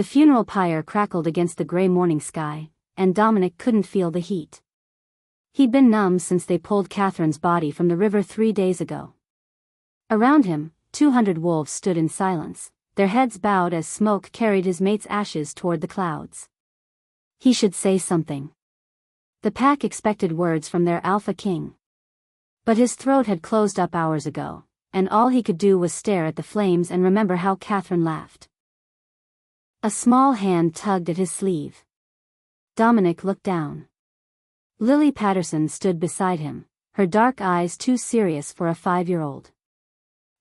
The funeral pyre crackled against the gray morning sky, and Dominic couldn't feel the heat. He'd been numb since they pulled Catherine's body from the river 3 days ago. Around him, 200 wolves stood in silence, their heads bowed as smoke carried his mate's ashes toward the clouds. He should say something. The pack expected words from their alpha king. But his throat had closed up hours ago, and all he could do was stare at the flames and remember how Catherine laughed. A small hand tugged at his sleeve. Dominic looked down. Lily Patterson stood beside him, her dark eyes too serious for a 5-year-old.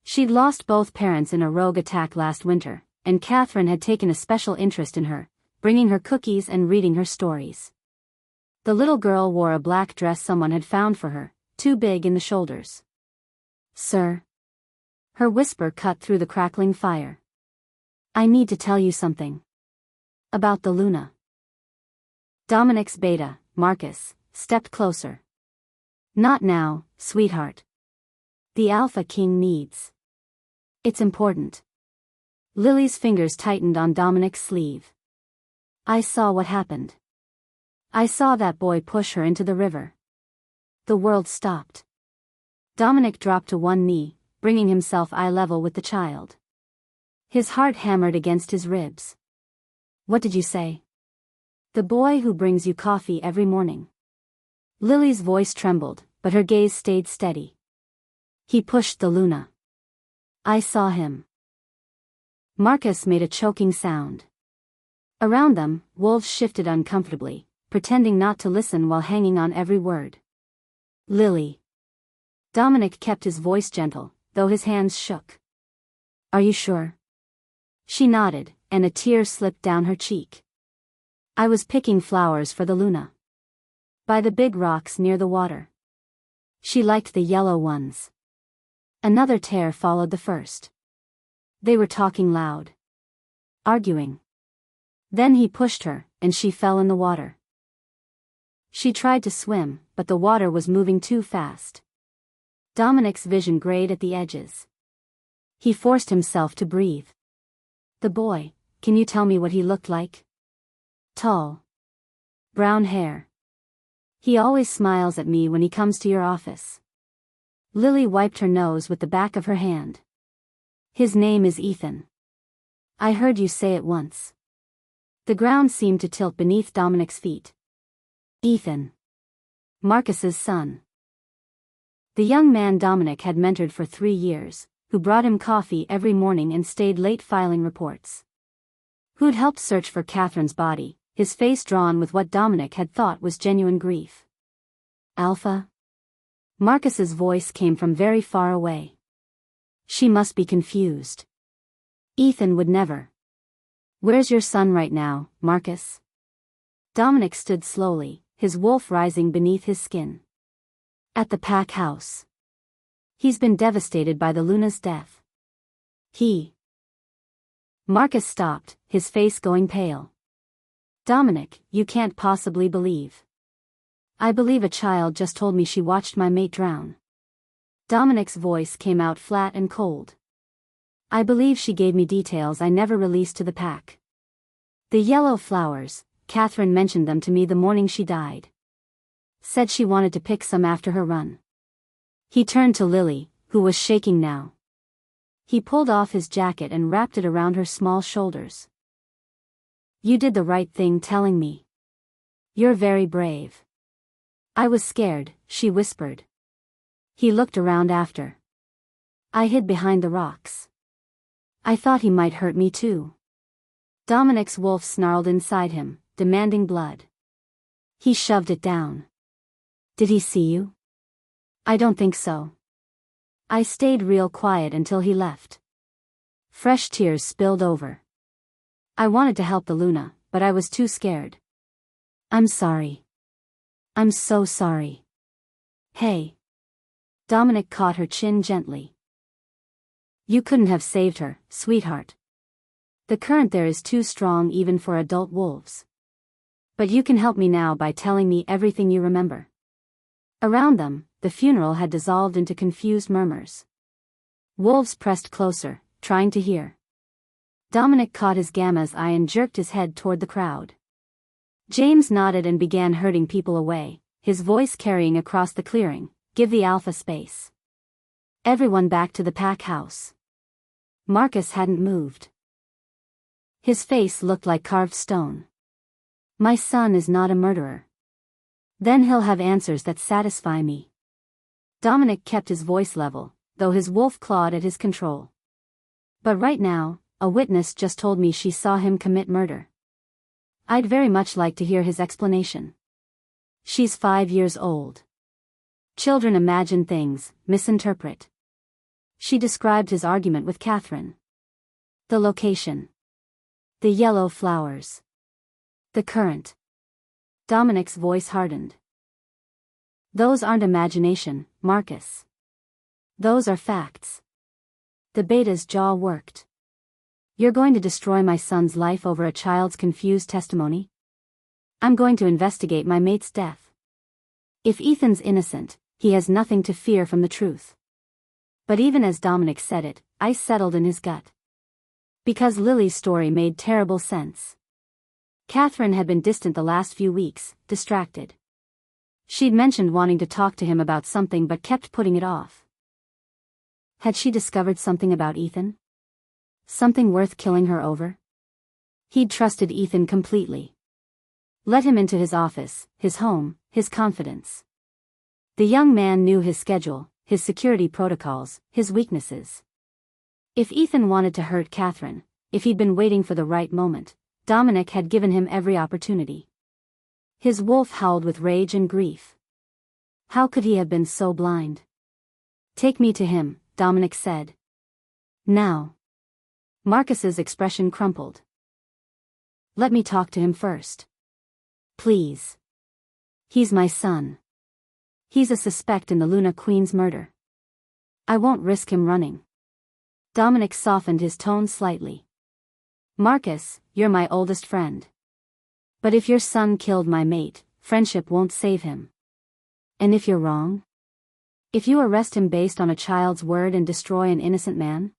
She'd lost both parents in a rogue attack last winter, and Catherine had taken a special interest in her, bringing her cookies and reading her stories. The little girl wore a black dress someone had found for her, too big in the shoulders. "Sir?" Her whisper cut through the crackling fire. "I need to tell you something. About the Luna." Dominic's beta, Marcus, stepped closer. "Not now, sweetheart. The Alpha King needs. It's important." Lily's fingers tightened on Dominic's sleeve. "I saw what happened. I saw that boy push her into the river." The world stopped. Dominic dropped to one knee, bringing himself eye level with the child. His heart hammered against his ribs. "What did you say?" "The boy who brings you coffee every morning." Lily's voice trembled, but her gaze stayed steady. "He pushed the Luna. I saw him." Marcus made a choking sound. Around them, wolves shifted uncomfortably, pretending not to listen while hanging on every word. "Lily." Dominic kept his voice gentle, though his hands shook. "Are you sure?" She nodded, and a tear slipped down her cheek. "I was picking flowers for the Luna. By the big rocks near the water. She liked the yellow ones." Another tear followed the first. They were talking loud. Arguing. Then he pushed her, and she fell in the water. She tried to swim, but the water was moving too fast. Dominic's vision grayed at the edges. He forced himself to breathe. "The boy, can you tell me what he looked like?" "Tall. Brown hair. He always smiles at me when he comes to your office." Lily wiped her nose with the back of her hand. "His name is Ethan. I heard you say it once." The ground seemed to tilt beneath Dominic's feet. "Ethan. Marcus's son." The young man Dominic had mentored for 3 years, who brought him coffee every morning and stayed late filing reports. Who'd helped search for Catherine's body, his face drawn with what Dominic had thought was genuine grief. "Alpha?" Marcus's voice came from very far away. She must be confused. Ethan would never. "Where's your son right now, Marcus?" Dominic stood slowly, his wolf rising beneath his skin. "At the pack house. He's been devastated by the Luna's death." Marcus stopped, his face going pale. "Dominic, you can't possibly believe." "I believe a child just told me she watched my mate drown." Dominic's voice came out flat and cold. "I believe she gave me details I never released to the pack. The yellow flowers, Catherine mentioned them to me the morning she died. Said she wanted to pick some after her run." He turned to Lily, who was shaking now. He pulled off his jacket and wrapped it around her small shoulders. "You did the right thing telling me. You're very brave." "I was scared," she whispered. He looked around after. "I hid behind the rocks. I thought he might hurt me too." Dominic's wolf snarled inside him, demanding blood. He shoved it down. "Did he see you?" "I don't think so. I stayed real quiet until he left." Fresh tears spilled over. "I wanted to help the Luna, but I was too scared." "I'm sorry. I'm so sorry." "Hey." Dominic caught her chin gently. "You couldn't have saved her, sweetheart. The current there is too strong even for adult wolves. But you can help me now by telling me everything you remember." Around them, the funeral had dissolved into confused murmurs. Wolves pressed closer, trying to hear. Dominic caught his gamma's eye and jerked his head toward the crowd. James nodded and began herding people away, his voice carrying across the clearing, "Give the Alpha space. Everyone back to the pack house." Marcus hadn't moved. His face looked like carved stone. "My son is not a murderer. Then he'll have answers that satisfy me." Dominic kept his voice level, though his wolf clawed at his control. "But right now, a witness just told me she saw him commit murder. I'd very much like to hear his explanation. She's 5 years old. Children imagine things, misinterpret." She described his argument with Catherine. The location. The yellow flowers. The current. Dominic's voice hardened. "Those aren't imagination, Marcus. Those are facts." The beta's jaw worked. "You're going to destroy my son's life over a child's confused testimony? I'm going to investigate my mate's death. If Ethan's innocent, he has nothing to fear from the truth." But even as Dominic said it, ice settled in his gut. Because Lily's story made terrible sense. Catherine had been distant the last few weeks, distracted. She'd mentioned wanting to talk to him about something but kept putting it off. Had she discovered something about Ethan? Something worth killing her over? He'd trusted Ethan completely. Let him into his office, his home, his confidence. The young man knew his schedule, his security protocols, his weaknesses. If Ethan wanted to hurt Catherine, if he'd been waiting for the right moment, Dominic had given him every opportunity. His wolf howled with rage and grief. How could he have been so blind? "Take me to him," Dominic said. "Now." Marcus's expression crumpled. "Let me talk to him first. Please. He's my son. He's a suspect in the Luna Queen's murder. I won't risk him running." Dominic softened his tone slightly. "Marcus, you're my oldest friend. But if your son killed my mate, friendship won't save him. And if you're wrong? If you arrest him based on a child's word and destroy an innocent man?"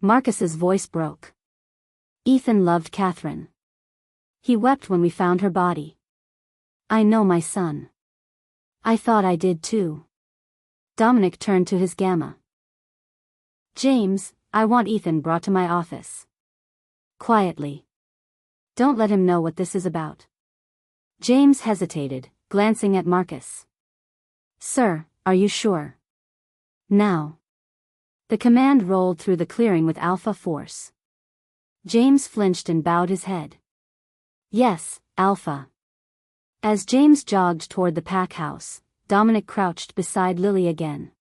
Marcus's voice broke. "Ethan loved Catherine. He wept when we found her body. I know my son. I thought I did too." Dominic turned to his gamma. "James, I want Ethan brought to my office. Quietly. Don't let him know what this is about." James hesitated, glancing at Marcus. "Sir, are you sure? Now." The command rolled through the clearing with alpha force. James flinched and bowed his head. "Yes, Alpha." As James jogged toward the pack house, Dominic crouched beside Lily again.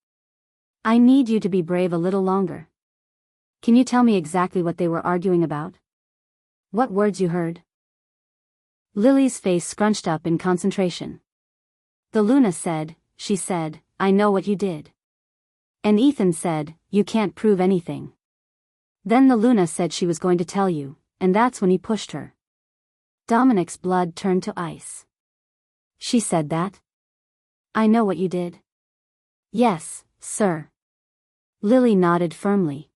"I need you to be brave a little longer. Can you tell me exactly what they were arguing about? What words you heard?" Lily's face scrunched up in concentration. "The Luna said," she said, "I know what you did. And Ethan said, you can't prove anything. Then the Luna said she was going to tell you, and that's when he pushed her." Dominic's blood turned to ice. "She said that? I know what you did." "Yes, sir." Lily nodded firmly.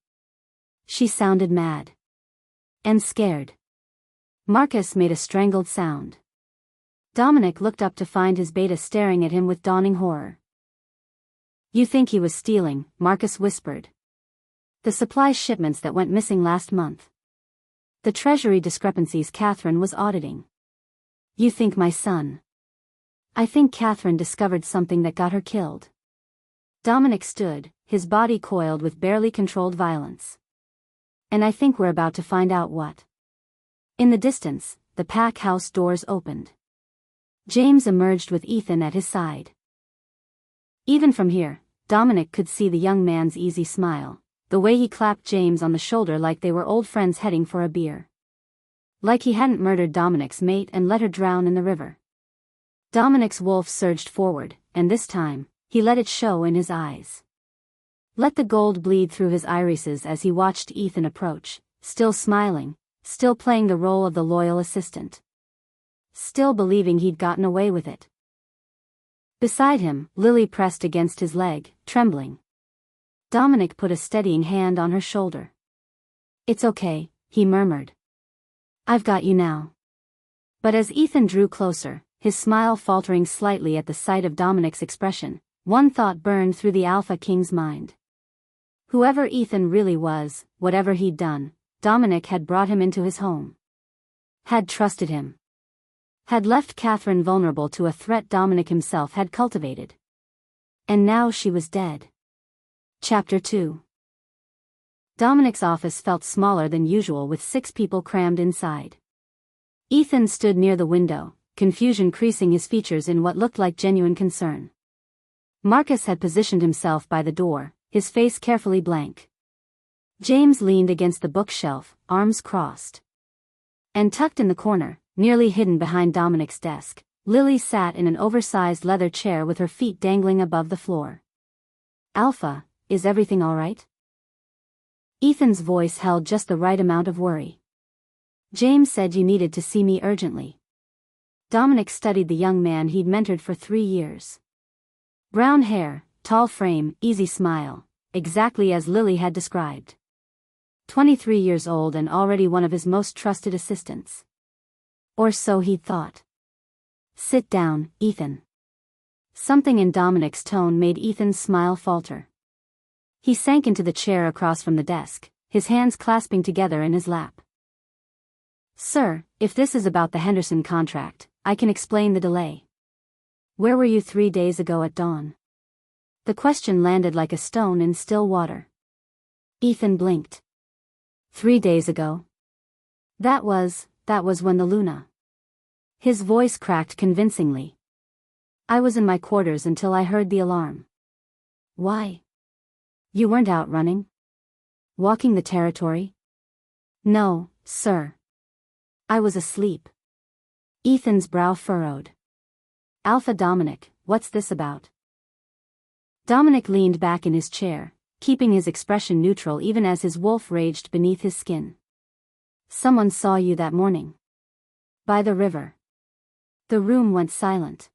She sounded mad. And scared. Marcus made a strangled sound. Dominic looked up to find his beta staring at him with dawning horror. "You think he was stealing," Marcus whispered. "The supply shipments that went missing last month. The treasury discrepancies Catherine was auditing. You think my son. I think Catherine discovered something that got her killed." Dominic stood, his body coiled with barely controlled violence. "And I think we're about to find out what." In the distance, the pack house doors opened. James emerged with Ethan at his side. Even from here, Dominic could see the young man's easy smile, the way he clapped James on the shoulder like they were old friends heading for a beer. Like he hadn't murdered Dominic's mate and let her drown in the river. Dominic's wolf surged forward, and this time, he let it show in his eyes. Let the gold bleed through his irises as he watched Ethan approach, still smiling, still playing the role of the loyal assistant. Still believing he'd gotten away with it. Beside him, Lily pressed against his leg, trembling. Dominic put a steadying hand on her shoulder. "It's okay," he murmured. I've got you now. But as Ethan drew closer, his smile faltering slightly at the sight of Dominic's expression, one thought burned through the Alpha King's mind. Whoever Ethan really was, whatever he'd done, Dominic had brought him into his home. Had trusted him. Had left Catherine vulnerable to a threat Dominic himself had cultivated. And now she was dead. Chapter 2. Dominic's office felt smaller than usual with 6 people crammed inside. Ethan stood near the window, confusion creasing his features in what looked like genuine concern. Marcus had positioned himself by the door, his face carefully blank. James leaned against the bookshelf, arms crossed. And tucked in the corner, nearly hidden behind Dominic's desk, Lily sat in an oversized leather chair with her feet dangling above the floor. Alpha, is everything all right? Ethan's voice held just the right amount of worry. James said you needed to see me urgently. Dominic studied the young man he'd mentored for 3 years. Brown hair, tall frame, easy smile, exactly as Lily had described. 23 years old and already one of his most trusted assistants. Or so he'd thought. Sit down, Ethan. Something in Dominic's tone made Ethan's smile falter. He sank into the chair across from the desk, his hands clasping together in his lap. Sir, if this is about the Henderson contract, I can explain the delay. Where were you 3 days ago at dawn? The question landed like a stone in still water. Ethan blinked. 3 days ago? That was when the Luna. His voice cracked convincingly. I was in my quarters until I heard the alarm. Why? You weren't out running? Walking the territory? No, sir. I was asleep. Ethan's brow furrowed. Alpha Dominic, what's this about? Dominic leaned back in his chair, keeping his expression neutral even as his wolf raged beneath his skin. Someone saw you that morning. By the river. The room went silent.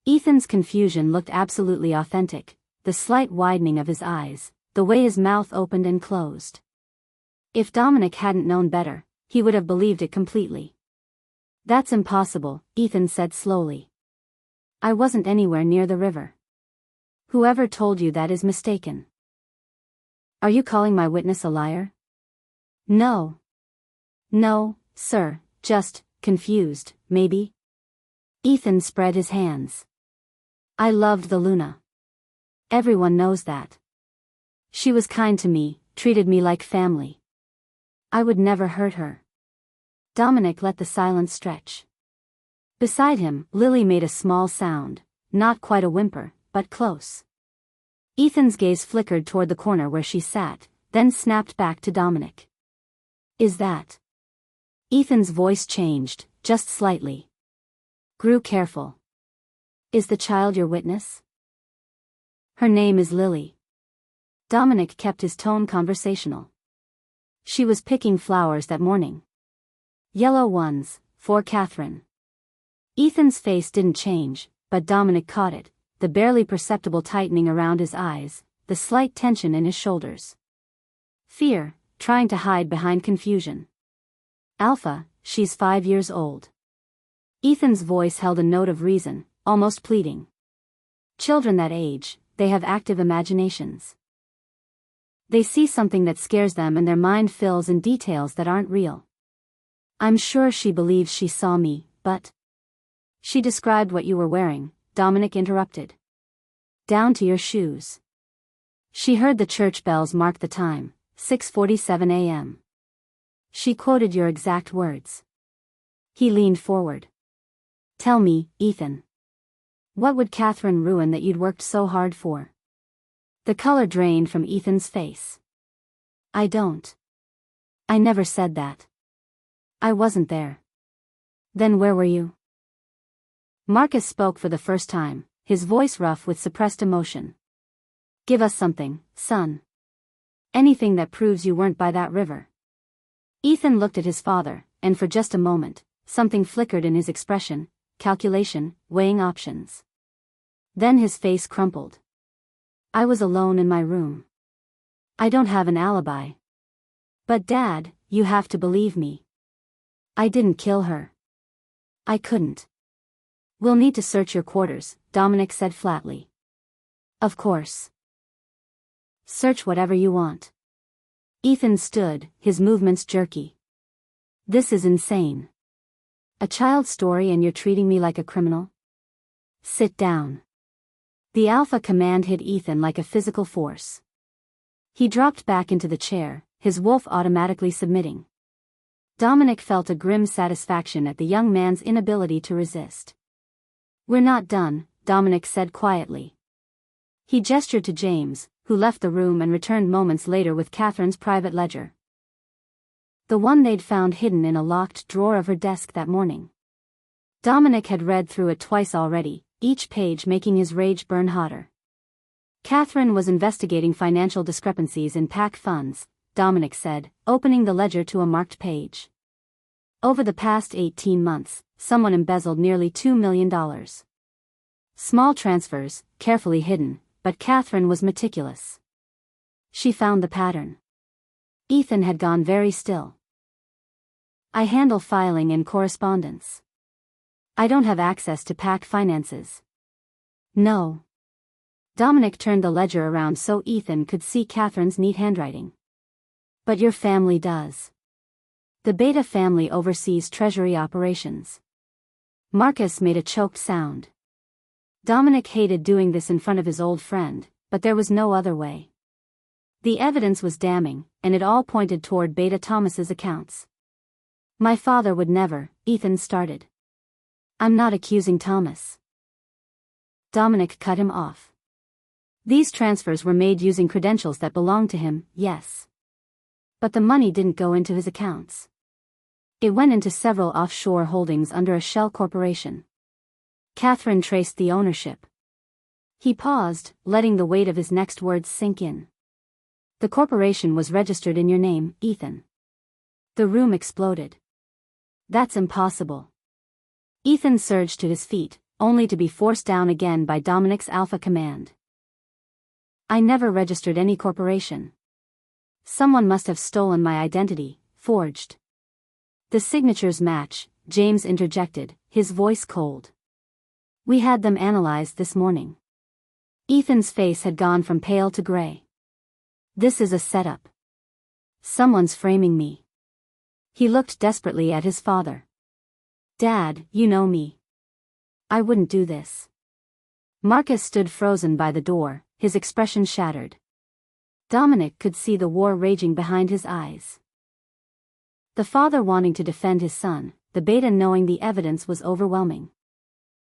Ethan's confusion looked absolutely authentic, the slight widening of his eyes, the way his mouth opened and closed. If Dominic hadn't known better, he would have believed it completely. That's impossible, Ethan said slowly. I wasn't anywhere near the river. Whoever told you that is mistaken. Are you calling my witness a liar? No. No, sir, just confused, maybe? Ethan spread his hands. I loved the Luna. Everyone knows that. She was kind to me, treated me like family. I would never hurt her. Dominic let the silence stretch. Beside him, Lily made a small sound, not quite a whimper, but close. Ethan's gaze flickered toward the corner where she sat, then snapped back to Dominic. Is that? Ethan's voice changed, just slightly. Grew careful. Is the child your witness? Her name is Lily. Dominic kept his tone conversational. She was picking flowers that morning. Yellow ones, for Catherine. Ethan's face didn't change, but Dominic caught it, the barely perceptible tightening around his eyes, the slight tension in his shoulders. Fear, trying to hide behind confusion. Alpha, she's 5 years old. Ethan's voice held a note of reason, almost pleading. Children that age, they have active imaginations. They see something that scares them and their mind fills in details that aren't real. I'm sure she believes she saw me, but... She described what you were wearing, Dominic interrupted. Down to your shoes. She heard the church bells mark the time, 6:47 a.m. She quoted your exact words. He leaned forward. Tell me, Ethan. What would Catherine ruin that you'd worked so hard for? The color drained from Ethan's face. I don't. I never said that. I wasn't there. Then where were you? Marcus spoke for the first time, his voice rough with suppressed emotion. Give us something, son. Anything that proves you weren't by that river. Ethan looked at his father, and for just a moment, something flickered in his expression, calculation, weighing options. Then his face crumpled. I was alone in my room. I don't have an alibi. But Dad, you have to believe me. I didn't kill her. I couldn't. We'll need to search your quarters, Dominic said flatly. Of course. Search whatever you want. Ethan stood, his movements jerky. This is insane. A child's story and you're treating me like a criminal? Sit down. The Alpha command hit Ethan like a physical force. He dropped back into the chair, his wolf automatically submitting. Dominic felt a grim satisfaction at the young man's inability to resist. We're not done, Dominic said quietly. He gestured to James, who left the room and returned moments later with Catherine's private ledger. The one they'd found hidden in a locked drawer of her desk that morning. Dominic had read through it twice already, each page making his rage burn hotter. Catherine was investigating financial discrepancies in PAC funds, Dominic said, opening the ledger to a marked page. Over the past 18 months, someone embezzled nearly $2 million. Small transfers, carefully hidden, but Catherine was meticulous. She found the pattern. Ethan had gone very still. I handle filing and correspondence. I don't have access to PAC finances. No. Dominic turned the ledger around so Ethan could see Catherine's neat handwriting. But your family does. The Beta family oversees treasury operations. Marcus made a choked sound. Dominic hated doing this in front of his old friend, but there was no other way. The evidence was damning, and it all pointed toward Beta Thomas's accounts. My father would never, Ethan started. I'm not accusing Thomas. Dominic cut him off. These transfers were made using credentials that belonged to him, yes. But the money didn't go into his accounts. It went into several offshore holdings under a shell corporation. Catherine traced the ownership. He paused, letting the weight of his next words sink in. The corporation was registered in your name, Ethan. The room exploded. That's impossible. Ethan surged to his feet, only to be forced down again by Dominic's Alpha command. I never registered any corporation. Someone must have stolen my identity, forged. The signatures match, James interjected, his voice cold. We had them analyzed this morning. Ethan's face had gone from pale to gray. This is a setup. Someone's framing me. He looked desperately at his father. Dad, you know me. I wouldn't do this. Marcus stood frozen by the door, his expression shattered. Dominic could see the war raging behind his eyes. The father wanting to defend his son, the Beta knowing the evidence was overwhelming.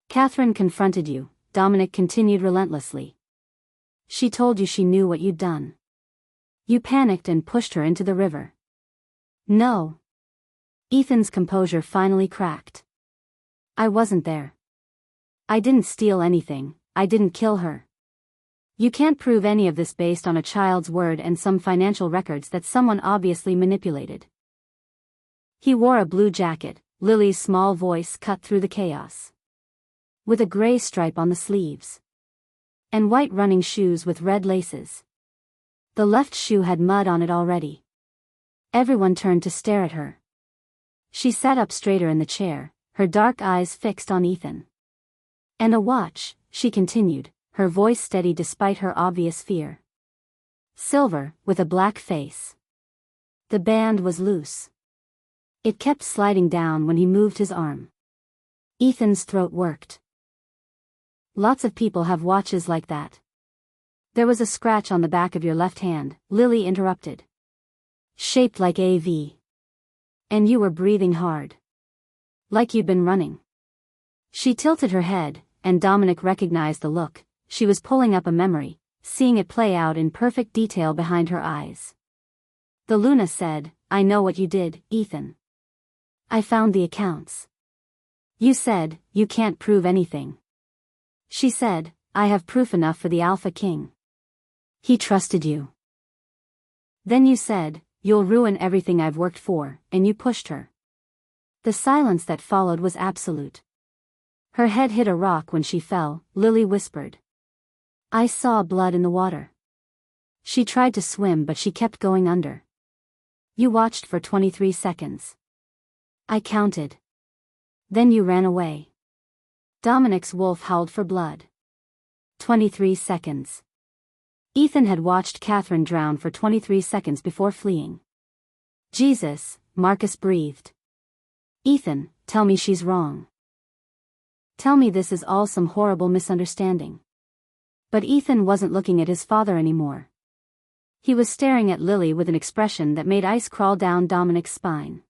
Catherine confronted you, Dominic continued relentlessly. She told you she knew what you'd done. You panicked and pushed her into the river. No. Ethan's composure finally cracked. I wasn't there. I didn't steal anything, I didn't kill her. You can't prove any of this based on a child's word and some financial records that someone obviously manipulated. He wore a blue jacket, Lily's small voice cut through the chaos. With a gray stripe on the sleeves. And white running shoes with red laces. The left shoe had mud on it already. Everyone turned to stare at her. She sat up straighter in the chair, her dark eyes fixed on Ethan. And a watch, she continued, her voice steady despite her obvious fear. Silver, with a black face. The band was loose. It kept sliding down when he moved his arm. Ethan's throat worked. Lots of people have watches like that. There was a scratch on the back of your left hand, Lily interrupted. Shaped like a V. And you were breathing hard. Like you'd been running. She tilted her head, and Dominic recognized the look. She was pulling up a memory, seeing it play out in perfect detail behind her eyes. The Luna said, I know what you did, Ethan. I found the accounts. You said, you can't prove anything. She said, I have proof enough for the Alpha King. He trusted you. Then you said, you'll ruin everything I've worked for, and you pushed her. The silence that followed was absolute. Her head hit a rock when she fell, Lily whispered. I saw blood in the water. She tried to swim but she kept going under. You watched for 23 seconds. I counted. Then you ran away. Dominic's wolf howled for blood. 23 seconds. Ethan had watched Catherine drown for 23 seconds before fleeing. Jesus, Marcus breathed. Ethan, tell me she's wrong. Tell me this is all some horrible misunderstanding. But Ethan wasn't looking at his father anymore. He was staring at Lily with an expression that made ice crawl down Dominic's spine.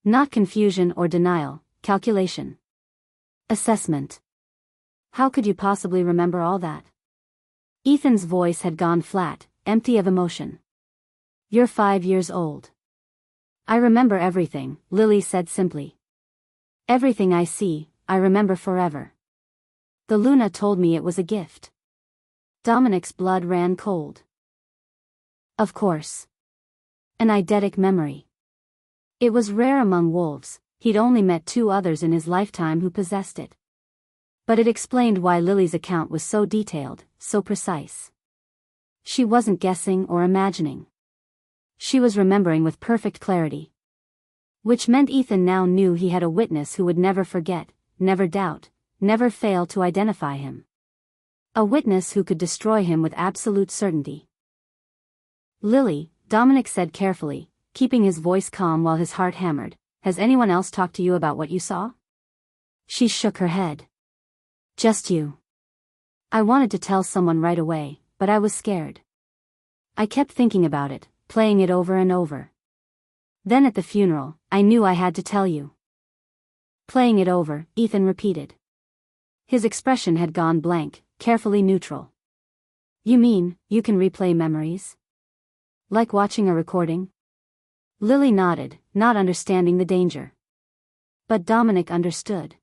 Not confusion or denial, calculation. Assessment. How could you possibly remember all that? Ethan's voice had gone flat, empty of emotion. You're 5 years old. I remember everything, Lily said simply. Everything I see, I remember forever. The Luna told me it was a gift. Dominic's blood ran cold. Of course. An eidetic memory. It was rare among wolves, he'd only met 2 others in his lifetime who possessed it. But it explained why Lily's account was so detailed, so precise. She wasn't guessing or imagining. She was remembering with perfect clarity. Which meant Ethan now knew he had a witness who would never forget, never doubt, never fail to identify him. A witness who could destroy him with absolute certainty. Lily, Dominic said carefully, keeping his voice calm while his heart hammered, has anyone else talked to you about what you saw? She shook her head. Just you. I wanted to tell someone right away, but I was scared. I kept thinking about it, playing it over and over. Then at the funeral, I knew I had to tell you. Playing it over, Ethan repeated. His expression had gone blank, carefully neutral. You mean, you can replay memories? Like watching a recording? Lily nodded, not understanding the danger. But Dominic understood.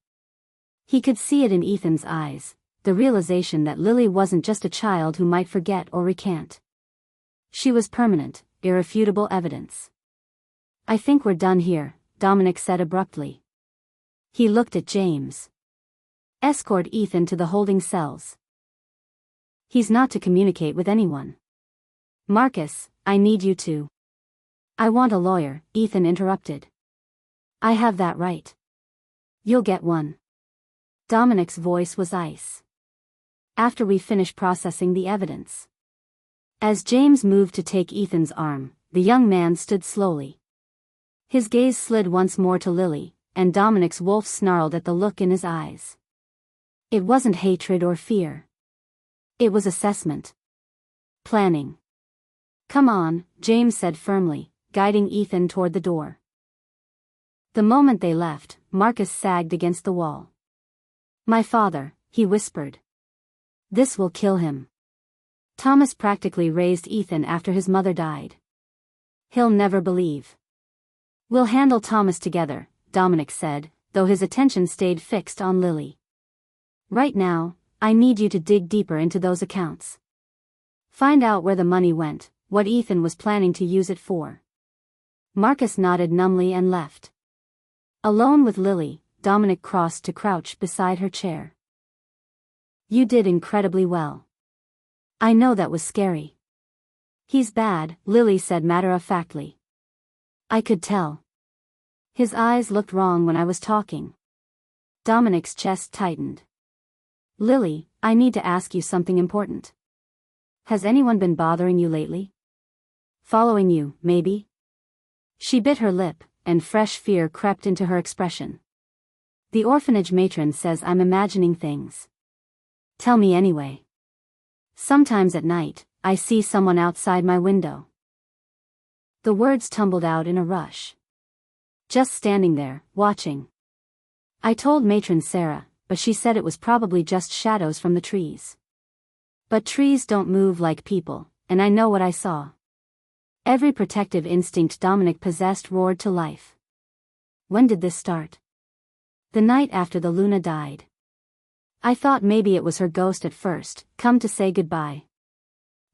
He could see it in Ethan's eyes, the realization that Lily wasn't just a child who might forget or recant. She was permanent, irrefutable evidence. I think we're done here, Dominic said abruptly. He looked at James. Escort Ethan to the holding cells. He's not to communicate with anyone. Marcus, I need you to. I want a lawyer, Ethan interrupted. I have that right. You'll get one. Dominic's voice was ice. After we finish processing the evidence. As James moved to take Ethan's arm, the young man stood slowly. His gaze slid once more to Lily, and Dominic's wolf snarled at the look in his eyes. It wasn't hatred or fear. It was assessment. Planning. Come on, James said firmly, guiding Ethan toward the door. The moment they left, Marcus sagged against the wall. My father, he whispered. This will kill him. Thomas practically raised Ethan after his mother died. He'll never believe. We'll handle Thomas together, Dominic said, though his attention stayed fixed on Lily. Right now, I need you to dig deeper into those accounts. Find out where the money went, what Ethan was planning to use it for. Marcus nodded numbly and left. Alone with Lily, Dominic crossed to crouch beside her chair. You did incredibly well. I know that was scary. He's bad, Lily said matter-of-factly. I could tell. His eyes looked wrong when I was talking. Dominic's chest tightened. Lily, I need to ask you something important. Has anyone been bothering you lately? Following you, maybe? She bit her lip, and fresh fear crept into her expression. The orphanage matron says I'm imagining things. Tell me anyway. Sometimes at night, I see someone outside my window. The words tumbled out in a rush. Just standing there, watching. I told matron Sarah, but she said it was probably just shadows from the trees. But trees don't move like people, and I know what I saw. Every protective instinct Dominic possessed roared to life. When did this start? The night after the Luna died. I thought maybe it was her ghost at first, come to say goodbye.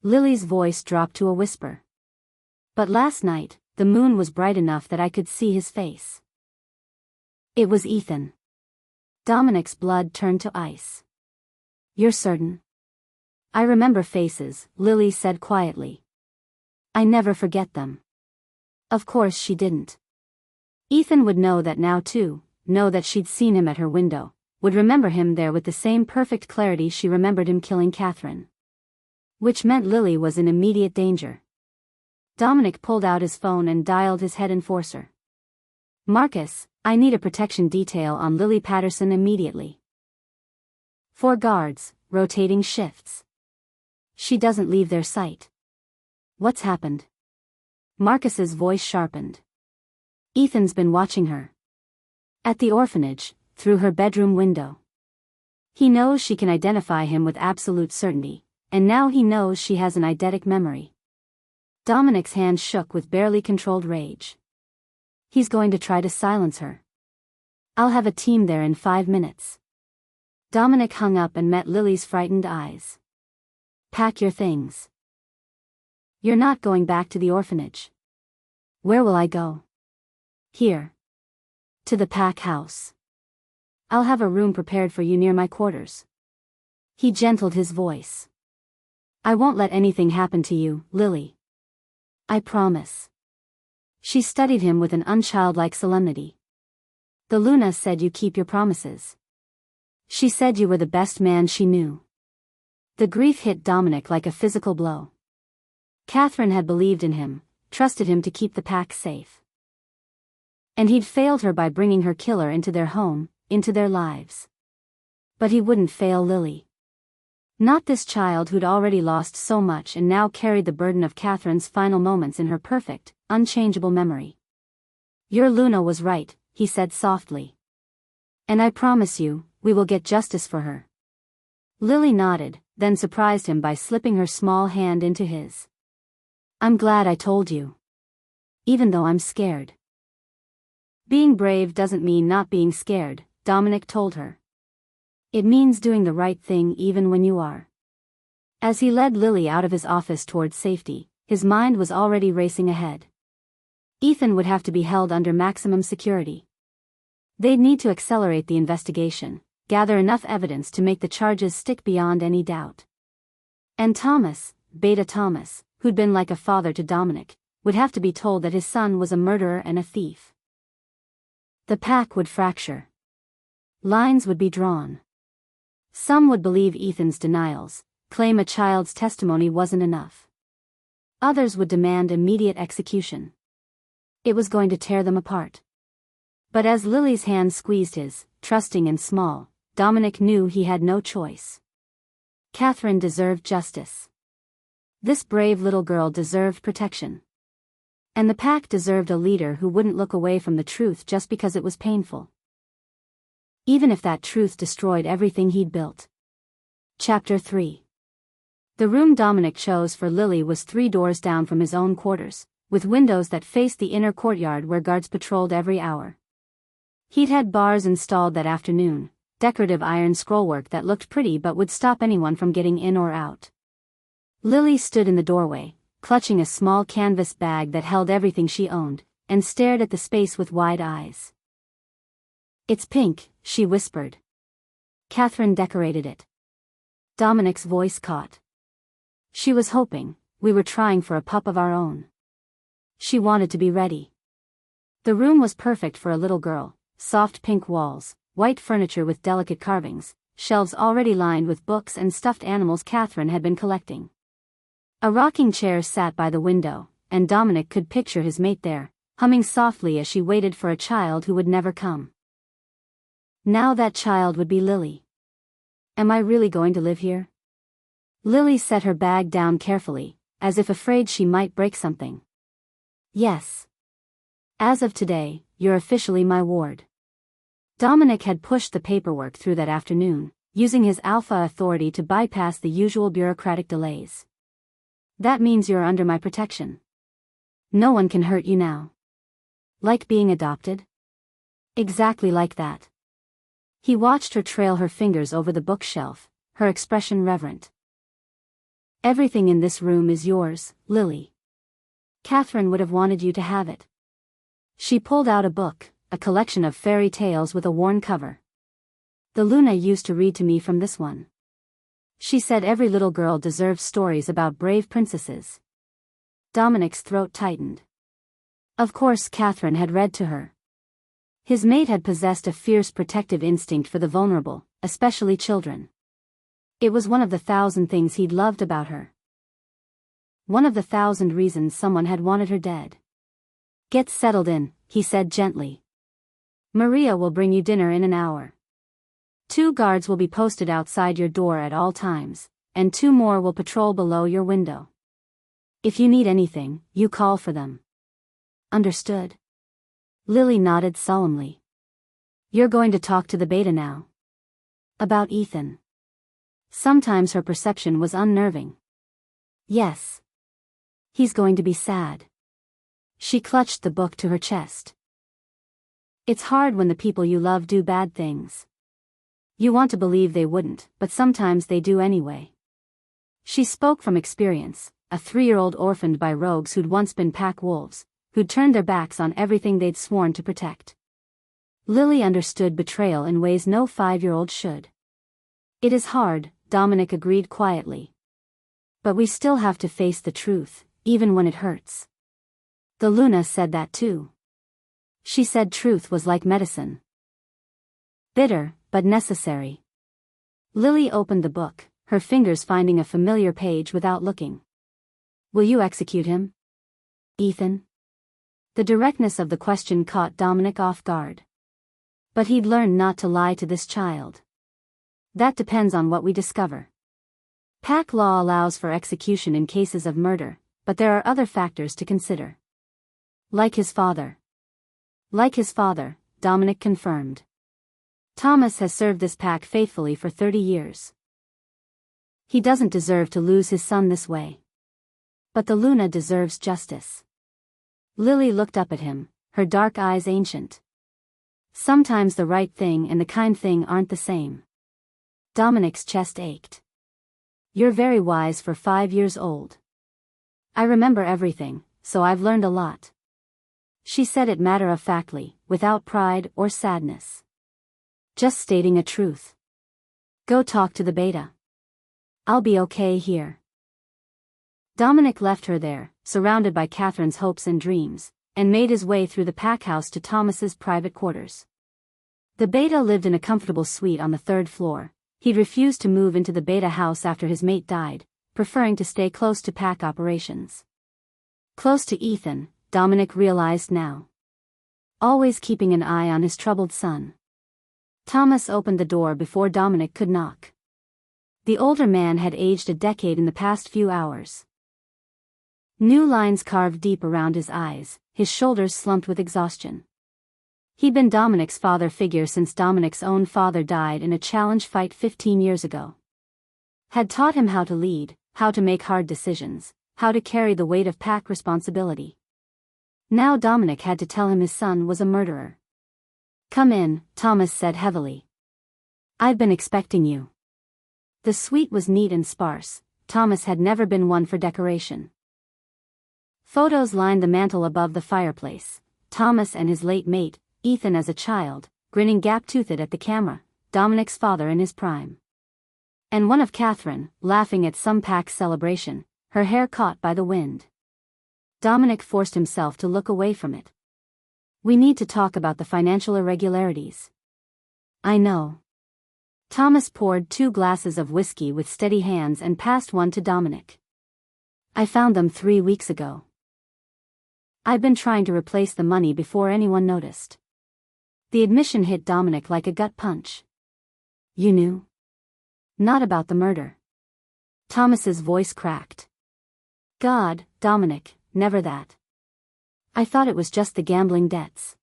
Lily's voice dropped to a whisper. But last night, the moon was bright enough that I could see his face. It was Ethan. Dominic's blood turned to ice. You're certain? I remember faces, Lily said quietly. I never forget them. Of course she didn't. Ethan would know that now too, know that she'd seen him at her window, would remember him there with the same perfect clarity she remembered him killing Catherine. Which meant Lily was in immediate danger. Dominic pulled out his phone and dialed his head enforcer. Marcus, I need a protection detail on Lily Patterson immediately. 4 guards, rotating shifts. She doesn't leave their sight. What's happened? Marcus's voice sharpened. Ethan's been watching her. At the orphanage, through her bedroom window. He knows she can identify him with absolute certainty, and now he knows she has an eidetic memory. Dominic's hand shook with barely controlled rage. He's going to try to silence her. I'll have a team there in 5 minutes. Dominic hung up and met Lily's frightened eyes. Pack your things. You're not going back to the orphanage. Where will I go? Here. To the Pack house. I'll have a room prepared for you near my quarters. He gentled his voice. I won't let anything happen to you, Lily. I promise. She studied him with an unchildlike solemnity. The Luna said you keep your promises. She said you were the best man she knew. The grief hit Dominic like a physical blow. Catherine had believed in him, trusted him to keep the Pack safe. And he'd failed her by bringing her killer into their home, into their lives. But he wouldn't fail Lily. Not this child who'd already lost so much and now carried the burden of Catherine's final moments in her perfect, unchangeable memory. Your Luna was right, he said softly. And I promise you, we will get justice for her. Lily nodded, then surprised him by slipping her small hand into his. I'm glad I told you. Even though I'm scared. Being brave doesn't mean not being scared, Dominic told her. It means doing the right thing even when you are. As he led Lily out of his office towards safety, his mind was already racing ahead. Ethan would have to be held under maximum security. They'd need to accelerate the investigation, gather enough evidence to make the charges stick beyond any doubt. And Thomas, Beta Thomas, who'd been like a father to Dominic, would have to be told that his son was a murderer and a thief. The Pack would fracture. Lines would be drawn. Some would believe Ethan's denials, claim a child's testimony wasn't enough. Others would demand immediate execution. It was going to tear them apart. But as Lily's hand squeezed his, trusting and small, Dominic knew he had no choice. Catherine deserved justice. This brave little girl deserved protection. And the Pack deserved a leader who wouldn't look away from the truth just because it was painful. Even if that truth destroyed everything he'd built. Chapter 3. The room Dominic chose for Lily was 3 doors down from his own quarters, with windows that faced the inner courtyard where guards patrolled every hour. He'd had bars installed that afternoon, decorative iron scrollwork that looked pretty but would stop anyone from getting in or out. Lily stood in the doorway, clutching a small canvas bag that held everything she owned, and stared at the space with wide eyes. It's pink, she whispered. Catherine decorated it. Dominic's voice caught. She was hoping, we were trying for a pup of our own. She wanted to be ready. The room was perfect for a little girl, soft pink walls, white furniture with delicate carvings, shelves already lined with books and stuffed animals Catherine had been collecting. A rocking chair sat by the window, and Dominic could picture his mate there, humming softly as she waited for a child who would never come. Now that child would be Lily. Am I really going to live here? Lily set her bag down carefully, as if afraid she might break something. Yes. As of today, you're officially my ward. Dominic had pushed the paperwork through that afternoon, using his alpha authority to bypass the usual bureaucratic delays. That means you're under my protection. No one can hurt you now. Like being adopted? Exactly like that. He watched her trail her fingers over the bookshelf, her expression reverent. Everything in this room is yours, Lily. Catherine would have wanted you to have it. She pulled out a book, a collection of fairy tales with a worn cover. The Luna used to read to me from this one. She said every little girl deserves stories about brave princesses. Dominic's throat tightened. Of course Catherine had read to her. His mate had possessed a fierce protective instinct for the vulnerable, especially children. It was one of the 1,000 things he'd loved about her. One of the 1,000 reasons someone had wanted her dead. "Get settled in," he said gently. "Maria will bring you dinner in an hour. 2 guards will be posted outside your door at all times, and 2 more will patrol below your window. If you need anything, you call for them." "Understood." Lily nodded solemnly. "You're going to talk to the beta now?" "About Ethan." Sometimes her perception was unnerving. "Yes. He's going to be sad." She clutched the book to her chest. It's hard when the people you love do bad things. You want to believe they wouldn't, but sometimes they do anyway. She spoke from experience, a 3-year-old orphaned by rogues who'd once been pack wolves, who'd turned their backs on everything they'd sworn to protect. Lily understood betrayal in ways no 5-year-old should. "It is hard," Dominic agreed quietly. "But we still have to face the truth, even when it hurts." The Luna said that too. She said truth was like medicine. Bitter, but necessary. Lily opened the book, her fingers finding a familiar page without looking. "Will you execute him? Ethan?" The directness of the question caught Dominic off guard. But he'd learned not to lie to this child. "That depends on what we discover. Pack law allows for execution in cases of murder, but there are other factors to consider." "Like his father." "Like his father," Dominic confirmed. "Thomas has served this pack faithfully for 30 years. He doesn't deserve to lose his son this way. But the Luna deserves justice." Lily looked up at him, her dark eyes ancient. "Sometimes the right thing and the kind thing aren't the same." Dominic's chest ached. "You're very wise for 5 years old." "I remember everything, so I've learned a lot." She said it matter-of-factly, without pride or sadness. "Just stating a truth. Go talk to the beta. I'll be okay here." Dominic left her there, surrounded by Catherine's hopes and dreams, and made his way through the pack house to Thomas's private quarters. The beta lived in a comfortable suite on the 3rd floor. He'd refused to move into the beta house after his mate died, preferring to stay close to pack operations. Close to Ethan, Dominic realized now. Always keeping an eye on his troubled son. Thomas opened the door before Dominic could knock. The older man had aged a decade in the past few hours. New lines carved deep around his eyes, his shoulders slumped with exhaustion. He'd been Dominic's father figure since Dominic's own father died in a challenge fight 15 years ago. Had taught him how to lead, how to make hard decisions, how to carry the weight of pack responsibility. Now Dominic had to tell him his son was a murderer. "Come in," Thomas said heavily. "I've been expecting you." The suite was neat and sparse. Thomas had never been one for decoration. Photos lined the mantel above the fireplace. Thomas and his late mate, Ethan as a child, grinning gap-toothed at the camera, Dominic's father in his prime. And one of Catherine, laughing at some pack celebration, her hair caught by the wind. Dominic forced himself to look away from it. "We need to talk about the financial irregularities." "I know." Thomas poured 2 glasses of whiskey with steady hands and passed one to Dominic. "I found them 3 weeks ago. I've been trying to replace the money before anyone noticed." The admission hit Dominic like a gut punch. "You knew?" "Not about the murder." Thomas's voice cracked. "God, Dominic, never that. I thought it was just the gambling debts.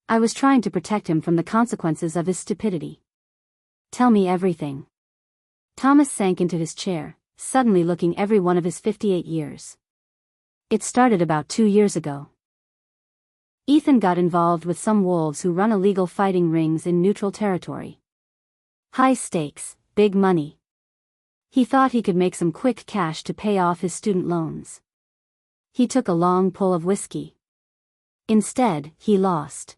I was trying to protect him from the consequences of his stupidity." "Tell me everything." Thomas sank into his chair, suddenly looking every one of his 58 years. "It started about 2 years ago. Ethan got involved with some wolves who run illegal fighting rings in neutral territory. High stakes, big money. He thought he could make some quick cash to pay off his student loans. He took a long pull of whiskey. Instead, he lost.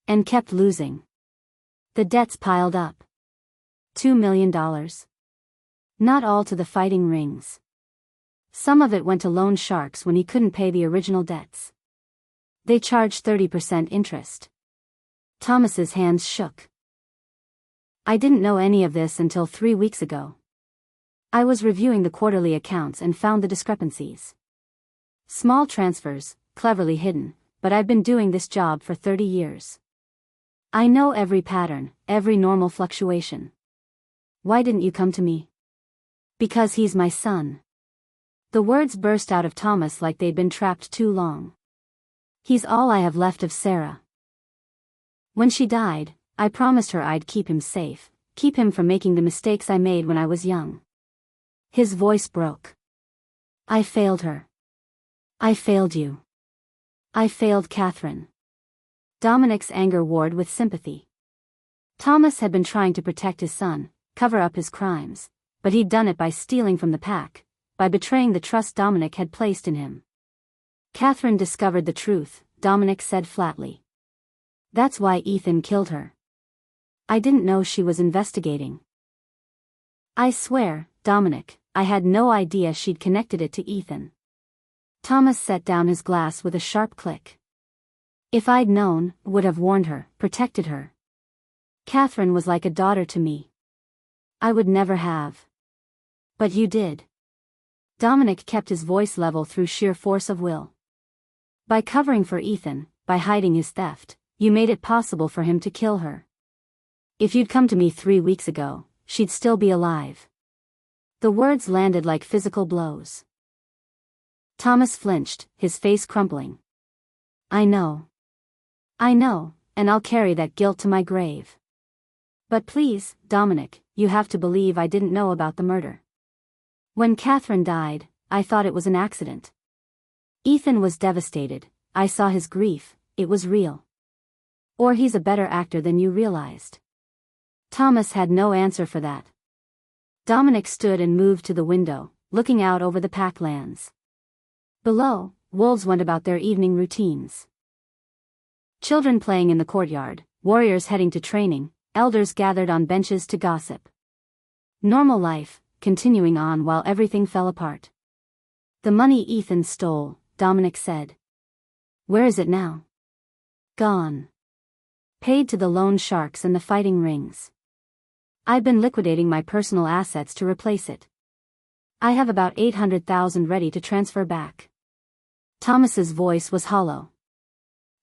And kept losing. The debts piled up. $2 million. Not all to the fighting rings. Some of it went to loan sharks when he couldn't pay the original debts. They charge 30% interest. Thomas's hands shook. I didn't know any of this until 3 weeks ago. I was reviewing the quarterly accounts and found the discrepancies. Small transfers, cleverly hidden, but I've been doing this job for 30 years. I know every pattern, every normal fluctuation. Why didn't you come to me? Because he's my son. The words burst out of Thomas like they'd been trapped too long. He's all I have left of Sarah. When she died, I promised her I'd keep him safe, keep him from making the mistakes I made when I was young. His voice broke. I failed her. I failed you. I failed Catherine. Dominic's anger warred with sympathy. Thomas had been trying to protect his son, cover up his crimes, but he'd done it by stealing from the pack, by betraying the trust Dominic had placed in him. Catherine discovered the truth, Dominic said flatly. That's why Ethan killed her. I didn't know she was investigating. I swear, Dominic, I had no idea she'd connected it to Ethan. Thomas set down his glass with a sharp click. If I'd known, would have warned her, protected her. Catherine was like a daughter to me. I would never have. But you did. Dominic kept his voice level through sheer force of will. By covering for Ethan, by hiding his theft, you made it possible for him to kill her. If you'd come to me 3 weeks ago, she'd still be alive. The words landed like physical blows. Thomas flinched, his face crumpling. I know. I know, and I'll carry that guilt to my grave. But please, Dominic, you have to believe I didn't know about the murder. When Catherine died, I thought it was an accident. Ethan was devastated, I saw his grief, it was real. Or he's a better actor than you realized. Thomas had no answer for that. Dominic stood and moved to the window, looking out over the packlands. Below, wolves went about their evening routines. Children playing in the courtyard, warriors heading to training, elders gathered on benches to gossip. Normal life, continuing on while everything fell apart. The money Ethan stole, Dominic said. Where is it now? Gone. Paid to the loan sharks and the fighting rings. I've been liquidating my personal assets to replace it. I have about 800,000 ready to transfer back. Thomas's voice was hollow.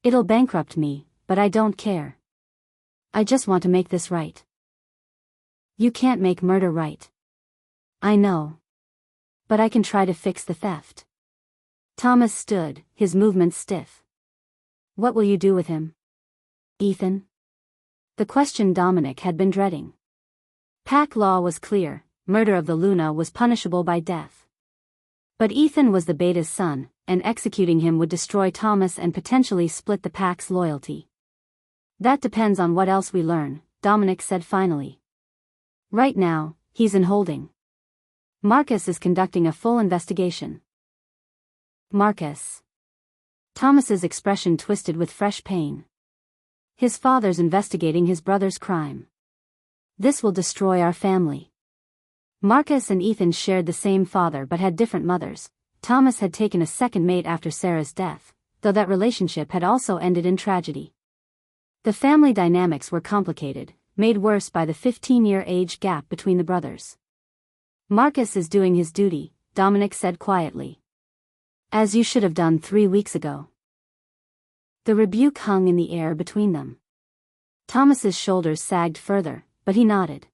It'll bankrupt me, but I don't care. I just want to make this right. You can't make murder right. I know. But I can try to fix the theft. Thomas stood, his movements stiff. What will you do with him? Ethan? The question Dominic had been dreading. Pack law was clear, murder of the Luna was punishable by death. But Ethan was the Beta's son, and executing him would destroy Thomas and potentially split the pack's loyalty. That depends on what else we learn, Dominic said finally. Right now, he's in holding. Marcus is conducting a full investigation. Marcus. Thomas's expression twisted with fresh pain. His father's investigating his brother's crime. This will destroy our family. Marcus and Ethan shared the same father but had different mothers. Thomas had taken a second mate after Sarah's death, though that relationship had also ended in tragedy. The family dynamics were complicated, made worse by the 15-year age gap between the brothers. Marcus is doing his duty, Dominic said quietly. As you should have done 3 weeks ago. The rebuke hung in the air between them. Thomas's shoulders sagged further, but he nodded.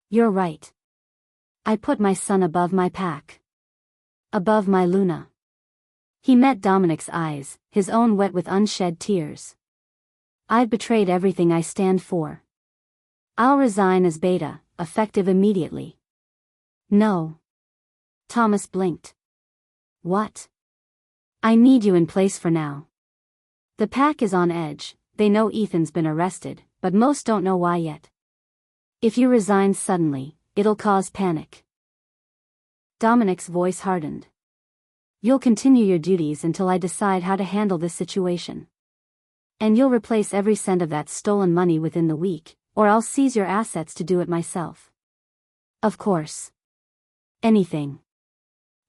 You're right. I put my son above my pack. Above my Luna. He met Dominic's eyes, his own wet with unshed tears. I've betrayed everything I stand for. I'll resign as Beta, effective immediately. No. Thomas blinked. What? I need you in place for now. The pack is on edge, they know Ethan's been arrested, but most don't know why yet. If you resign suddenly, it'll cause panic. Dominic's voice hardened. You'll continue your duties until I decide how to handle this situation. And you'll replace every cent of that stolen money within the week, or I'll seize your assets to do it myself. Of course. Anything.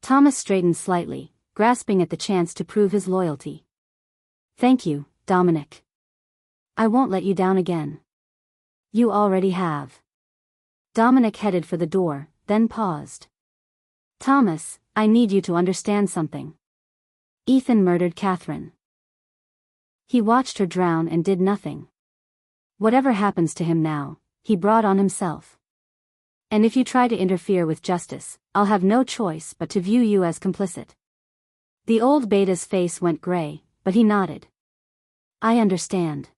Thomas straightened slightly, grasping at the chance to prove his loyalty. Thank you, Dominic. I won't let you down again. You already have. Dominic headed for the door, then paused. Thomas, I need you to understand something. Ethan murdered Catherine. He watched her drown and did nothing. Whatever happens to him now, he brought on himself. And if you try to interfere with justice, I'll have no choice but to view you as complicit. The old beta's face went gray, but he nodded. I understand.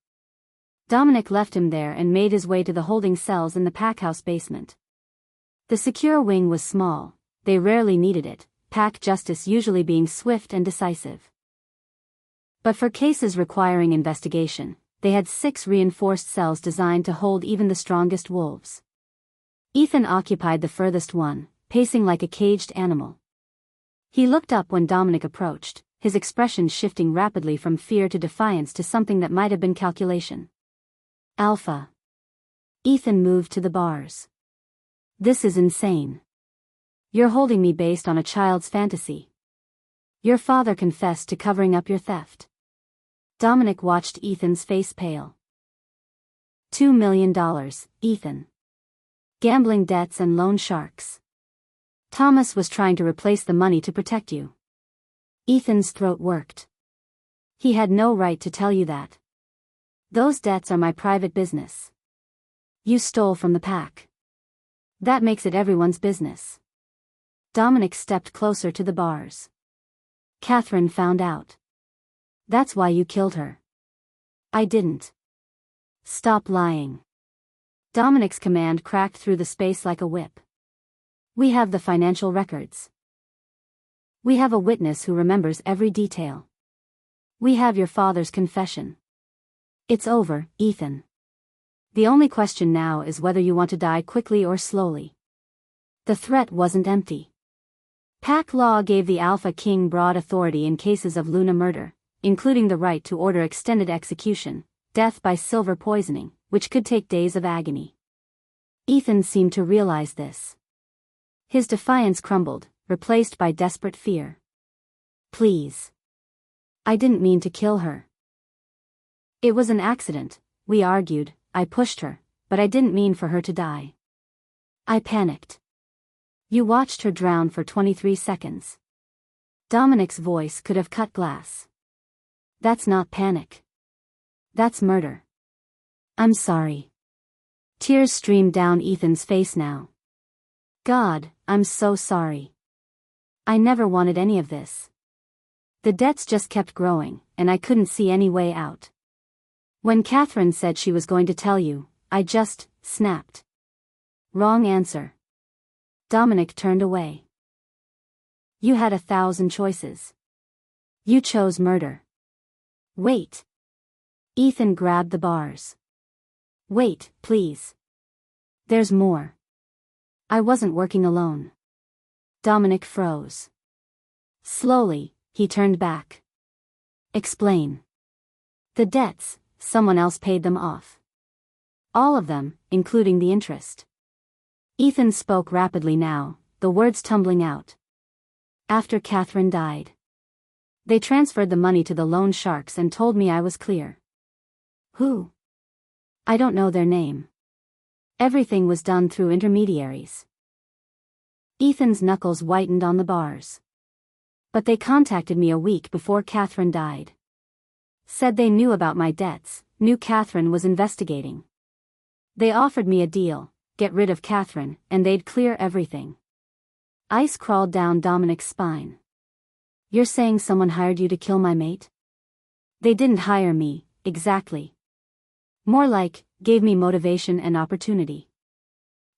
Dominic left him there and made his way to the holding cells in the packhouse basement. The secure wing was small, they rarely needed it, pack justice usually being swift and decisive. But for cases requiring investigation, they had 6 reinforced cells designed to hold even the strongest wolves. Ethan occupied the furthest one, pacing like a caged animal. He looked up when Dominic approached, his expression shifting rapidly from fear to defiance to something that might have been calculation. Alpha. Ethan moved to the bars. This is insane. You're holding me based on a child's fantasy. Your father confessed to covering up your theft. Dominic watched Ethan's face pale. $2 million, Ethan. Gambling debts and loan sharks. Thomas was trying to replace the money to protect you. Ethan's throat worked. He had no right to tell you that. Those debts are my private business. You stole from the pack. That makes it everyone's business. Dominic stepped closer to the bars. Catherine found out. That's why you killed her. I didn't. Stop lying. Dominic's command cracked through the space like a whip. We have the financial records. We have a witness who remembers every detail. We have your father's confession. It's over, Ethan. The only question now is whether you want to die quickly or slowly. The threat wasn't empty. Pack law gave the Alpha King broad authority in cases of Luna murder, including the right to order extended execution, death by silver poisoning, which could take days of agony. Ethan seemed to realize this. His defiance crumbled, replaced by desperate fear. Please. I didn't mean to kill her. It was an accident, we argued, I pushed her, but I didn't mean for her to die. I panicked. You watched her drown for 23 seconds. Dominic's voice could have cut glass. That's not panic. That's murder. I'm sorry. Tears streamed down Ethan's face now. God, I'm so sorry. I never wanted any of this. The debts just kept growing, and I couldn't see any way out. When Catherine said she was going to tell you, I just snapped. Wrong answer. Dominic turned away. You had 1,000 choices. You chose murder. Wait. Ethan grabbed the bars. Wait, please. There's more. I wasn't working alone. Dominic froze. Slowly, he turned back. Explain. The debts, someone else paid them off. All of them, including the interest. Ethan spoke rapidly now, the words tumbling out. After Catherine died. They transferred the money to the loan sharks and told me I was clear. Who? I don't know their name. Everything was done through intermediaries. Ethan's knuckles whitened on the bars. But they contacted me a week before Catherine died. Said they knew about my debts, knew Catherine was investigating. They offered me a deal, get rid of Catherine, and they'd clear everything. Ice crawled down Dominic's spine. You're saying someone hired you to kill my mate? They didn't hire me, exactly. More like, gave me motivation and opportunity.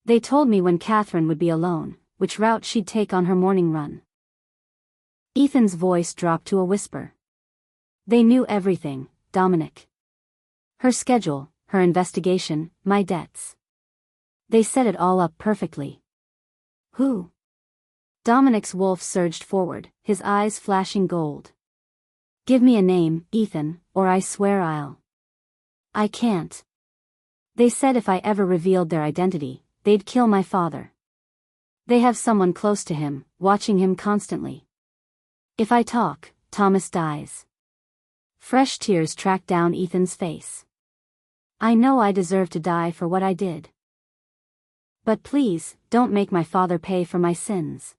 They told me when Catherine would be alone, which route she'd take on her morning run. Ethan's voice dropped to a whisper. They knew everything, Dominic. Her schedule, her investigation, my debts. They set it all up perfectly. Who? Dominic's wolf surged forward, his eyes flashing gold. Give me a name, Ethan, or I swear I'll. I can't. They said if I ever revealed their identity, they'd kill my father. They have someone close to him, watching him constantly. If I talk, Thomas dies. Fresh tears tracked down Ethan's face. I know I deserve to die for what I did. But please, don't make my father pay for my sins.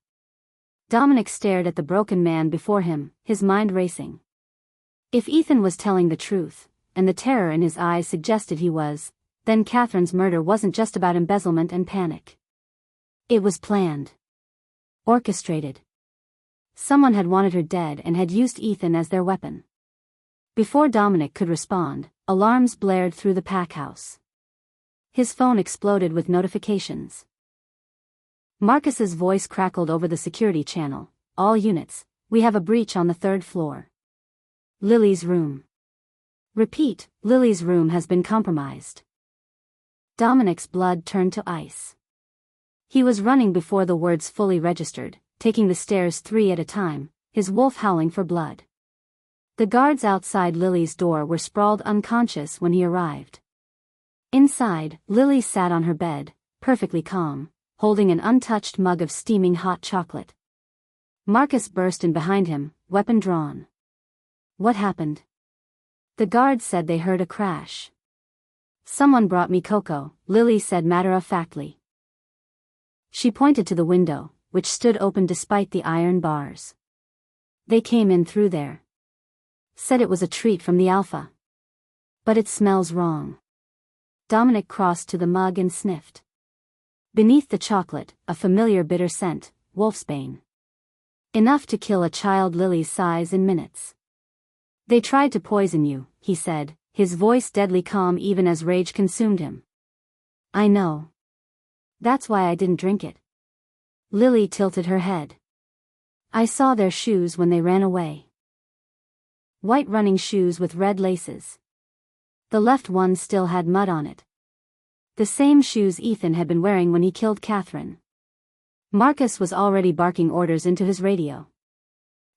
Dominic stared at the broken man before him, his mind racing. If Ethan was telling the truth, and the terror in his eyes suggested he was, then Catherine's murder wasn't just about embezzlement and panic. It was planned. Orchestrated. Someone had wanted her dead and had used Ethan as their weapon. Before Dominic could respond, alarms blared through the pack house. His phone exploded with notifications. Marcus's voice crackled over the security channel. All units, we have a breach on the 3rd floor. Lily's room. Repeat, Lily's room has been compromised. Dominic's blood turned to ice. He was running before the words fully registered, taking the stairs 3 at a time, his wolf howling for blood. The guards outside Lily's door were sprawled unconscious when he arrived. Inside, Lily sat on her bed, perfectly calm, holding an untouched mug of steaming hot chocolate. Marcus burst in behind him, weapon drawn. What happened? The guards said they heard a crash. Someone brought me cocoa, Lily said matter-of-factly. She pointed to the window, which stood open despite the iron bars. They came in through there. Said it was a treat from the Alpha. But it smells wrong. Dominic crossed to the mug and sniffed. Beneath the chocolate, a familiar bitter scent, wolfsbane. Enough to kill a child Lily's size in minutes. They tried to poison you, he said, his voice deadly calm even as rage consumed him. I know. That's why I didn't drink it. Lily tilted her head. I saw their shoes when they ran away. White running shoes with red laces. The left one still had mud on it. The same shoes Ethan had been wearing when he killed Catherine. Marcus was already barking orders into his radio.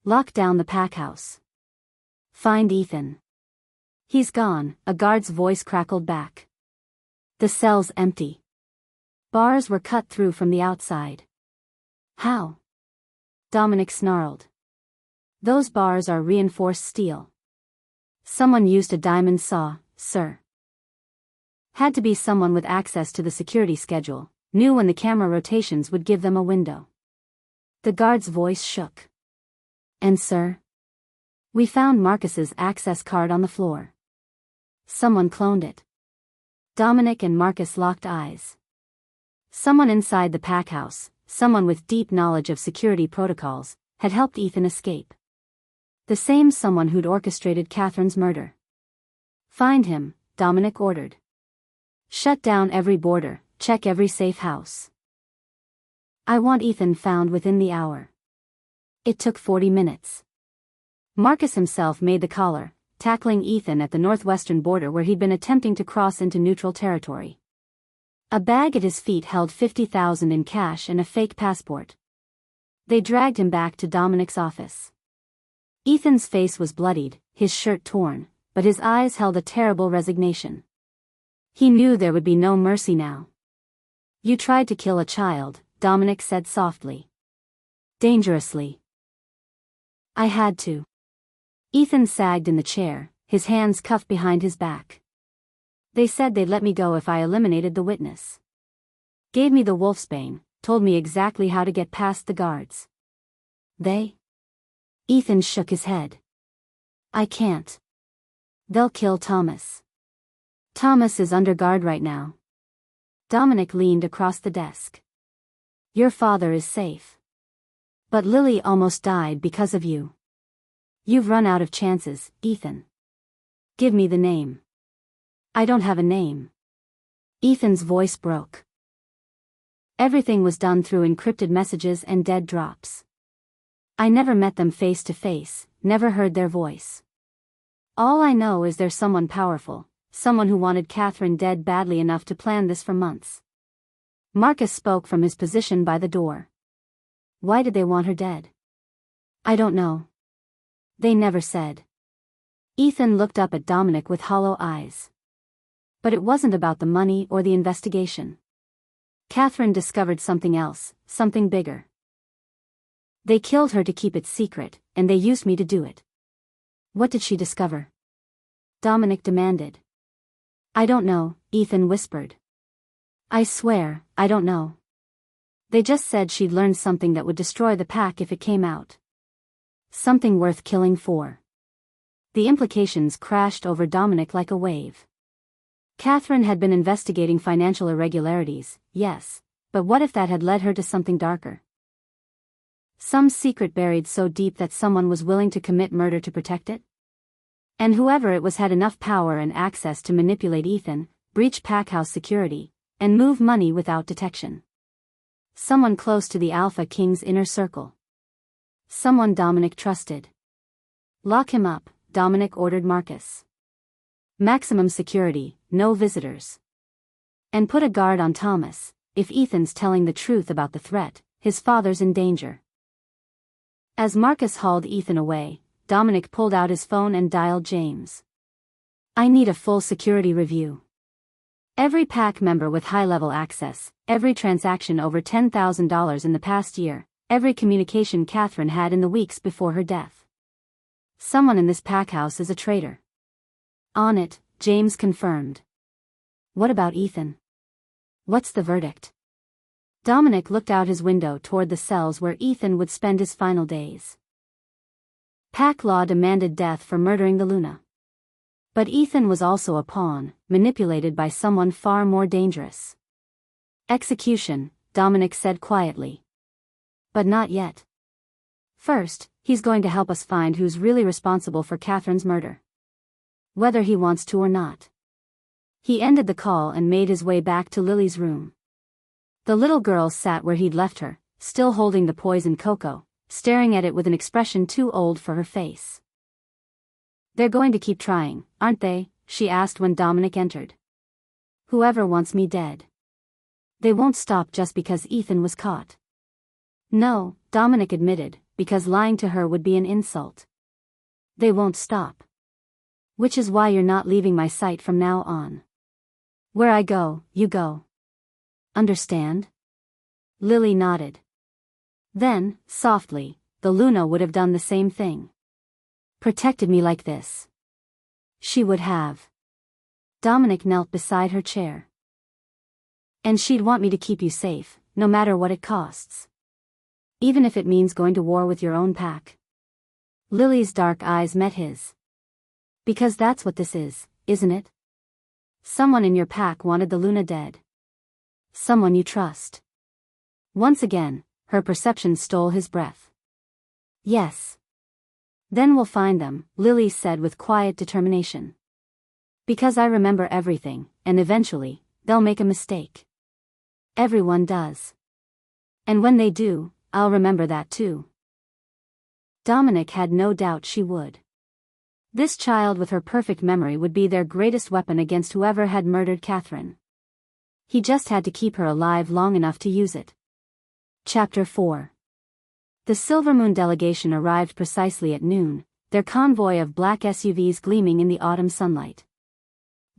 Lock down the pack house. Find Ethan. He's gone, a guard's voice crackled back. The cell's empty. Bars were cut through from the outside. How? Dominic snarled. Those bars are reinforced steel. Someone used a diamond saw, sir. Had to be someone with access to the security schedule, knew when the camera rotations would give them a window. The guard's voice shook. And sir? We found Marcus's access card on the floor. Someone cloned it. Dominic and Marcus locked eyes. Someone inside the pack house, someone with deep knowledge of security protocols, had helped Ethan escape. The same someone who'd orchestrated Catherine's murder. Find him, Dominic ordered. Shut down every border, check every safe house. I want Ethan found within the hour. It took 40 minutes. Marcus himself made the collar, tackling Ethan at the northwestern border where he'd been attempting to cross into neutral territory. A bag at his feet held $50,000 in cash and a fake passport. They dragged him back to Dominic's office. Ethan's face was bloodied, his shirt torn, but his eyes held a terrible resignation. He knew there would be no mercy now. You tried to kill a child, Dominic said softly. Dangerously. I had to. Ethan sagged in the chair, his hands cuffed behind his back. They said they'd let me go if I eliminated the witness. Gave me the wolfsbane, told me exactly how to get past the guards. They? Ethan shook his head. I can't. They'll kill Thomas. Thomas is under guard right now. Dominic leaned across the desk. Your father is safe. But Lily almost died because of you. You've run out of chances, Ethan. Give me the name. I don't have a name. Ethan's voice broke. Everything was done through encrypted messages and dead drops. I never met them face to face, never heard their voice. All I know is there's someone powerful, someone who wanted Catherine dead badly enough to plan this for months. Marcus spoke from his position by the door. Why did they want her dead? I don't know. They never said. Ethan looked up at Dominic with hollow eyes. But it wasn't about the money or the investigation. Catherine discovered something else, something bigger. They killed her to keep it secret, and they used me to do it. What did she discover? Dominic demanded. I don't know, Ethan whispered. I swear, I don't know. They just said she'd learned something that would destroy the pack if it came out. Something worth killing for. The implications crashed over Dominic like a wave. Catherine had been investigating financial irregularities, yes, but what if that had led her to something darker? Some secret buried so deep that someone was willing to commit murder to protect it? And whoever it was had enough power and access to manipulate Ethan, breach Packhouse security, and move money without detection. Someone close to the Alpha King's inner circle. Someone Dominic trusted. Lock him up, Dominic ordered Marcus. Maximum security, no visitors. And put a guard on Thomas. If Ethan's telling the truth about the threat, his father's in danger. As Marcus hauled Ethan away, Dominic pulled out his phone and dialed James. I need a full security review. Every pack member with high-level access, every transaction over $10,000 in the past year, every communication Catherine had in the weeks before her death. Someone in this packhouse is a traitor. On it, James confirmed. What about Ethan? What's the verdict? Dominic looked out his window toward the cells where Ethan would spend his final days. Pack law demanded death for murdering the Luna. But Ethan was also a pawn, manipulated by someone far more dangerous. Execution, Dominic said quietly. But not yet. First, he's going to help us find who's really responsible for Catherine's murder. Whether he wants to or not. He ended the call and made his way back to Lily's room. The little girl sat where he'd left her, still holding the poisoned cocoa, staring at it with an expression too old for her face. They're going to keep trying, aren't they? She asked when Dominic entered. Whoever wants me dead. They won't stop just because Ethan was caught. No, Dominic admitted, because lying to her would be an insult. They won't stop. Which is why you're not leaving my sight from now on. Where I go, you go. Understand? Lily nodded. Then, softly, the Luna would have done the same thing. Protected me like this. She would have. Dominic knelt beside her chair. And she'd want me to keep you safe, no matter what it costs. Even if it means going to war with your own pack. Lily's dark eyes met his. Because that's what this is, isn't it? Someone in your pack wanted the Luna dead. Someone you trust. Once again, her perception stole his breath. Yes. Then we'll find them, Lily said with quiet determination. Because I remember everything, and eventually, they'll make a mistake. Everyone does. And when they do, I'll remember that too. Dominic had no doubt she would. This child with her perfect memory would be their greatest weapon against whoever had murdered Catherine. He just had to keep her alive long enough to use it. Chapter 4. The Silvermoon delegation arrived precisely at noon, their convoy of black SUVs gleaming in the autumn sunlight.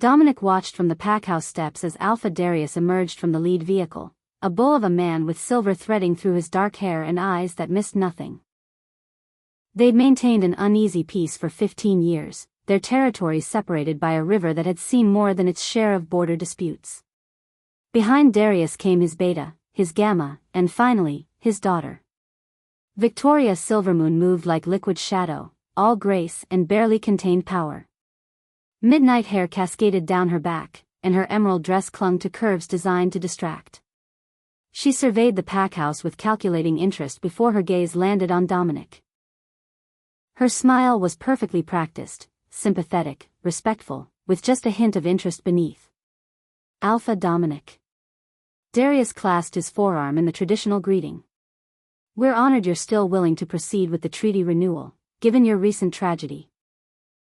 Dominic watched from the packhouse steps as Alpha Darius emerged from the lead vehicle, a bull of a man with silver threading through his dark hair and eyes that missed nothing. They'd maintained an uneasy peace for 15 years, their territories separated by a river that had seen more than its share of border disputes. Behind Darius came his Beta, his Gamma, and finally, his daughter. Victoria Silvermoon moved like liquid shadow, all grace and barely contained power. Midnight hair cascaded down her back, and her emerald dress clung to curves designed to distract. She surveyed the packhouse with calculating interest before her gaze landed on Dominic. Her smile was perfectly practiced, sympathetic, respectful, with just a hint of interest beneath. Alpha Dominic. Darius clasped his forearm in the traditional greeting. We're honored you're still willing to proceed with the treaty renewal, given your recent tragedy.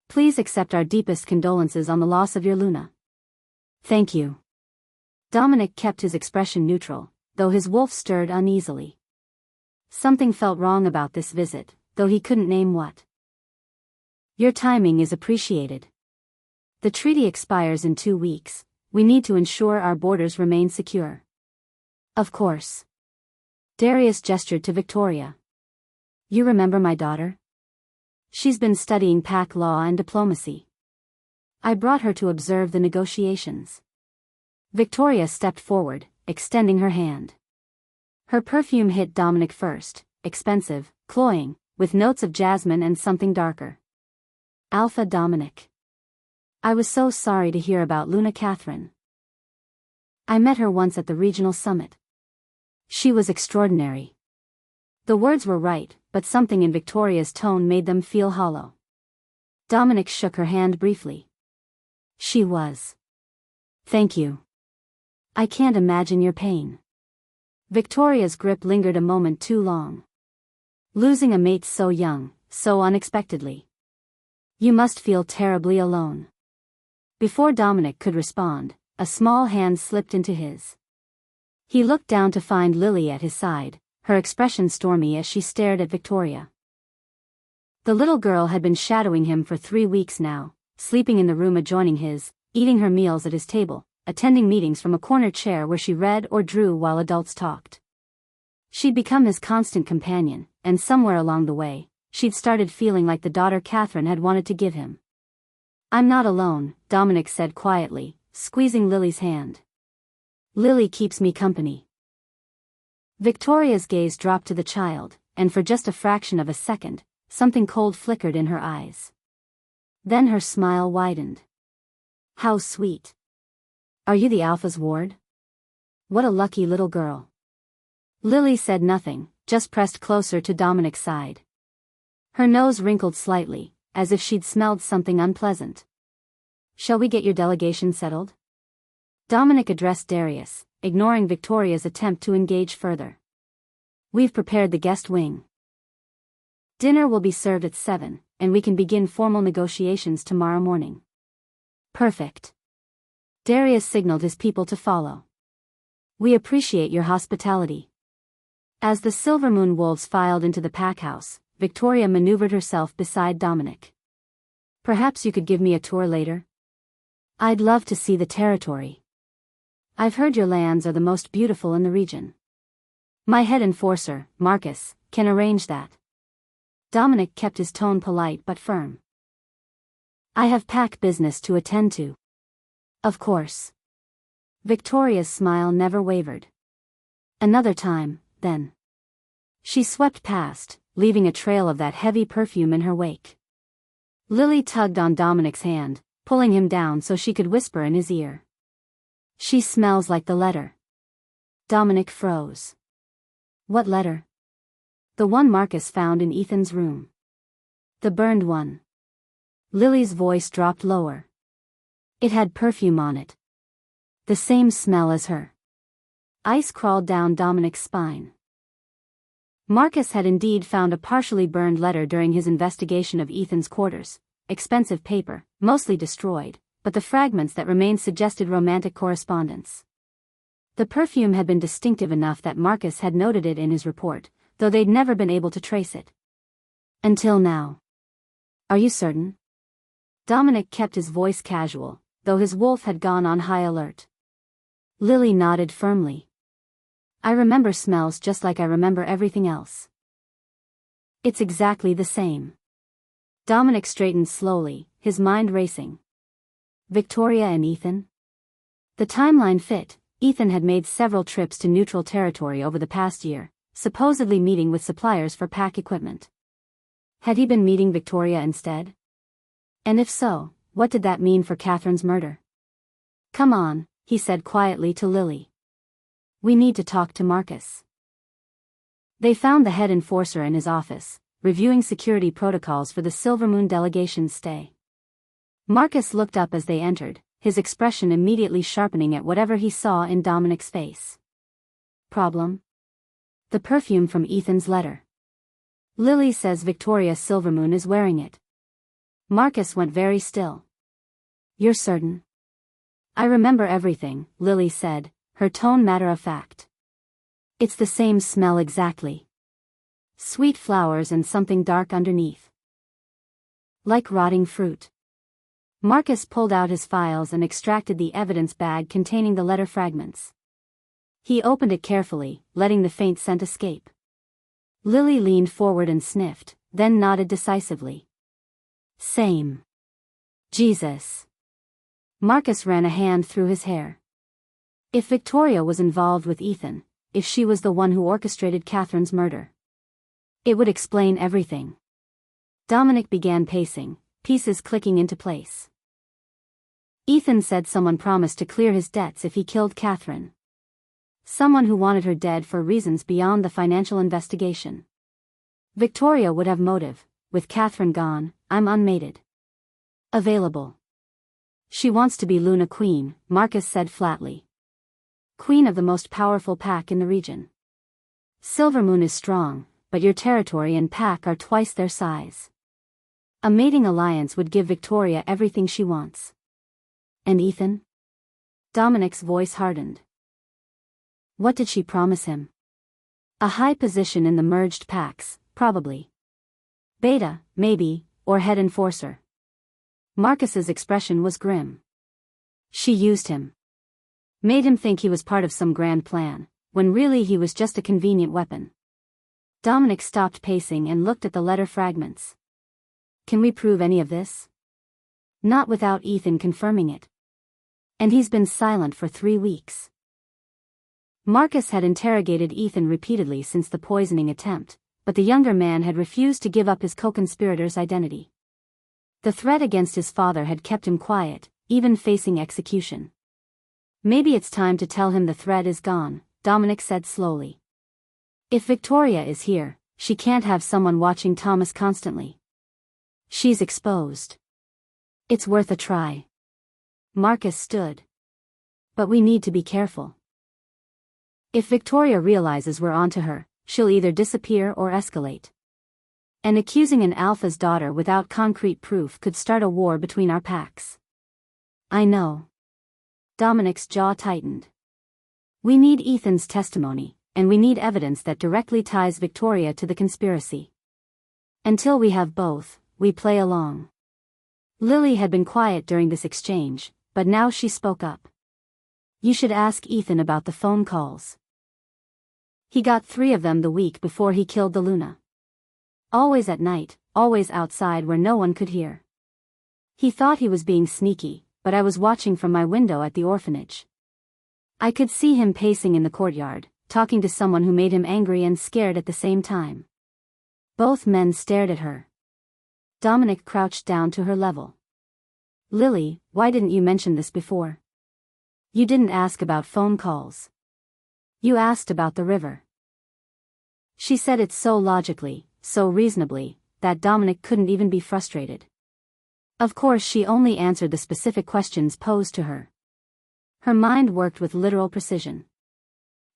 Please accept our deepest condolences on the loss of your Luna. Thank you. Dominic kept his expression neutral, though his wolf stirred uneasily. Something felt wrong about this visit, though he couldn't name what. Your timing is appreciated. The treaty expires in 2 weeks. We need to ensure our borders remain secure. Of course. Darius gestured to Victoria. You remember my daughter? She's been studying pack law and diplomacy. I brought her to observe the negotiations. Victoria stepped forward, extending her hand. Her perfume hit Dominic first, expensive, cloying, with notes of jasmine and something darker. Alpha Dominic. I was so sorry to hear about Luna Catherine. I met her once at the regional summit. She was extraordinary. The words were right, but something in Victoria's tone made them feel hollow. Dominic shook her hand briefly. She was. Thank you. I can't imagine your pain. Victoria's grip lingered a moment too long. Losing a mate so young, so unexpectedly. You must feel terribly alone. Before Dominic could respond, a small hand slipped into his. He looked down to find Lily at his side, her expression stormy as she stared at Victoria. The little girl had been shadowing him for 3 weeks now, sleeping in the room adjoining his, eating her meals at his table, attending meetings from a corner chair where she read or drew while adults talked. She'd become his constant companion, and somewhere along the way, she'd started feeling like the daughter Catherine had wanted to give him. I'm not alone, Dominic said quietly, squeezing Lily's hand. Lily keeps me company. Victoria's gaze dropped to the child, and for just a fraction of a second, something cold flickered in her eyes. Then her smile widened. How sweet. Are you the Alpha's ward? What a lucky little girl. Lily said nothing, just pressed closer to Dominic's side. Her nose wrinkled slightly, as if she'd smelled something unpleasant. Shall we get your delegation settled? Dominic addressed Darius, ignoring Victoria's attempt to engage further. We've prepared the guest wing. Dinner will be served at 7, and we can begin formal negotiations tomorrow morning. Perfect. Darius signaled his people to follow. We appreciate your hospitality. As the Silvermoon wolves filed into the pack house, Victoria maneuvered herself beside Dominic. Perhaps you could give me a tour later? I'd love to see the territory. I've heard your lands are the most beautiful in the region. My head enforcer, Marcus, can arrange that. Dominic kept his tone polite but firm. I have pack business to attend to. Of course. Victoria's smile never wavered. Another time, then. She swept past, leaving a trail of that heavy perfume in her wake. Lily tugged on Dominic's hand, pulling him down so she could whisper in his ear. She smells like the letter. Dominic froze. What letter? The one Marcus found in Ethan's room. The burned one. Lily's voice dropped lower. It had perfume on it. The same smell as her. Ice crawled down Dominic's spine. Marcus had indeed found a partially burned letter during his investigation of Ethan's quarters, expensive paper, mostly destroyed, but the fragments that remained suggested romantic correspondence. The perfume had been distinctive enough that Marcus had noted it in his report, though they'd never been able to trace it. Until now. Are you certain? Dominic kept his voice casual, though his wolf had gone on high alert. Lily nodded firmly. I remember smells just like I remember everything else. It's exactly the same. Dominic straightened slowly, his mind racing. Victoria and Ethan? The timeline fit. Ethan had made several trips to neutral territory over the past year, supposedly meeting with suppliers for pack equipment. Had he been meeting Victoria instead? And if so, what did that mean for Catherine's murder? Come on, he said quietly to Lily. We need to talk to Marcus. They found the head enforcer in his office, reviewing security protocols for the Silvermoon delegation's stay. Marcus looked up as they entered, his expression immediately sharpening at whatever he saw in Dominic's face. Problem? The perfume from Ethan's letter. Lily says Victoria Silvermoon is wearing it. Marcus went very still. You're certain? I remember everything, Lily said, her tone matter-of-fact. It's the same smell exactly. Sweet flowers and something dark underneath. Like rotting fruit. Marcus pulled out his files and extracted the evidence bag containing the letter fragments. He opened it carefully, letting the faint scent escape. Lily leaned forward and sniffed, then nodded decisively. Same. Jesus. Marcus ran a hand through his hair. If Victoria was involved with Ethan, if she was the one who orchestrated Catherine's murder, it would explain everything. Dominic began pacing, pieces clicking into place. Ethan said someone promised to clear his debts if he killed Catherine. Someone who wanted her dead for reasons beyond the financial investigation. Victoria would have motive. With Catherine gone, I'm unmated. Available. She wants to be Luna Queen, Marcus said flatly. Queen of the most powerful pack in the region. Silvermoon is strong, but your territory and pack are twice their size. A mating alliance would give Victoria everything she wants. And Ethan? Dominic's voice hardened. What did she promise him? A high position in the merged packs, probably. Beta, maybe, or head enforcer. Marcus's expression was grim. She used him. Made him think he was part of some grand plan, when really he was just a convenient weapon. Dominic stopped pacing and looked at the letter fragments. Can we prove any of this? Not without Ethan confirming it. And he's been silent for 3 weeks. Marcus had interrogated Ethan repeatedly since the poisoning attempt, but the younger man had refused to give up his co-conspirator's identity. The threat against his father had kept him quiet, even facing execution. Maybe it's time to tell him the threat is gone, Dominic said slowly. If Victoria is here, she can't have someone watching Thomas constantly. She's exposed. It's worth a try. Marcus stood. But we need to be careful. If Victoria realizes we're onto her, she'll either disappear or escalate. And accusing an alpha's daughter without concrete proof could start a war between our packs. I know. Dominic's jaw tightened. We need Ethan's testimony, and we need evidence that directly ties Victoria to the conspiracy. Until we have both, we play along. Lily had been quiet during this exchange, but now she spoke up. You should ask Ethan about the phone calls. He got 3 of them the week before he killed the Luna. Always at night, always outside where no one could hear. He thought he was being sneaky, but I was watching from my window at the orphanage. I could see him pacing in the courtyard, talking to someone who made him angry and scared at the same time. Both men stared at her. Dominic crouched down to her level. Lily, why didn't you mention this before? You didn't ask about phone calls. You asked about the river. She said it so logically, so reasonably, that Dominic couldn't even be frustrated. Of course she only answered the specific questions posed to her. Her mind worked with literal precision.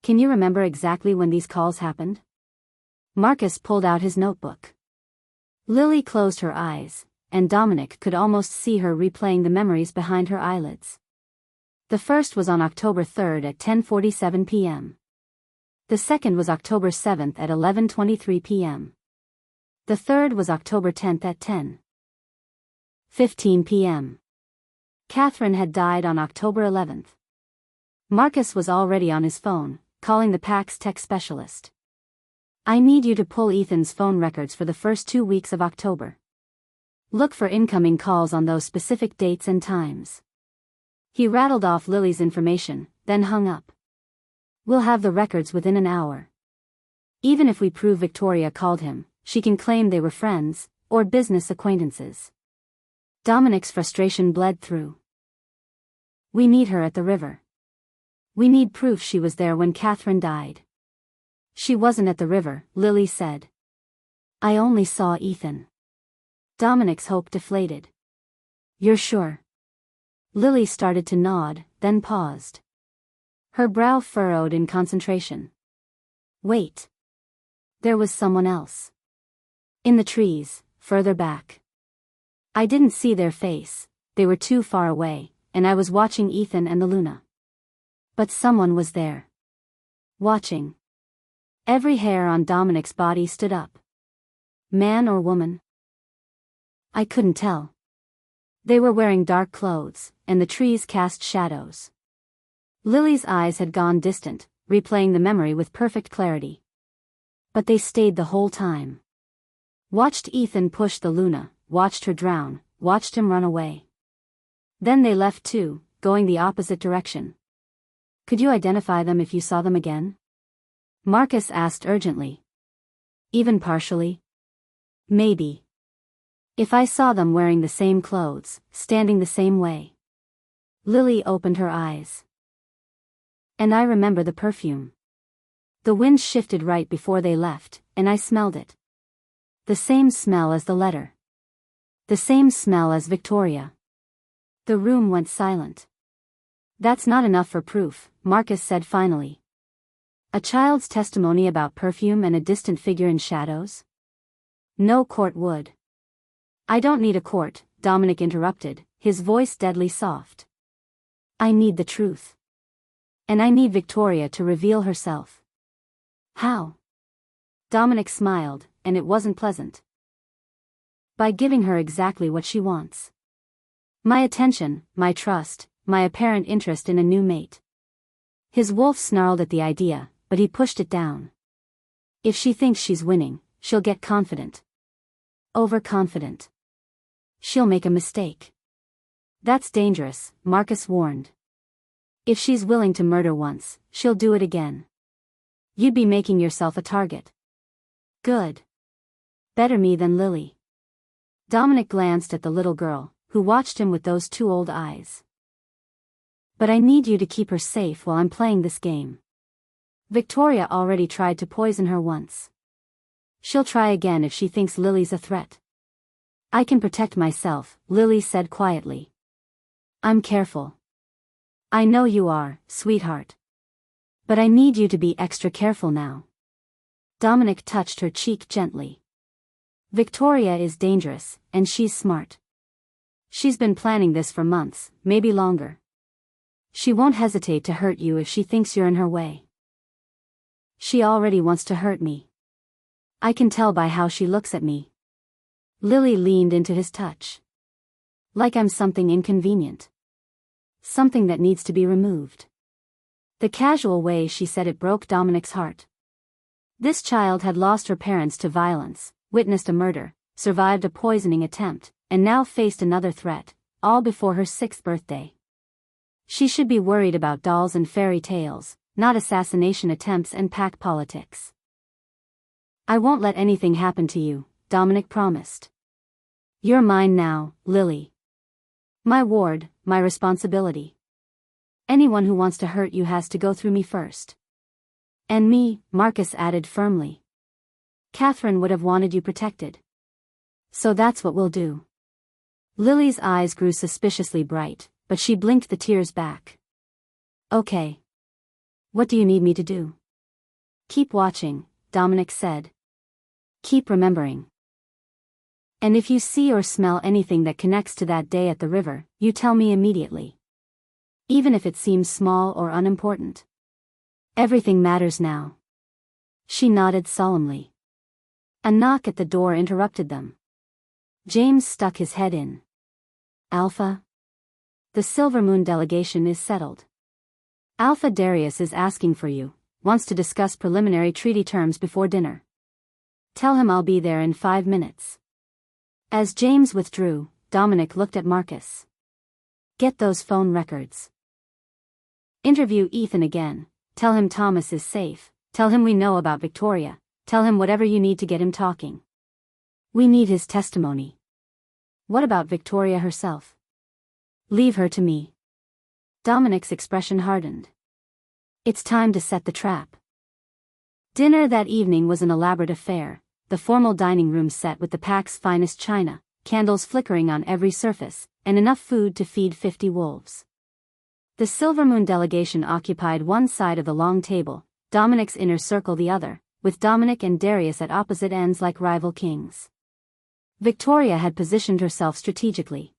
Can you remember exactly when these calls happened? Marcus pulled out his notebook. Lily closed her eyes, and Dominic could almost see her replaying the memories behind her eyelids. The first was on October 3rd at 10:47 p.m. The second was October 7th at 11:23 p.m. The third was October 10th at 10:15 p.m. Catherine had died on October 11th. Marcus was already on his phone, calling the PAC's tech specialist. I need you to pull Ethan's phone records for the first 2 weeks of October. Look for incoming calls on those specific dates and times. He rattled off Lily's information, then hung up. We'll have the records within an hour. Even if we prove Victoria called him, she can claim they were friends, or business acquaintances. Dominic's frustration bled through. We need her at the river. We need proof she was there when Catherine died. She wasn't at the river, Lily said. I only saw Ethan. Dominic's hope deflated. You're sure? Lily started to nod, then paused. Her brow furrowed in concentration. Wait. There was someone else. In the trees, further back. I didn't see their face, they were too far away, and I was watching Ethan and the Luna. But someone was there. Watching. Every hair on Dominic's body stood up. Man or woman? I couldn't tell. They were wearing dark clothes, and the trees cast shadows. Lily's eyes had gone distant, replaying the memory with perfect clarity. But they stayed the whole time. Watched Ethan push the Luna, watched her drown, watched him run away. Then they left too, going the opposite direction. Could you identify them if you saw them again? Marcus asked urgently. Even partially? Maybe. If I saw them wearing the same clothes, standing the same way. Lily opened her eyes. And I remember the perfume. The wind shifted right before they left, and I smelled it. The same smell as the letter. The same smell as Victoria. The room went silent. That's not enough for proof, Marcus said finally. A child's testimony about perfume and a distant figure in shadows? No court would. I don't need a court, Dominic interrupted, his voice deadly soft. I need the truth. And I need Victoria to reveal herself. How? Dominic smiled, and it wasn't pleasant. By giving her exactly what she wants. My attention, my trust, my apparent interest in a new mate. His wolf snarled at the idea, but he pushed it down. If she thinks she's winning, she'll get confident. Overconfident. She'll make a mistake. That's dangerous, Marcus warned. If she's willing to murder once, she'll do it again. You'd be making yourself a target. Good. Better me than Lily. Dominic glanced at the little girl, who watched him with those two old eyes. But I need you to keep her safe while I'm playing this game. Victoria already tried to poison her once. She'll try again if she thinks Lily's a threat. I can protect myself, Lily said quietly. I'm careful. I know you are, sweetheart. But I need you to be extra careful now. Dominic touched her cheek gently. Victoria is dangerous, and she's smart. She's been planning this for months, maybe longer. She won't hesitate to hurt you if she thinks you're in her way. She already wants to hurt me. I can tell by how she looks at me. Lily leaned into his touch. Like I'm something inconvenient. Something that needs to be removed. The casual way she said it broke Dominic's heart. This child had lost her parents to violence, witnessed a murder, survived a poisoning attempt, and now faced another threat, all before her 6th birthday. She should be worried about dolls and fairy tales, not assassination attempts and pack politics. I won't let anything happen to you, Dominic promised. You're mine now, Lily. My ward, my responsibility. Anyone who wants to hurt you has to go through me first. And me, Marcus added firmly. Catherine would have wanted you protected. So that's what we'll do. Lily's eyes grew suspiciously bright, but she blinked the tears back. Okay. What do you need me to do? Keep watching, Dominic said. Keep remembering. And if you see or smell anything that connects to that day at the river, you tell me immediately. Even if it seems small or unimportant. Everything matters now. She nodded solemnly. A knock at the door interrupted them. James stuck his head in. Alpha? The Silvermoon delegation is settled. Alpha Darius is asking for you, wants to discuss preliminary treaty terms before dinner. Tell him I'll be there in 5 minutes. As James withdrew, Dominic looked at Marcus. Get those phone records. Interview Ethan again, tell him Thomas is safe, tell him we know about Victoria, tell him whatever you need to get him talking. We need his testimony. What about Victoria herself? Leave her to me. Dominic's expression hardened. It's time to set the trap. Dinner that evening was an elaborate affair, the formal dining room set with the pack's finest china, candles flickering on every surface, and enough food to feed 50 wolves. The Silvermoon delegation occupied one side of the long table, Dominic's inner circle the other, with Dominic and Darius at opposite ends like rival kings. Victoria had positioned herself strategically.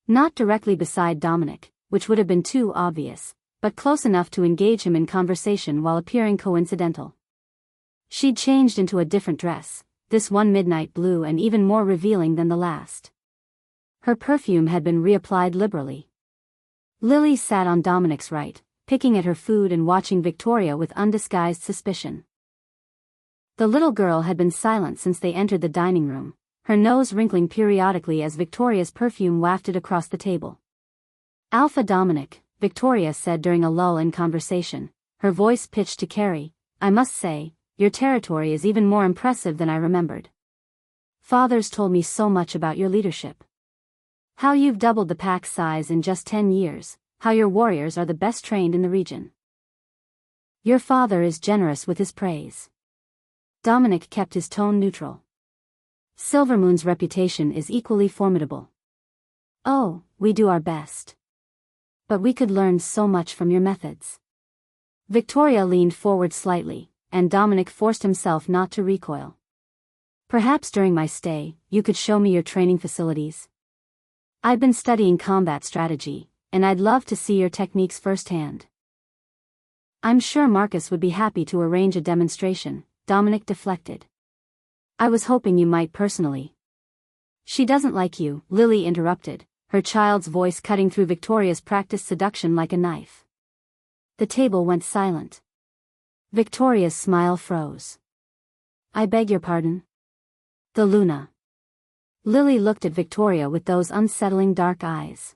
Not directly beside Dominic, which would have been too obvious, but close enough to engage him in conversation while appearing coincidental. She'd changed into a different dress, this one midnight blue and even more revealing than the last. Her perfume had been reapplied liberally. Lily sat on Dominic's right, picking at her food and watching Victoria with undisguised suspicion. The little girl had been silent since they entered the dining room, her nose wrinkling periodically as Victoria's perfume wafted across the table. "Alpha Dominic," Victoria said during a lull in conversation, her voice pitched to Carrie, "I must say, your territory is even more impressive than I remembered. Father's told me so much about your leadership. How you've doubled the pack size in just 10 years, how your warriors are the best trained in the region. Your father is generous with his praise." Dominic kept his tone neutral. "Silvermoon's reputation is equally formidable. Oh, we do our best. But we could learn so much from your methods." Victoria leaned forward slightly, and Dominic forced himself not to recoil. "Perhaps during my stay, you could show me your training facilities. I've been studying combat strategy, and I'd love to see your techniques firsthand." "I'm sure Marcus would be happy to arrange a demonstration," Dominic deflected. "I was hoping you might personally." "She doesn't like you," Lily interrupted, her child's voice cutting through Victoria's practiced seduction like a knife. The table went silent. Victoria's smile froze. "I beg your pardon?" "The Luna." Lily looked at Victoria with those unsettling dark eyes.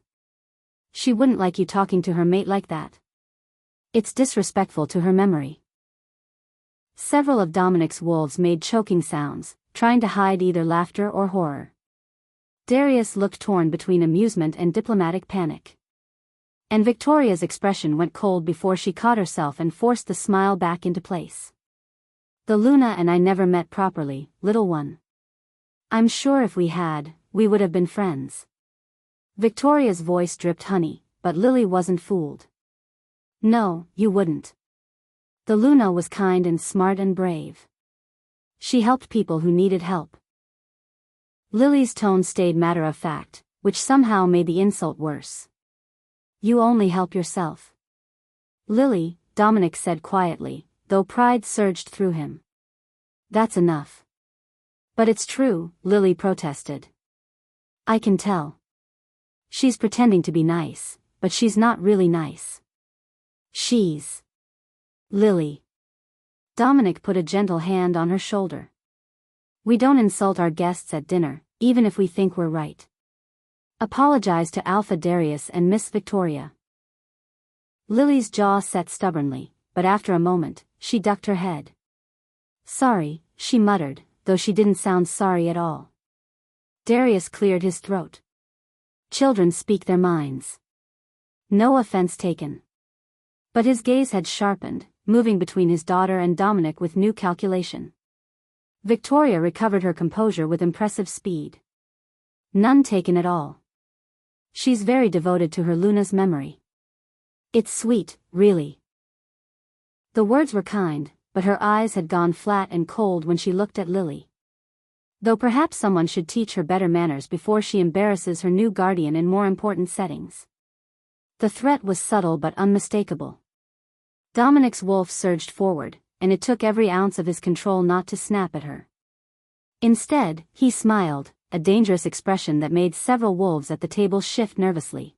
"She wouldn't like you talking to her mate like that. It's disrespectful to her memory." Several of Dominic's wolves made choking sounds, trying to hide either laughter or horror. Darius looked torn between amusement and diplomatic panic. And Victoria's expression went cold before she caught herself and forced the smile back into place. "The Luna and I never met properly, little one. I'm sure if we had, we would have been friends." Victoria's voice dripped honey, but Lily wasn't fooled. "No, you wouldn't. The Luna was kind and smart and brave. She helped people who needed help." Lily's tone stayed matter-of-fact, which somehow made the insult worse. "You only help yourself." "Lily," Dominic said quietly, though pride surged through him. "That's enough." "But it's true," Lily protested. "I can tell. She's pretending to be nice, but she's not really nice. She's..." "Lily." Dominic put a gentle hand on her shoulder. "We don't insult our guests at dinner, even if we think we're right. Apologize to Alpha Darius and Miss Victoria." Lily's jaw set stubbornly, but after a moment, she ducked her head. "Sorry," she muttered, though she didn't sound sorry at all. Darius cleared his throat. "Children speak their minds. No offense taken." But his gaze had sharpened, moving between his daughter and Dominic with new calculation. Victoria recovered her composure with impressive speed. "None taken at all. She's very devoted to her Luna's memory. It's sweet, really." The words were kind, but her eyes had gone flat and cold when she looked at Lily. Though perhaps someone should teach her better manners before she embarrasses her new guardian in more important settings. The threat was subtle but unmistakable. Dominic's wolf surged forward, and it took every ounce of his control not to snap at her. Instead, he smiled, a dangerous expression that made several wolves at the table shift nervously.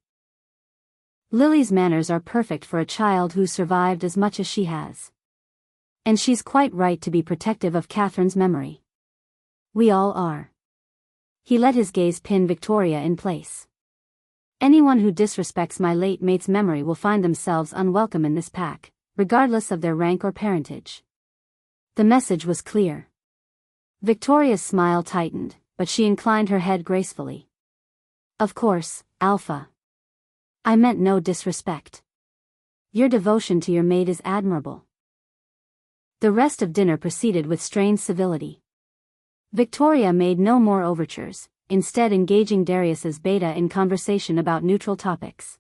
"Lily's manners are perfect for a child who survived as much as she has. And she's quite right to be protective of Catherine's memory. We all are." He let his gaze pin Victoria in place. "Anyone who disrespects my late mate's memory will find themselves unwelcome in this pack, regardless of their rank or parentage." The message was clear. Victoria's smile tightened, but she inclined her head gracefully. "Of course, Alpha. I meant no disrespect. Your devotion to your mate is admirable." The rest of dinner proceeded with strained civility. Victoria made no more overtures, instead engaging Darius's beta in conversation about neutral topics.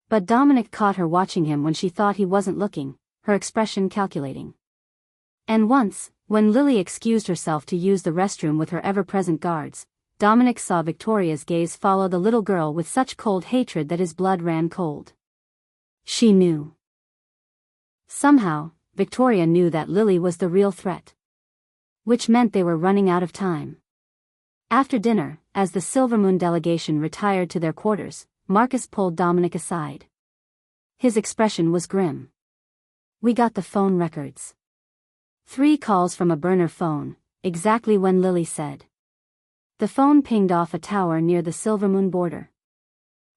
But Dominic caught her watching him when she thought he wasn't looking, her expression calculating. And once, when Lily excused herself to use the restroom with her ever-present guards, Dominic saw Victoria's gaze follow the little girl with such cold hatred that his blood ran cold. She knew. Somehow, Victoria knew that Lily was the real threat. Which meant they were running out of time. After dinner, as the Silvermoon delegation retired to their quarters, Marcus pulled Dominic aside. His expression was grim. "We got the phone records. 3 calls from a burner phone, exactly when Lily said." The phone pinged off a tower near the Silvermoon border.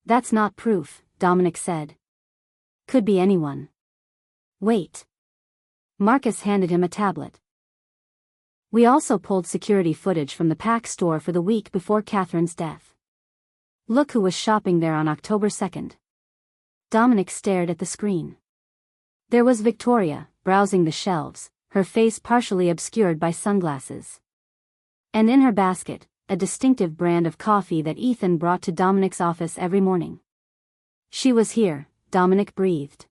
That's not proof, Dominic said. Could be anyone. Wait. Marcus handed him a tablet. We also pulled security footage from the Pack store for the week before Catherine's death. Look who was shopping there on October 2nd. Dominic stared at the screen. There was Victoria, browsing the shelves, her face partially obscured by sunglasses. And in her basket, a distinctive brand of coffee that Ethan brought to Dominic's office every morning. She was here, Dominic breathed.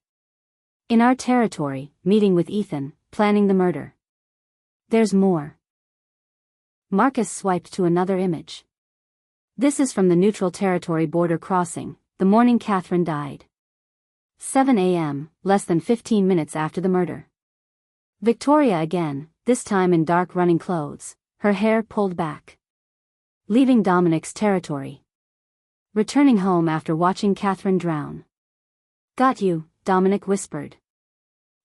In our territory, meeting with Ethan, planning the murder. There's more. Marcus swiped to another image. This is from the neutral territory border crossing, the morning Catherine died. 7 a.m., less than 15 minutes after the murder. Victoria again, this time in dark running clothes, her hair pulled back. Leaving Dominic's territory. Returning home after watching Catherine drown. Got you, Dominic whispered.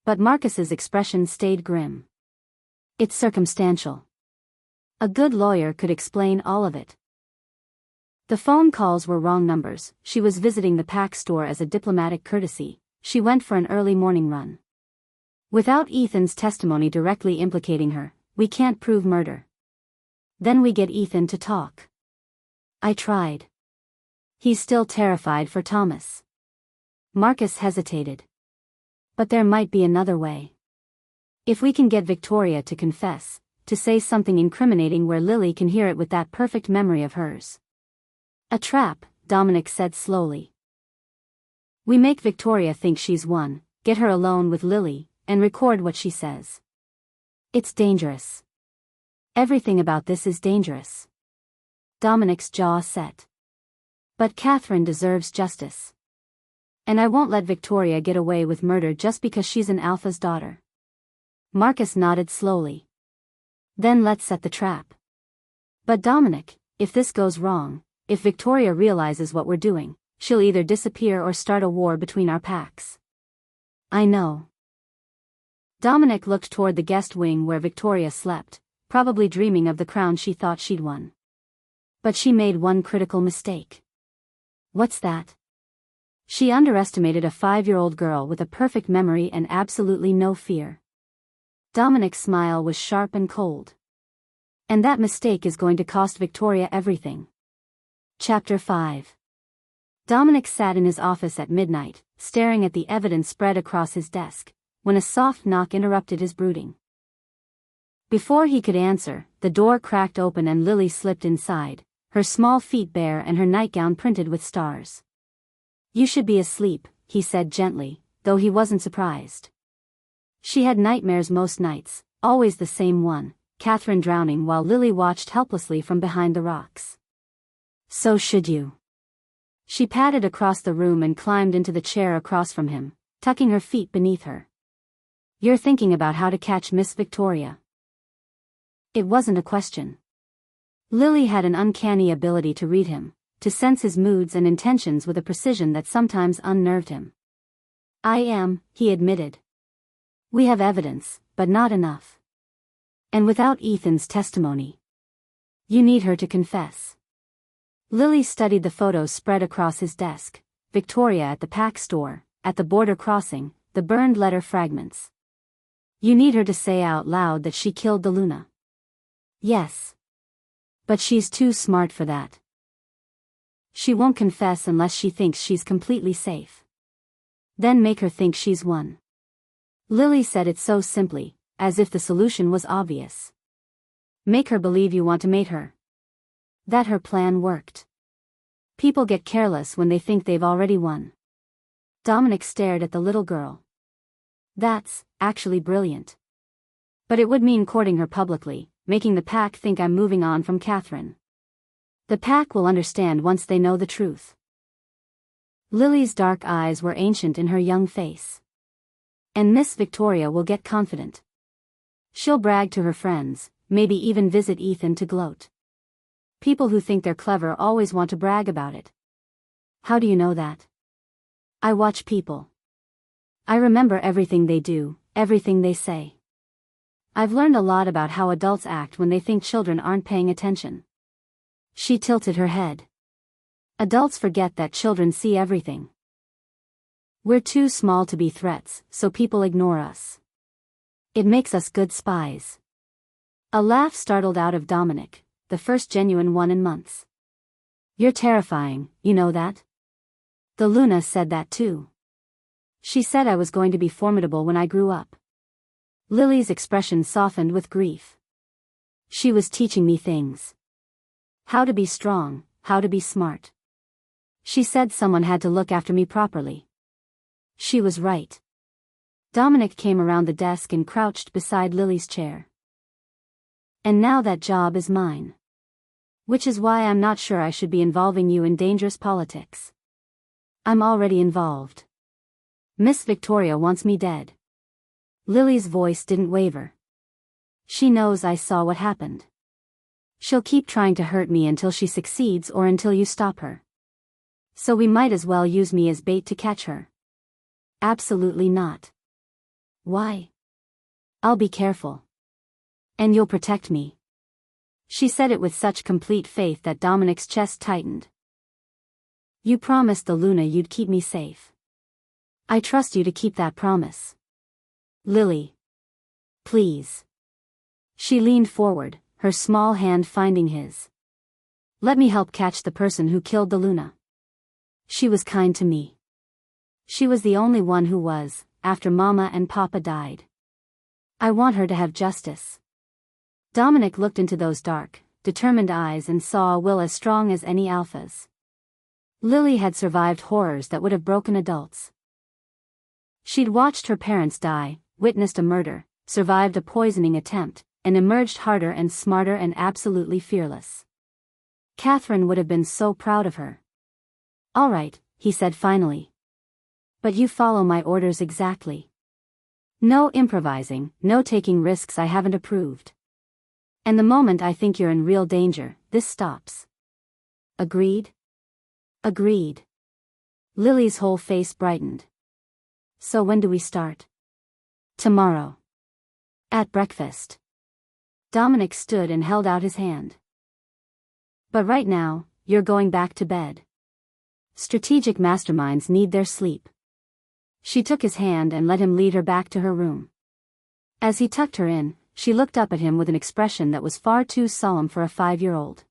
But Marcus's expression stayed grim. It's circumstantial. A good lawyer could explain all of it. The phone calls were wrong numbers. She was visiting the Pack store as a diplomatic courtesy. She went for an early morning run. Without Ethan's testimony directly implicating her, we can't prove murder. Then we get Ethan to talk. I tried. He's still terrified for Thomas. Marcus hesitated. But there might be another way. If we can get Victoria to confess, to say something incriminating where Lily can hear it with that perfect memory of hers. A trap, Dominic said slowly. We make Victoria think she's won, get her alone with Lily, and record what she says. It's dangerous. Everything about this is dangerous. Dominic's jaw set. But Catherine deserves justice. And I won't let Victoria get away with murder just because she's an alpha's daughter. Marcus nodded slowly. Then let's set the trap. But Dominic, if this goes wrong, if Victoria realizes what we're doing, she'll either disappear or start a war between our packs. I know. Dominic looked toward the guest wing where Victoria slept, probably dreaming of the crown she thought she'd won. But she made one critical mistake. What's that? She underestimated a 5-year-old girl with a perfect memory and absolutely no fear. Dominic's smile was sharp and cold. And that mistake is going to cost Victoria everything. Chapter 5. Dominic sat in his office at midnight, staring at the evidence spread across his desk, when a soft knock interrupted his brooding. Before he could answer, the door cracked open and Lily slipped inside, her small feet bare and her nightgown printed with stars. You should be asleep, he said gently, though he wasn't surprised. She had nightmares most nights, always the same one, Catherine drowning while Lily watched helplessly from behind the rocks. So should you. She padded across the room and climbed into the chair across from him, tucking her feet beneath her. You're thinking about how to catch Miss Victoria. It wasn't a question. Lily had an uncanny ability to read him, to sense his moods and intentions with a precision that sometimes unnerved him. I am, he admitted. We have evidence, but not enough. And without Ethan's testimony. You need her to confess. Lily studied the photos spread across his desk, Victoria at the Pack store, at the border crossing, the burned letter fragments. You need her to say out loud that she killed the Luna. Yes. But she's too smart for that. She won't confess unless she thinks she's completely safe. Then make her think she's won. Lily said it so simply, as if the solution was obvious. Make her believe you want to mate her. That her plan worked. People get careless when they think they've already won. Dominic stared at the little girl. That's, actually brilliant. But it would mean courting her publicly, making the Pack think I'm moving on from Catherine. The Pack will understand once they know the truth. Lily's dark eyes were ancient in her young face. And Miss Victoria will get confident. She'll brag to her friends, maybe even visit Ethan to gloat. People who think they're clever always want to brag about it. How do you know that? I watch people. I remember everything they do, everything they say. I've learned a lot about how adults act when they think children aren't paying attention. She tilted her head. Adults forget that children see everything. We're too small to be threats, so people ignore us. It makes us good spies. A laugh startled out of Dominic, the first genuine one in months. You're terrifying, you know that? The Luna said that too. She said I was going to be formidable when I grew up. Lily's expression softened with grief. She was teaching me things. How to be strong, how to be smart. She said someone had to look after me properly. She was right. Dominic came around the desk and crouched beside Lily's chair. And now that job is mine. Which is why I'm not sure I should be involving you in dangerous politics. I'm already involved. Miss Victoria wants me dead. Lily's voice didn't waver. She knows I saw what happened. She'll keep trying to hurt me until she succeeds or until you stop her. So we might as well use me as bait to catch her. Absolutely not. Why? I'll be careful. And you'll protect me. She said it with such complete faith that Dominic's chest tightened. You promised the Luna you'd keep me safe. I trust you to keep that promise. Lily. Please. She leaned forward, her small hand finding his. Let me help catch the person who killed the Luna. She was kind to me. She was the only one who was, after Mama and Papa died. I want her to have justice. Dominic looked into those dark, determined eyes and saw a will as strong as any alpha's. Lily had survived horrors that would have broken adults. She'd watched her parents die, witnessed a murder, survived a poisoning attempt, and emerged harder and smarter and absolutely fearless. Catherine would have been so proud of her. All right, he said finally. But you follow my orders exactly. No improvising, no taking risks I haven't approved. And the moment I think you're in real danger, this stops. Agreed? Agreed. Lily's whole face brightened. So when do we start? Tomorrow. At breakfast. Dominic stood and held out his hand. But right now, you're going back to bed. Strategic masterminds need their sleep. She took his hand and let him lead her back to her room. As he tucked her in, she looked up at him with an expression that was far too solemn for a 5-year-old.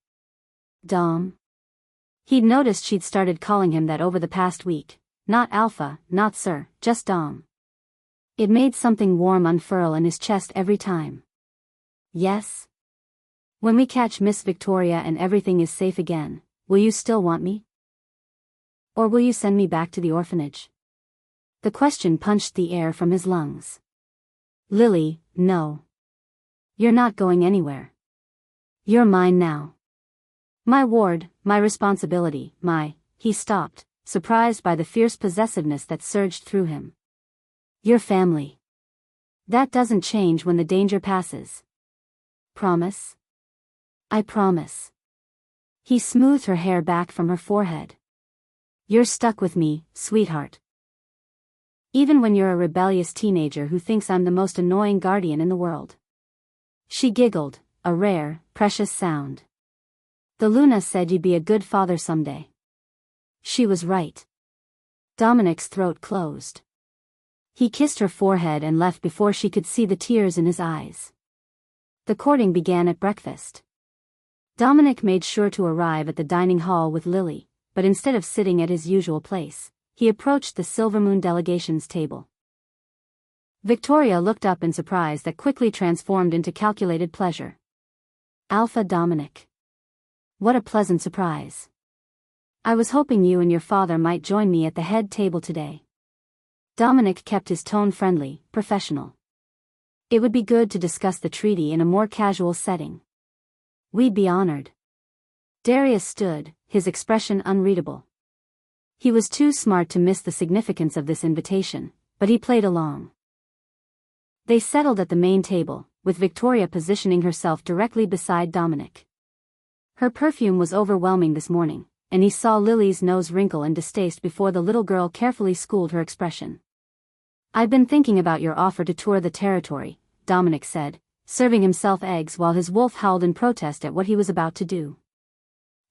Dom. He'd noticed she'd started calling him that over the past week. Not Alpha, not Sir, just Dom. It made something warm unfurl in his chest every time. Yes? When we catch Miss Victoria and everything is safe again, will you still want me? Or will you send me back to the orphanage? The question punched the air from his lungs. Lily, no. You're not going anywhere. You're mine now. My ward, my responsibility, he stopped, surprised by the fierce possessiveness that surged through him. Your family. That doesn't change when the danger passes. Promise? I promise. He smoothed her hair back from her forehead. You're stuck with me, sweetheart. Even when you're a rebellious teenager who thinks I'm the most annoying guardian in the world. She giggled, a rare, precious sound. The Luna said you'd be a good father someday. She was right. Dominic's throat closed. He kissed her forehead and left before she could see the tears in his eyes. The courting began at breakfast. Dominic made sure to arrive at the dining hall with Lily, but instead of sitting at his usual place, he approached the Silvermoon delegation's table. Victoria looked up in surprise that quickly transformed into calculated pleasure. Alpha Dominic. What a pleasant surprise. I was hoping you and your father might join me at the head table today. Dominic kept his tone friendly, professional. It would be good to discuss the treaty in a more casual setting. We'd be honored. Darius stood, his expression unreadable. He was too smart to miss the significance of this invitation, but he played along. They settled at the main table, with Victoria positioning herself directly beside Dominic. Her perfume was overwhelming this morning, and he saw Lily's nose wrinkle in distaste before the little girl carefully schooled her expression. I've been thinking about your offer to tour the territory, Dominic said, serving himself eggs while his wolf howled in protest at what he was about to do.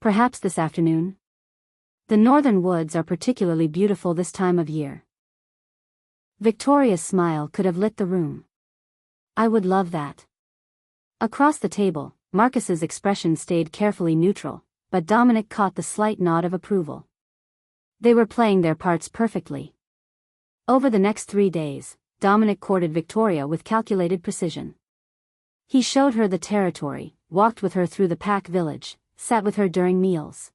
Perhaps this afternoon? The northern woods are particularly beautiful this time of year. Victoria's smile could have lit the room. I would love that. Across the table, Marcus's expression stayed carefully neutral, but Dominic caught the slight nod of approval. They were playing their parts perfectly. Over the next 3 days, Dominic courted Victoria with calculated precision. He showed her the territory, walked with her through the Pack village, sat with her during meals.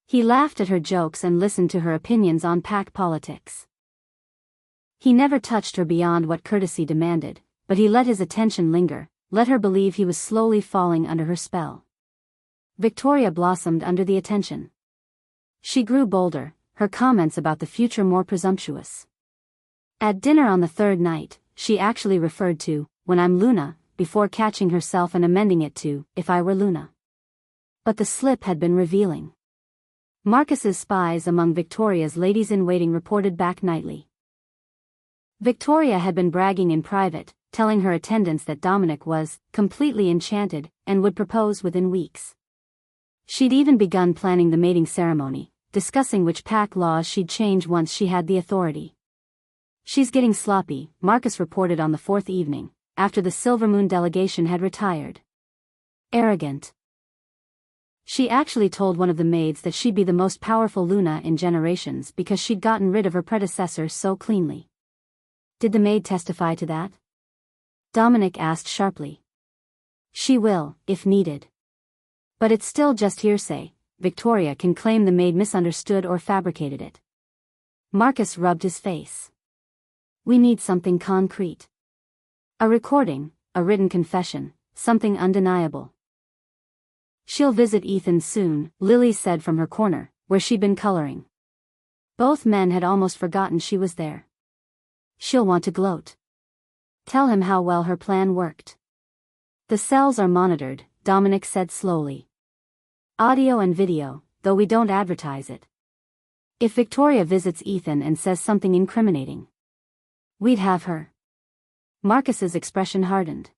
He laughed at her jokes and listened to her opinions on Pack politics. He never touched her beyond what courtesy demanded, but he let his attention linger, let her believe he was slowly falling under her spell. Victoria blossomed under the attention. She grew bolder, her comments about the future more presumptuous. At dinner on the third night, she actually referred to, "When I'm Luna," before catching herself and amending it to, "If I were Luna." But the slip had been revealing. Marcus's spies among Victoria's ladies-in-waiting reported back nightly. Victoria had been bragging in private, telling her attendants that Dominic was completely enchanted and would propose within weeks. She'd even begun planning the mating ceremony, discussing which Pack laws she'd change once she had the authority. "She's getting sloppy," Marcus reported on the fourth evening, after the Silvermoon delegation had retired. "Arrogant. She actually told one of the maids that she'd be the most powerful Luna in generations because she'd gotten rid of her predecessor so cleanly." "Did the maid testify to that?" Dominic asked sharply. "She will, if needed. But it's still just hearsay. Victoria can claim the maid misunderstood or fabricated it." Marcus rubbed his face. "We need something concrete. A recording, a written confession, something undeniable." "She'll visit Ethan soon," Lily said from her corner, where she'd been coloring. Both men had almost forgotten she was there. "She'll want to gloat. Tell him how well her plan worked." "The cells are monitored," Dominic said slowly. "Audio and video, though we don't advertise it. If Victoria visits Ethan and says something incriminating, we'd have her." Marcus's expression hardened.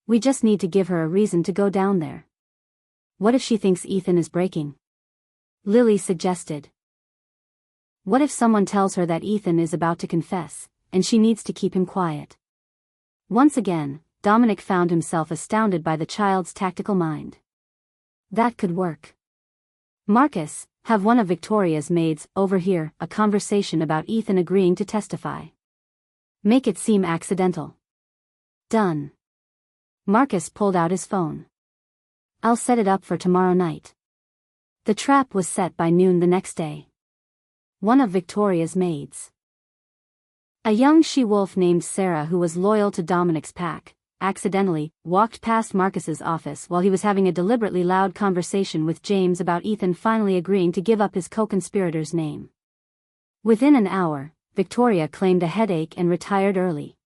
"We just need to give her a reason to go down there." "What if she thinks Ethan is breaking?" Lily suggested. "What if someone tells her that Ethan is about to confess, and she needs to keep him quiet?" Once again, Dominic found himself astounded by the child's tactical mind. That could work. "Marcus, have one of Victoria's maids overhear a conversation about Ethan agreeing to testify. Make it seem accidental." "Done." Marcus pulled out his phone. "I'll set it up for tomorrow night." The trap was set by noon the next day. One of Victoria's maids, a young she-wolf named Sarah who was loyal to Dominic's pack, accidentally walked past Marcus's office while he was having a deliberately loud conversation with James about Ethan finally agreeing to give up his co-conspirator's name. Within an hour, Victoria claimed a headache and retired early.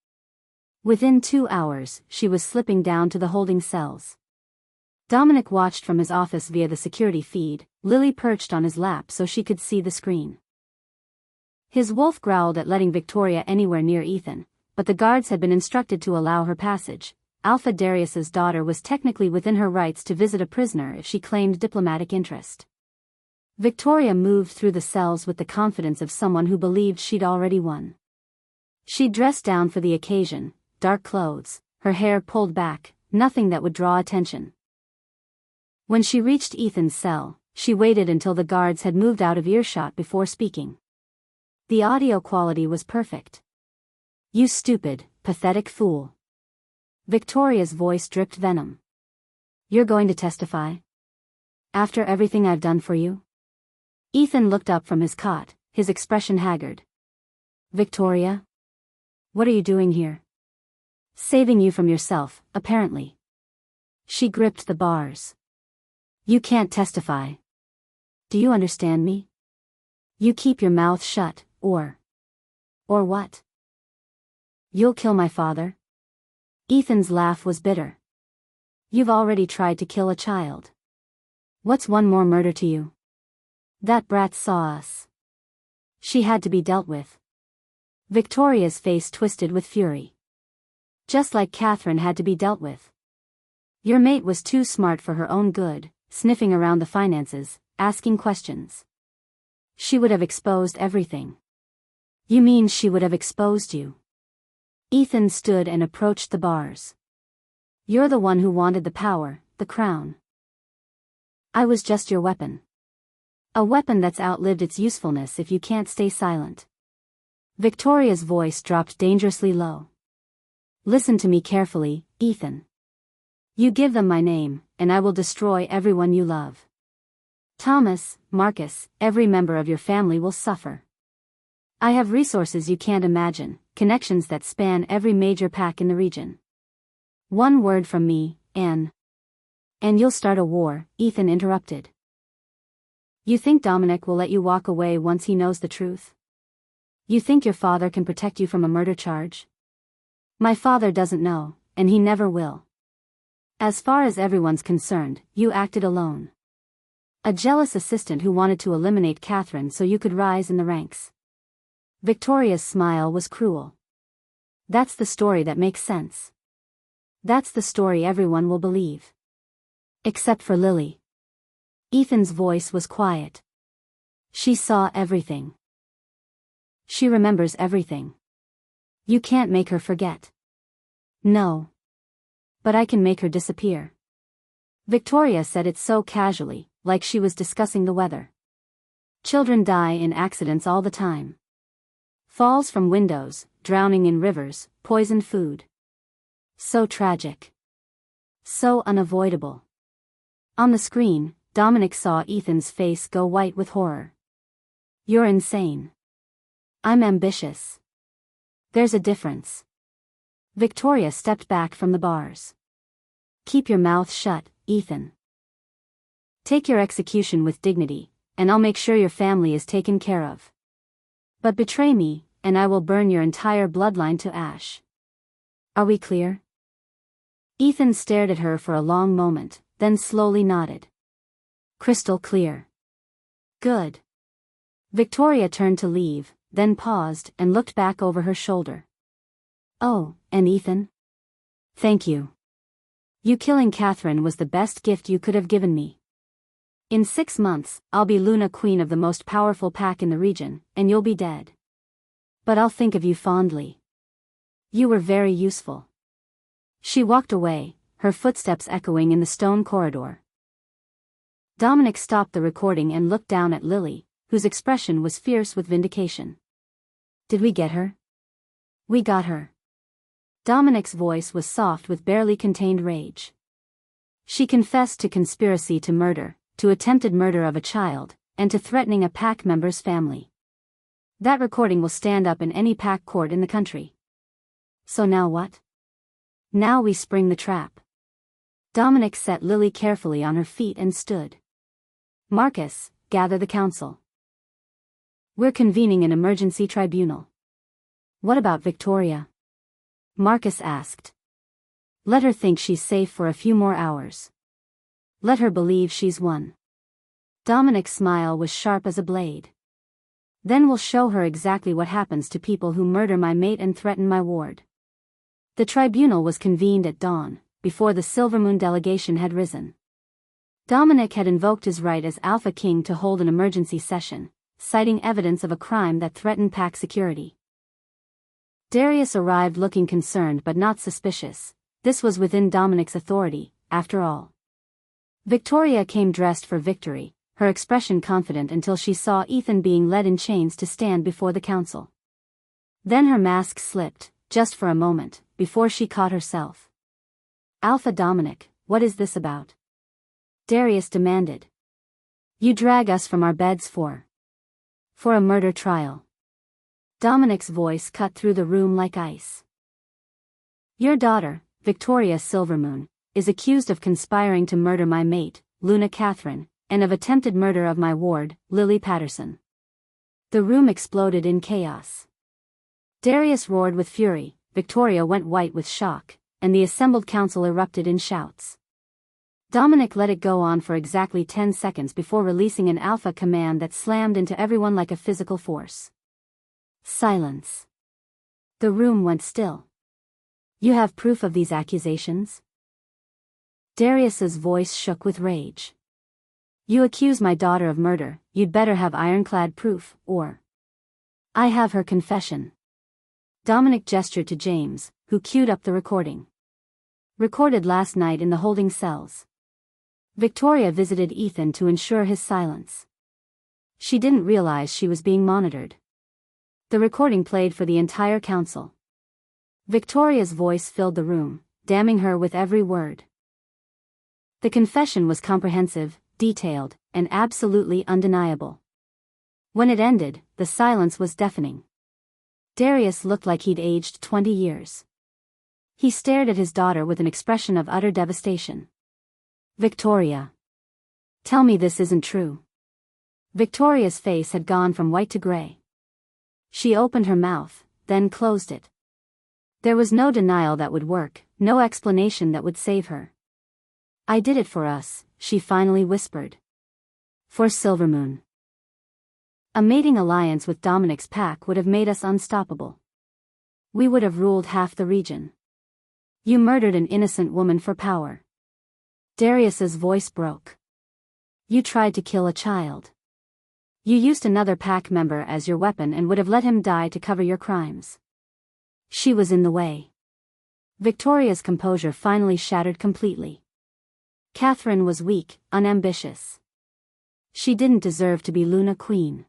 Within 2 hours, she was slipping down to the holding cells. Dominic watched from his office via the security feed, Lily perched on his lap so she could see the screen. His wolf growled at letting Victoria anywhere near Ethan, but the guards had been instructed to allow her passage. Alpha Darius's daughter was technically within her rights to visit a prisoner if she claimed diplomatic interest. Victoria moved through the cells with the confidence of someone who believed she'd already won. She dressed down for the occasion, dark clothes, her hair pulled back, nothing that would draw attention. When she reached Ethan's cell, she waited until the guards had moved out of earshot before speaking. The audio quality was perfect. "You stupid, pathetic fool." Victoria's voice dripped venom. "You're going to testify? After everything I've done for you?" Ethan looked up from his cot, his expression haggard. "Victoria? What are you doing here?" "Saving you from yourself, apparently." She gripped the bars. "You can't testify. Do you understand me? You keep your mouth shut, or what? You'll kill my father?" Ethan's laugh was bitter. "You've already tried to kill a child. What's one more murder to you? That brat saw us. She had to be dealt with." Victoria's face twisted with fury. "Just like Catherine had to be dealt with. Your mate was too smart for her own good, sniffing around the finances, asking questions. She would have exposed everything. You mean she would have exposed you? Ethan stood and approached the bars. You're the one who wanted the power, the crown. I was just your weapon. A weapon that's outlived its usefulness if you can't stay silent. Victoria's voice dropped dangerously low. Listen to me carefully, Ethan. You give them my name, and I will destroy everyone you love. Thomas, Marcus, every member of your family will suffer. I have resources you can't imagine, connections that span every major pack in the region. One word from me, and you'll start a war, Ethan interrupted. You think Dominic will let you walk away once he knows the truth? You think your father can protect you from a murder charge? My father doesn't know, and he never will. As far as everyone's concerned, you acted alone. A jealous assistant who wanted to eliminate Catherine so you could rise in the ranks. Victoria's smile was cruel. That's the story that makes sense. That's the story everyone will believe. Except for Lily. Ethan's voice was quiet. She saw everything. She remembers everything. You can't make her forget. No. But I can make her disappear. Victoria said it so casually, like she was discussing the weather. Children die in accidents all the time. Falls from windows, drowning in rivers, poisoned food. So tragic. So unavoidable. On the screen, Dominic saw Ethan's face go white with horror. You're insane. I'm ambitious. There's a difference. Victoria stepped back from the bars. Keep your mouth shut, Ethan. Take your execution with dignity, and I'll make sure your family is taken care of. But betray me, and I will burn your entire bloodline to ash. Are we clear? Ethan stared at her for a long moment, then slowly nodded. Crystal clear. Good. Victoria turned to leave, then paused and looked back over her shoulder. Oh, and Ethan? Thank you. You killing Catherine was the best gift you could have given me. In 6 months, I'll be Luna, queen of the most powerful pack in the region, and you'll be dead. But I'll think of you fondly. You were very useful. She walked away, her footsteps echoing in the stone corridor. Dominic stopped the recording and looked down at Lily, whose expression was fierce with vindication. Did we get her? We got her. Dominic's voice was soft with barely contained rage. She confessed to conspiracy to murder, to attempted murder of a child, and to threatening a pack member's family. That recording will stand up in any pack court in the country. So now what? Now we spring the trap. Dominic set Lily carefully on her feet and stood. Marcus, gather the council. We're convening an emergency tribunal. What about Victoria? Marcus asked. Let her think she's safe for a few more hours. Let her believe she's won. Dominic's smile was sharp as a blade. Then we'll show her exactly what happens to people who murder my mate and threaten my ward. The tribunal was convened at dawn, before the Silvermoon delegation had risen. Dominic had invoked his right as Alpha King to hold an emergency session, citing evidence of a crime that threatened pack security. Darius arrived looking concerned but not suspicious. This was within Dominic's authority, after all. Victoria came dressed for victory, her expression confident until she saw Ethan being led in chains to stand before the council. Then her mask slipped, just for a moment, before she caught herself. Alpha Dominic, what is this about? Darius demanded. You drag us from our beds for a murder trial. Dominic's voice cut through the room like ice. Your daughter, Victoria Silvermoon, is accused of conspiring to murder my mate, Luna Catherine, and of attempted murder of my ward, Lily Patterson. The room exploded in chaos. Darius roared with fury, Victoria went white with shock, and the assembled council erupted in shouts. Dominic let it go on for exactly 10 seconds before releasing an alpha command that slammed into everyone like a physical force. Silence. The room went still. You have proof of these accusations? Darius's voice shook with rage. You accuse my daughter of murder, you'd better have ironclad proof, or I have her confession. Dominic gestured to James, who queued up the recording. Recorded last night in the holding cells. Victoria visited Ethan to ensure his silence. She didn't realize she was being monitored. The recording played for the entire council. Victoria's voice filled the room, damning her with every word. The confession was comprehensive, detailed, and absolutely undeniable. When it ended, the silence was deafening. Darius looked like he'd aged 20 years. He stared at his daughter with an expression of utter devastation. Victoria. Tell me this isn't true. Victoria's face had gone from white to gray. She opened her mouth, then closed it. There was no denial that would work, no explanation that would save her. I did it for us, she finally whispered. For Silvermoon. A mating alliance with Dominic's pack would have made us unstoppable. We would have ruled half the region. You murdered an innocent woman for power. Darius's voice broke. You tried to kill a child. You used another pack member as your weapon and would have let him die to cover your crimes. She was in the way. Victoria's composure finally shattered completely. Catherine was weak, unambitious. She didn't deserve to be Luna Queen.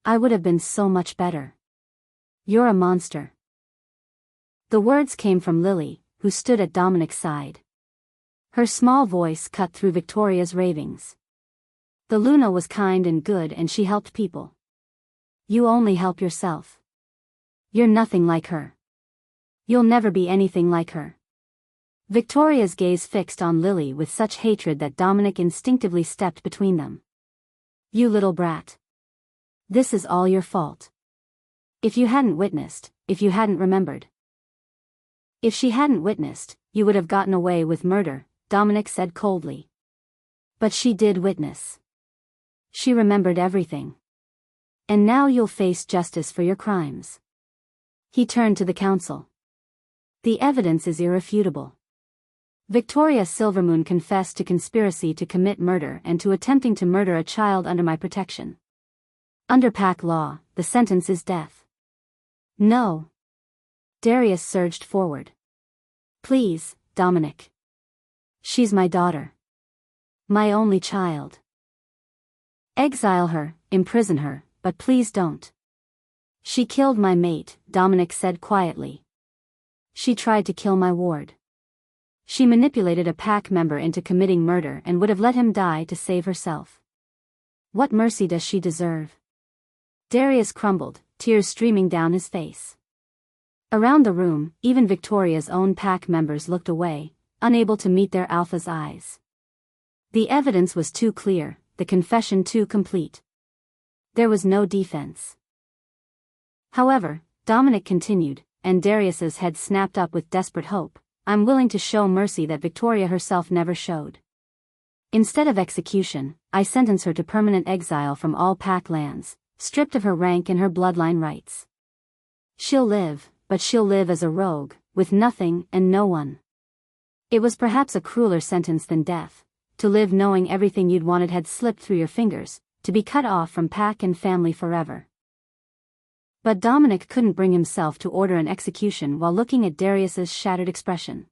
I would have been so much better. You're a monster. The words came from Lily, who stood at Dominic's side. Her small voice cut through Victoria's ravings. The Luna was kind and good and she helped people. You only help yourself. You're nothing like her. You'll never be anything like her. Victoria's gaze fixed on Lily with such hatred that Dominic instinctively stepped between them. You little brat. This is all your fault. If you hadn't witnessed, if you hadn't remembered. If she hadn't witnessed, you would have gotten away with murder, Dominic said coldly. But she did witness. She remembered everything. And now you'll face justice for your crimes. He turned to the council. The evidence is irrefutable. Victoria Silvermoon confessed to conspiracy to commit murder and to attempting to murder a child under my protection. Under pack law, the sentence is death. No. Darius surged forward. Please, Dominic. She's my daughter. My only child. Exile her, imprison her, but please don't. She killed my mate, Dominic said quietly. She tried to kill my ward. She manipulated a pack member into committing murder and would have let him die to save herself. What mercy does she deserve? Darius crumbled, tears streaming down his face. Around the room, even Victoria's own pack members looked away, unable to meet their alpha's eyes. The evidence was too clear, the confession too complete. There was no defense. However, Dominic continued, and Darius's head snapped up with desperate hope. I'm willing to show mercy that Victoria herself never showed. Instead of execution, I sentence her to permanent exile from all pack lands, stripped of her rank and her bloodline rights. She'll live, but she'll live as a rogue, with nothing and no one. It was perhaps a crueler sentence than death, to live knowing everything you'd wanted had slipped through your fingers, to be cut off from pack and family forever. But Dominic couldn't bring himself to order an execution while looking at Darius's shattered expression.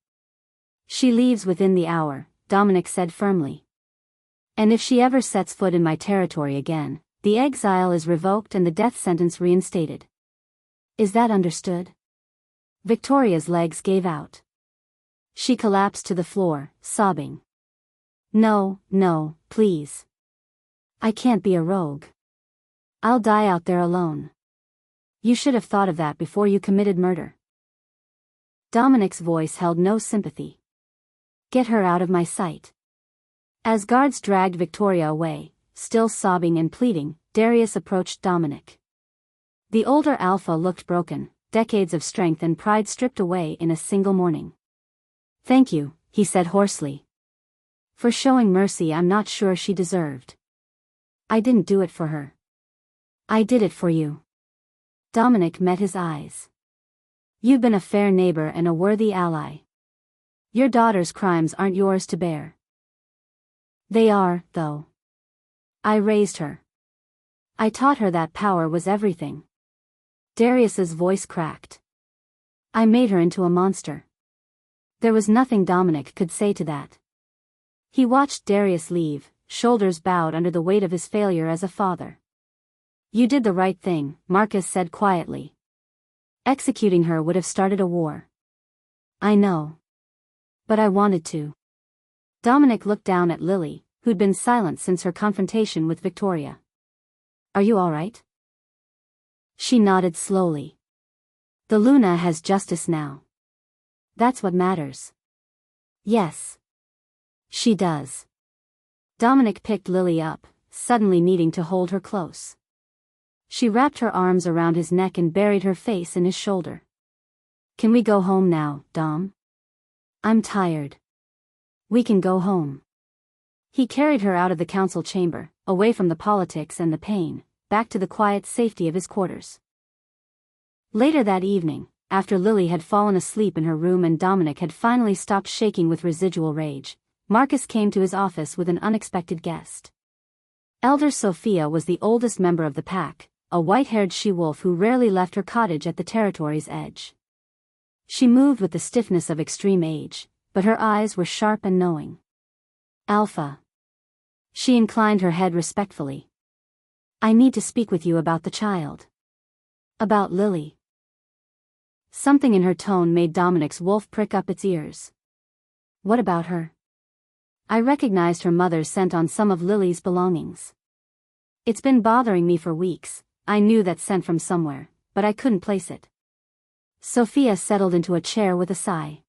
She leaves within the hour, Dominic said firmly. And if she ever sets foot in my territory again, the exile is revoked and the death sentence reinstated. Is that understood? Victoria's legs gave out. She collapsed to the floor, sobbing. No, no, please. I can't be a rogue. I'll die out there alone. You should have thought of that before you committed murder. Dominic's voice held no sympathy. Get her out of my sight. As guards dragged Victoria away, still sobbing and pleading, Darius approached Dominic. The older alpha looked broken, decades of strength and pride stripped away in a single morning. Thank you, he said hoarsely. For showing mercy I'm not sure she deserved. I didn't do it for her. I did it for you. Dominic met his eyes. You've been a fair neighbor and a worthy ally. Your daughter's crimes aren't yours to bear. They are, though. I raised her. I taught her that power was everything. Darius's voice cracked. I made her into a monster. There was nothing Dominic could say to that. He watched Darius leave, shoulders bowed under the weight of his failure as a father. You did the right thing, Marcus said quietly. Executing her would have started a war. I know. But I wanted to. Dominic looked down at Lily, who'd been silent since her confrontation with Victoria. Are you all right? She nodded slowly. The Luna has justice now. That's what matters. Yes. She does. Dominic picked Lily up, suddenly needing to hold her close. She wrapped her arms around his neck and buried her face in his shoulder. Can we go home now, Dom? I'm tired. We can go home. He carried her out of the council chamber, away from the politics and the pain, back to the quiet safety of his quarters. Later that evening, after Lily had fallen asleep in her room and Dominic had finally stopped shaking with residual rage, Marcus came to his office with an unexpected guest. Elder Sophia was the oldest member of the pack, a white-haired she-wolf who rarely left her cottage at the territory's edge. She moved with the stiffness of extreme age, but her eyes were sharp and knowing. Alpha. She inclined her head respectfully. I need to speak with you about the child. About Lily. Something in her tone made Dominic's wolf prick up its ears. What about her? I recognized her mother's scent on some of Lily's belongings. It's been bothering me for weeks. I knew that scent from somewhere, but I couldn't place it. Sophia settled into a chair with a sigh.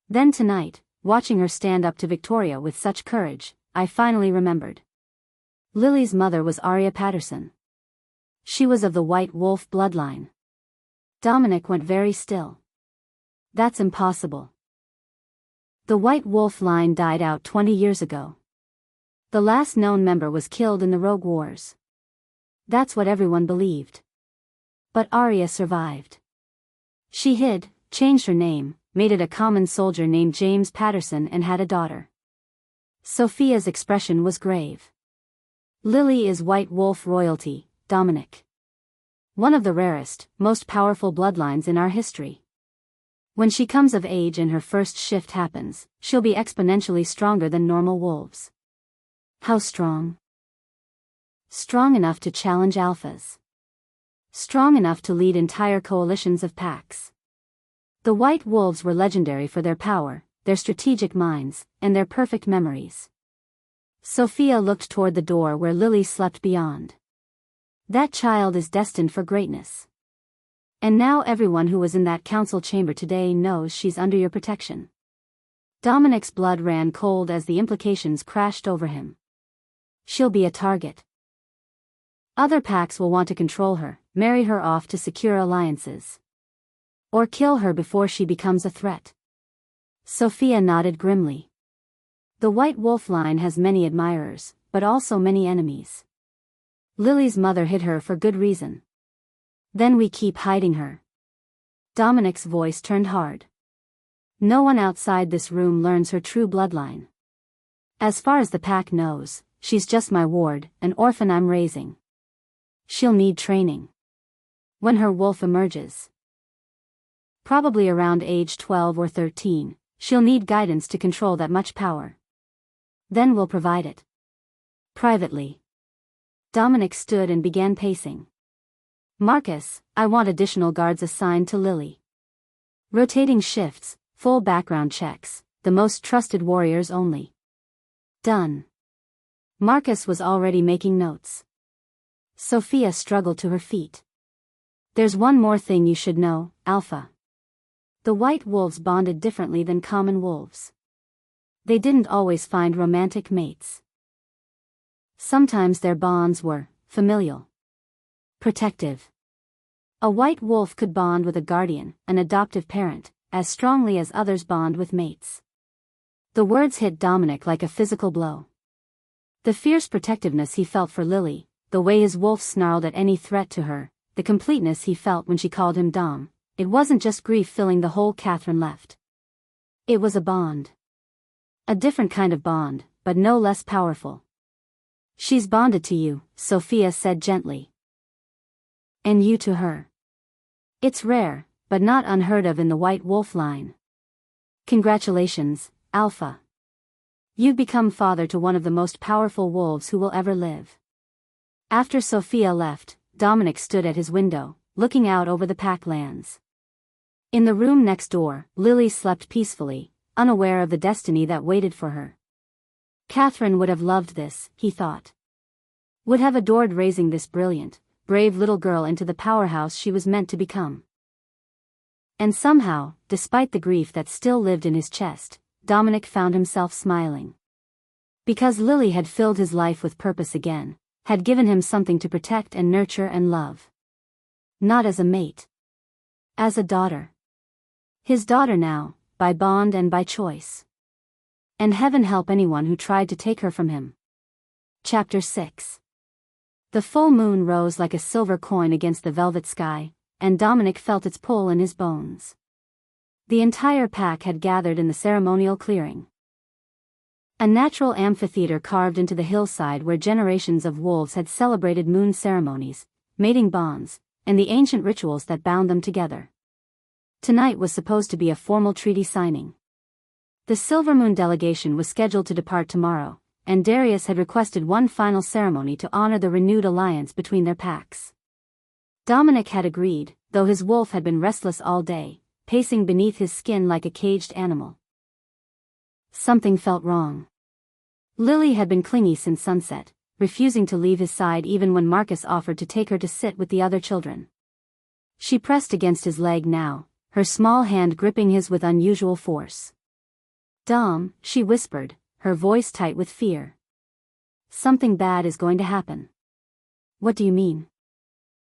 Then tonight, watching her stand up to Victoria with such courage, I finally remembered. Lily's mother was Arya Patterson. She was of the White Wolf bloodline. Dominic went very still. That's impossible. The White Wolf line died out 20 years ago. The last known member was killed in the Rogue Wars. That's what everyone believed. But Arya survived. She hid, changed her name, made it a common soldier named James Patterson and had a daughter. Sophia's expression was grave. Lily is White Wolf royalty, Dominic. One of the rarest, most powerful bloodlines in our history. When she comes of age and her first shift happens, she'll be exponentially stronger than normal wolves. How strong? Strong enough to challenge alphas. Strong enough to lead entire coalitions of packs. The White Wolves were legendary for their power, their strategic minds, and their perfect memories. Sophia looked toward the door where Lily slept beyond. That child is destined for greatness. And now everyone who was in that council chamber today knows she's under your protection. Dominic's blood ran cold as the implications crashed over him. She'll be a target. Other packs will want to control her, marry her off to secure alliances. Or kill her before she becomes a threat. Sophia nodded grimly. The White Wolf line has many admirers, but also many enemies. Lily's mother hid her for good reason. Then we keep hiding her. Dominic's voice turned hard. No one outside this room learns her true bloodline. As far as the pack knows, she's just my ward, an orphan I'm raising. She'll need training. When her wolf emerges, probably around age 12 or 13, she'll need guidance to control that much power. Then we'll provide it. Privately. Dominic stood and began pacing. Marcus, I want additional guards assigned to Lily. Rotating shifts, full background checks, the most trusted warriors only. Done. Marcus was already making notes. Sophia struggled to her feet. There's one more thing you should know, Alpha. The White Wolves bonded differently than common wolves. They didn't always find romantic mates. Sometimes their bonds were familial. Protective. A white wolf could bond with a guardian, an adoptive parent, as strongly as others bond with mates. The words hit Dominic like a physical blow. The fierce protectiveness he felt for Lily, the way his wolf snarled at any threat to her, the completeness he felt when she called him Dom, it wasn't just grief filling the hole Catherine left. It was a bond. A different kind of bond, but no less powerful. She's bonded to you, Sophia said gently. And you to her. It's rare, but not unheard of in the White Wolf line. Congratulations, Alpha. You've become father to one of the most powerful wolves who will ever live. After Sophia left, Dominic stood at his window, looking out over the pack lands. In the room next door, Lily slept peacefully, unaware of the destiny that waited for her. Catherine would have loved this, he thought. Would have adored raising this brilliant, brave little girl into the powerhouse she was meant to become. And somehow, despite the grief that still lived in his chest, Dominic found himself smiling. Because Lily had filled his life with purpose again, had given him something to protect and nurture and love. Not as a mate. As a daughter. His daughter now, by bond and by choice. And heaven help anyone who tried to take her from him. Chapter 6. The full moon rose like a silver coin against the velvet sky, and Dominic felt its pull in his bones. The entire pack had gathered in the ceremonial clearing. A natural amphitheater carved into the hillside where generations of wolves had celebrated moon ceremonies, mating bonds, and the ancient rituals that bound them together. Tonight was supposed to be a formal treaty signing. The Silvermoon delegation was scheduled to depart tomorrow, and Darius had requested one final ceremony to honor the renewed alliance between their packs. Dominic had agreed, though his wolf had been restless all day, pacing beneath his skin like a caged animal. Something felt wrong. Lily had been clingy since sunset, refusing to leave his side even when Marcus offered to take her to sit with the other children. She pressed against his leg now, her small hand gripping his with unusual force. Dom, she whispered, her voice tight with fear. Something bad is going to happen. What do you mean?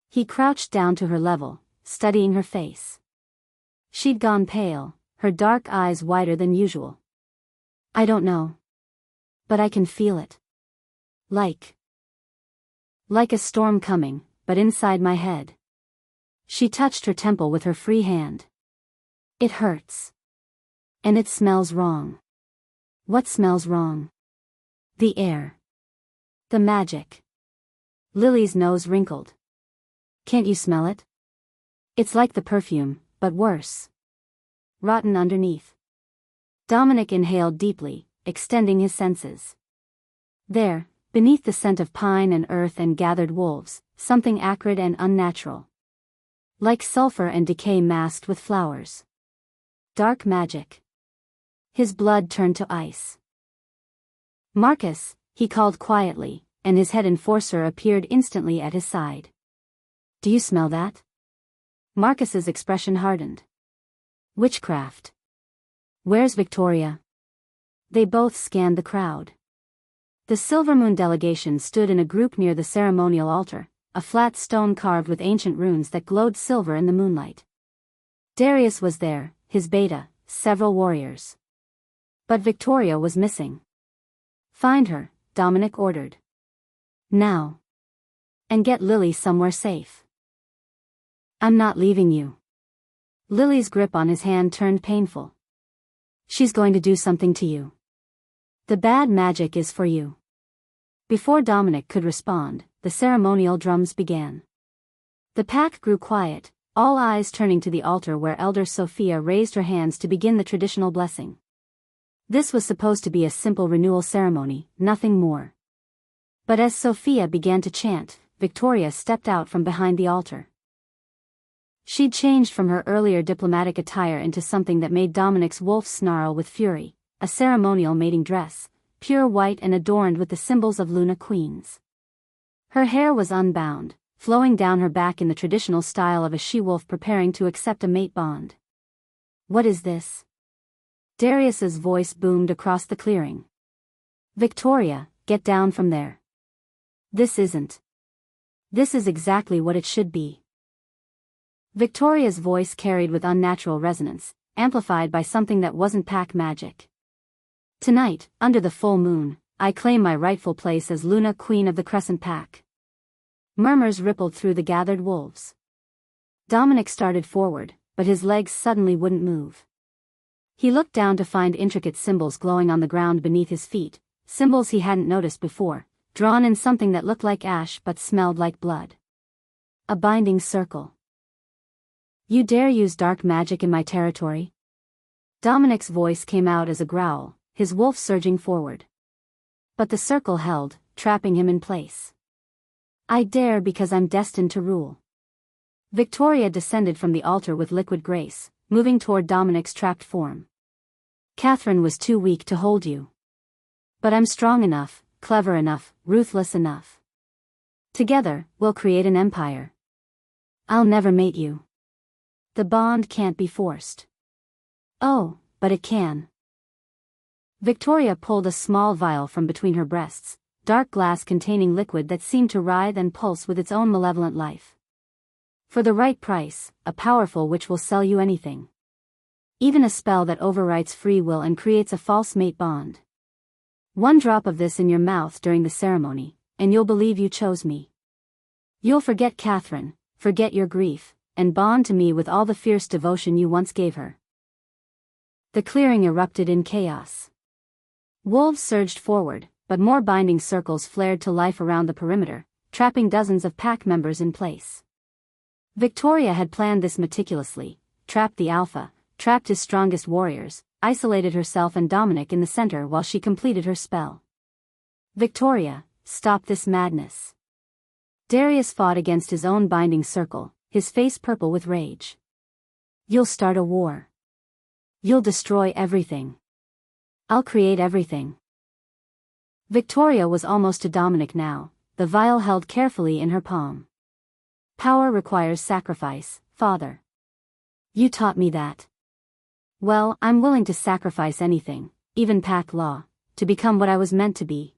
He crouched down to her level, studying her face. She'd gone pale, her dark eyes wider than usual. I don't know. But I can feel it. Like a storm coming, but inside my head. She touched her temple with her free hand. It hurts. And it smells wrong. What smells wrong? The air. The magic. Lily's nose wrinkled. Can't you smell it? It's like the perfume, but worse. Rotten underneath. Dominic inhaled deeply, extending his senses. There, beneath the scent of pine and earth and gathered wolves, something acrid and unnatural. Like sulfur and decay masked with flowers. Dark magic. His blood turned to ice. Marcus, he called quietly, and his head enforcer appeared instantly at his side. Do you smell that? Marcus's expression hardened. Witchcraft. Where's Victoria? They both scanned the crowd. The Silvermoon delegation stood in a group near the ceremonial altar, a flat stone carved with ancient runes that glowed silver in the moonlight. Darius was there, his beta, several warriors. But Victoria was missing. Find her, Dominic ordered. Now. And get Lily somewhere safe. I'm not leaving you. Lily's grip on his hand turned painful. She's going to do something to you. The bad magic is for you. Before Dominic could respond, the ceremonial drums began. The pack grew quiet, all eyes turning to the altar where Elder Sophia raised her hands to begin the traditional blessing. This was supposed to be a simple renewal ceremony, nothing more. But as Sophia began to chant, Victoria stepped out from behind the altar. She'd changed from her earlier diplomatic attire into something that made Dominic's wolf snarl with fury, a ceremonial mating dress, pure white and adorned with the symbols of Luna Queens. Her hair was unbound, flowing down her back in the traditional style of a she-wolf preparing to accept a mate bond. What is this? Darius's voice boomed across the clearing. Victoria, get down from there. This isn't. This is exactly what it should be. Victoria's voice carried with unnatural resonance, amplified by something that wasn't pack magic. Tonight, under the full moon, I claim my rightful place as Luna Queen of the Crescent Pack. Murmurs rippled through the gathered wolves. Dominic started forward, but his legs suddenly wouldn't move. He looked down to find intricate symbols glowing on the ground beneath his feet, symbols he hadn't noticed before, drawn in something that looked like ash but smelled like blood. A binding circle. You dare use dark magic in my territory? Dominic's voice came out as a growl, his wolf surging forward. But the circle held, trapping him in place. I dare because I'm destined to rule. Victoria descended from the altar with liquid grace, moving toward Dominic's trapped form. Catherine was too weak to hold you. But I'm strong enough, clever enough, ruthless enough. Together, we'll create an empire. I'll never mate you. The bond can't be forced. Oh, but it can. Victoria pulled a small vial from between her breasts, dark glass containing liquid that seemed to writhe and pulse with its own malevolent life. For the right price, a powerful witch will sell you anything. Even a spell that overwrites free will and creates a false mate bond. One drop of this in your mouth during the ceremony, and you'll believe you chose me. You'll forget Catherine, forget your grief, and bond to me with all the fierce devotion you once gave her. The clearing erupted in chaos. Wolves surged forward, but more binding circles flared to life around the perimeter, trapping dozens of pack members in place. Victoria had planned this meticulously, trapped the alpha, trapped his strongest warriors, isolated herself and Dominic in the center while she completed her spell. Victoria, stop this madness. Darius fought against his own binding circle, his face purple with rage. You'll start a war. You'll destroy everything. I'll create everything. Victoria was almost to Dominic now, the vial held carefully in her palm. Power requires sacrifice, Father. You taught me that. Well, I'm willing to sacrifice anything, even pack law, to become what I was meant to be.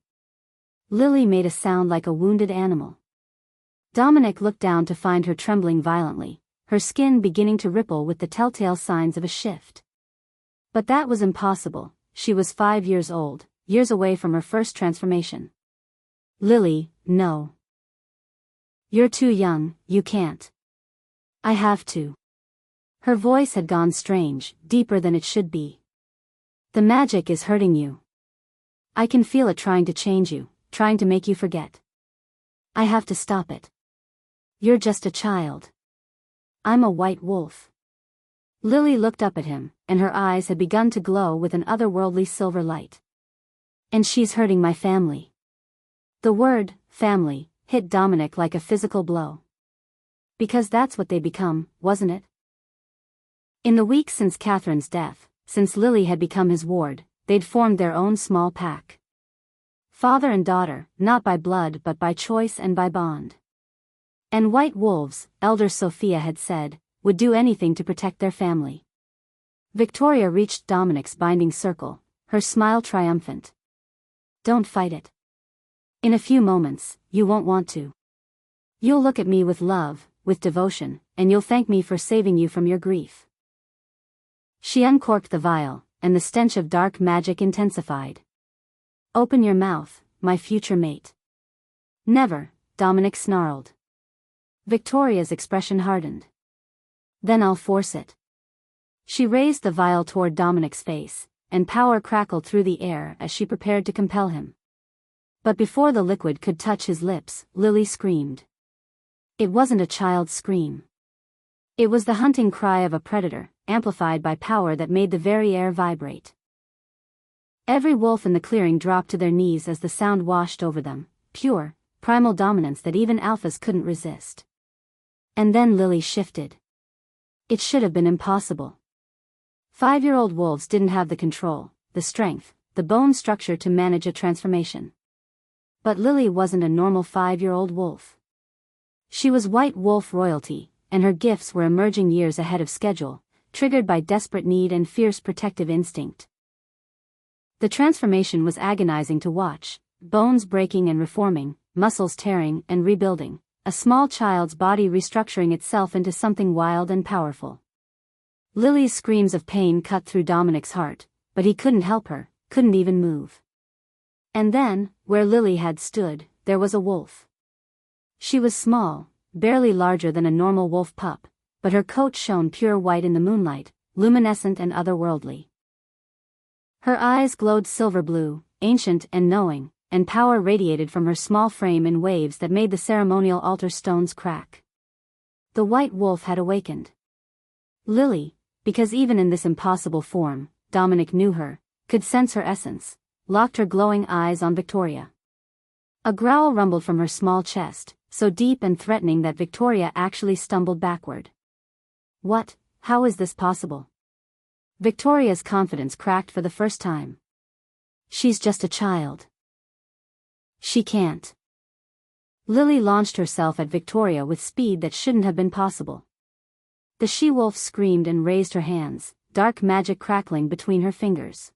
Lily made a sound like a wounded animal. Dominic looked down to find her trembling violently, her skin beginning to ripple with the telltale signs of a shift. But that was impossible, she was 5 years old, years away from her first transformation. Lily, no. You're too young, you can't. I have to. Her voice had gone strange, deeper than it should be. The magic is hurting you. I can feel it trying to change you, trying to make you forget. I have to stop it. You're just a child. I'm a white wolf. Lily looked up at him, and her eyes had begun to glow with an otherworldly silver light. And she's hurting my family. The word, family, hit Dominic like a physical blow. Because that's what they become, wasn't it? In the weeks since Catherine's death, since Lily had become his ward, they'd formed their own small pack. Father and daughter, not by blood but by choice and by bond. And white wolves, Elder Sophia had said, would do anything to protect their family. Victoria reached Dominic's binding circle, her smile triumphant. Don't fight it. In a few moments, you won't want to. You'll look at me with love, with devotion, and you'll thank me for saving you from your grief. She uncorked the vial, and the stench of dark magic intensified. Open your mouth, my future mate. Never, Dominic snarled. Victoria's expression hardened. Then I'll force it. She raised the vial toward Dominic's face, and power crackled through the air as she prepared to compel him. But before the liquid could touch his lips, Lily screamed. It wasn't a child's scream. It was the hunting cry of a predator, amplified by power that made the very air vibrate. Every wolf in the clearing dropped to their knees as the sound washed over them, pure, primal dominance that even alphas couldn't resist. And then Lily shifted. It should have been impossible. 5-year-old wolves didn't have the control, the strength, the bone structure to manage a transformation. But Lily wasn't a normal 5-year-old wolf. She was white wolf royalty, and her gifts were emerging years ahead of schedule, triggered by desperate need and fierce protective instinct. The transformation was agonizing to watch, bones breaking and reforming, muscles tearing and rebuilding, a small child's body restructuring itself into something wild and powerful. Lily's screams of pain cut through Dominic's heart, but he couldn't help her, couldn't even move. And then, where Lily had stood, there was a wolf. She was small, barely larger than a normal wolf pup, but her coat shone pure white in the moonlight, luminescent and otherworldly. Her eyes glowed silver blue, ancient and knowing, and power radiated from her small frame in waves that made the ceremonial altar stones crack. The white wolf had awakened. Lily, because even in this impossible form, Dominic knew her, could sense her essence, locked her glowing eyes on Victoria. A growl rumbled from her small chest, so deep and threatening that Victoria actually stumbled backward. What? How is this possible? Victoria's confidence cracked for the first time. She's just a child. She can't. Lily launched herself at Victoria with speed that shouldn't have been possible. The she-wolf screamed and raised her hands, dark magic crackling between her fingers.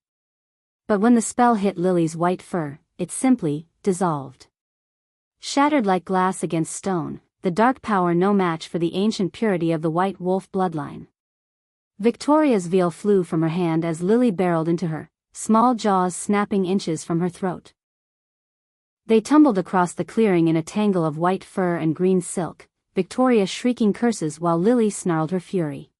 But when the spell hit Lily's white fur, it simply dissolved. Shattered like glass against stone, the dark power no match for the ancient purity of the white wolf bloodline. Victoria's veil flew from her hand as Lily barreled into her, small jaws snapping inches from her throat. They tumbled across the clearing in a tangle of white fur and green silk, Victoria shrieking curses while Lily snarled her fury.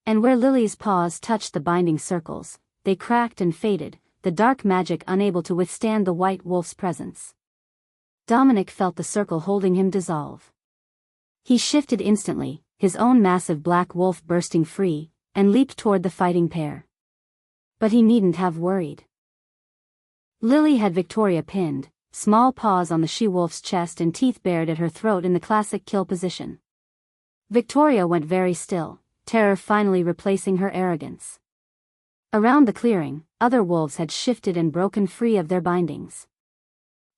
And where Lily's paws touched the binding circles, they cracked and faded, the dark magic unable to withstand the white wolf's presence. Dominic felt the circle holding him dissolve. He shifted instantly, his own massive black wolf bursting free, and leaped toward the fighting pair. But he needn't have worried. Lily had Victoria pinned, small paws on the she-wolf's chest and teeth bared at her throat in the classic kill position. Victoria went very still, terror finally replacing her arrogance. Around the clearing, other wolves had shifted and broken free of their bindings.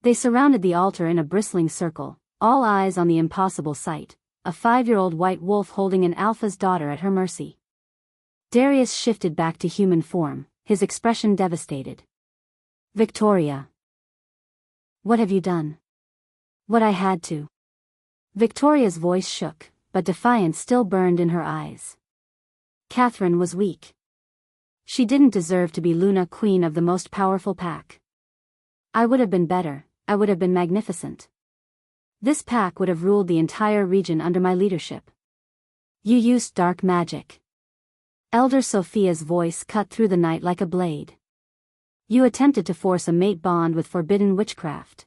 They surrounded the altar in a bristling circle, all eyes on the impossible sight, a 5-year-old white wolf holding an alpha's daughter at her mercy. Darius shifted back to human form, his expression devastated. Victoria. What have you done? What I had to. Victoria's voice shook, but defiance still burned in her eyes. Catherine was weak. She didn't deserve to be Luna, queen of the most powerful pack. I would have been better, I would have been magnificent. This pack would have ruled the entire region under my leadership. You used dark magic. Elder Sophia's voice cut through the night like a blade. You attempted to force a mate bond with forbidden witchcraft.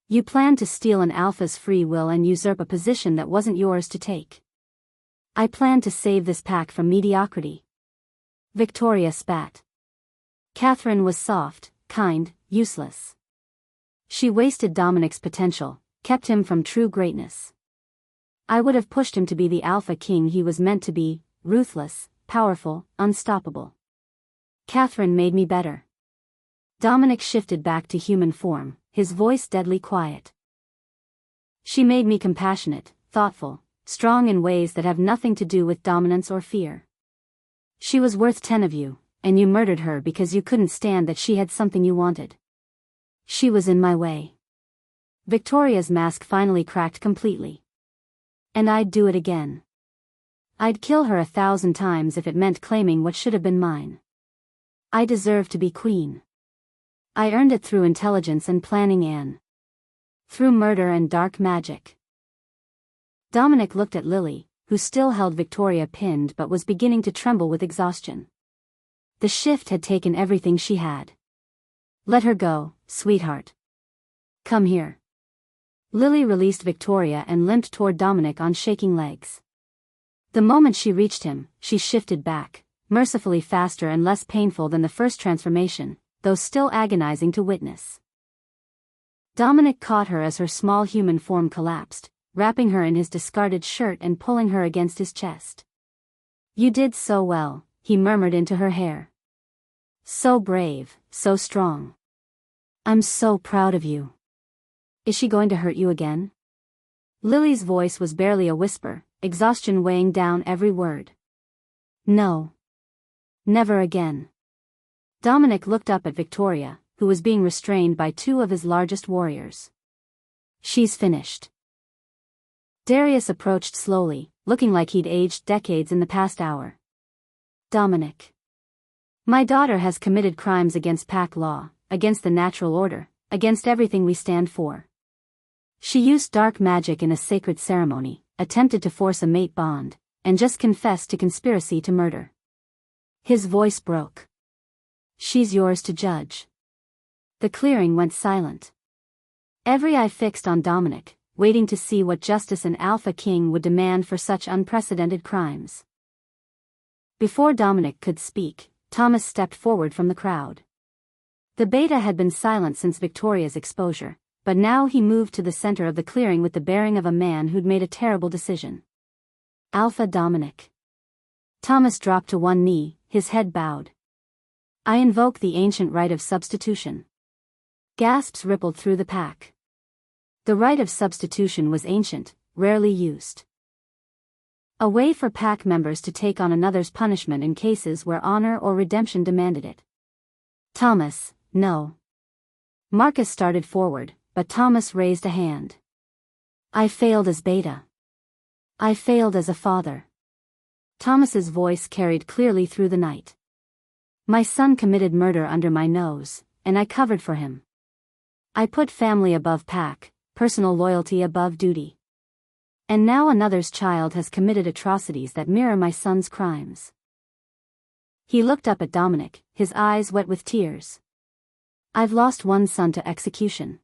You planned to steal an alpha's free will and usurp a position that wasn't yours to take. I planned to save this pack from mediocrity. Victoria spat. Catherine was soft, kind, useless. She wasted Dominic's potential, kept him from true greatness. I would have pushed him to be the alpha king he was meant to be, ruthless, powerful, unstoppable. Catherine made me better. Dominic shifted back to human form, his voice deadly quiet. She made me compassionate, thoughtful, strong in ways that have nothing to do with dominance or fear. She was worth 10 of you, and you murdered her because you couldn't stand that she had something you wanted. She was in my way. Victoria's mask finally cracked completely. And I'd do it again. I'd kill her 1,000 times if it meant claiming what should have been mine. I deserve to be queen. I earned it through intelligence and planning, Anne. Through murder and dark magic. Dominic looked at Lily, who still held Victoria pinned but was beginning to tremble with exhaustion. The shift had taken everything she had. Let her go, sweetheart. Come here. Lily released Victoria and limped toward Dominic on shaking legs. The moment she reached him, she shifted back, mercifully faster and less painful than the first transformation, though still agonizing to witness. Dominic caught her as her small human form collapsed, wrapping her in his discarded shirt and pulling her against his chest. You did so well, he murmured into her hair. So brave, so strong. I'm so proud of you. Is she going to hurt you again? Lily's voice was barely a whisper, exhaustion weighing down every word. No. Never again. Dominic looked up at Victoria, who was being restrained by 2 of his largest warriors. She's finished. Darius approached slowly, looking like he'd aged decades in the past hour. Dominic. My daughter has committed crimes against pack law, against the natural order, against everything we stand for. She used dark magic in a sacred ceremony, attempted to force a mate bond, and just confessed to conspiracy to murder. His voice broke. She's yours to judge. The clearing went silent. Every eye fixed on Dominic, waiting to see what justice an Alpha King would demand for such unprecedented crimes. Before Dominic could speak, Thomas stepped forward from the crowd. The beta had been silent since Victoria's exposure, but now he moved to the center of the clearing with the bearing of a man who'd made a terrible decision. Alpha Dominic. Thomas dropped to one knee, his head bowed. I invoke the ancient right of substitution. Gasps rippled through the pack. The right of substitution was ancient, rarely used. A way for pack members to take on another's punishment in cases where honor or redemption demanded it. Thomas, no. Marcus started forward, but Thomas raised a hand. I failed as beta. I failed as a father. Thomas's voice carried clearly through the night. My son committed murder under my nose, and I covered for him. I put family above pack, personal loyalty above duty. And now another's child has committed atrocities that mirror my son's crimes. He looked up at Dominic, his eyes wet with tears. I've lost one son to execution.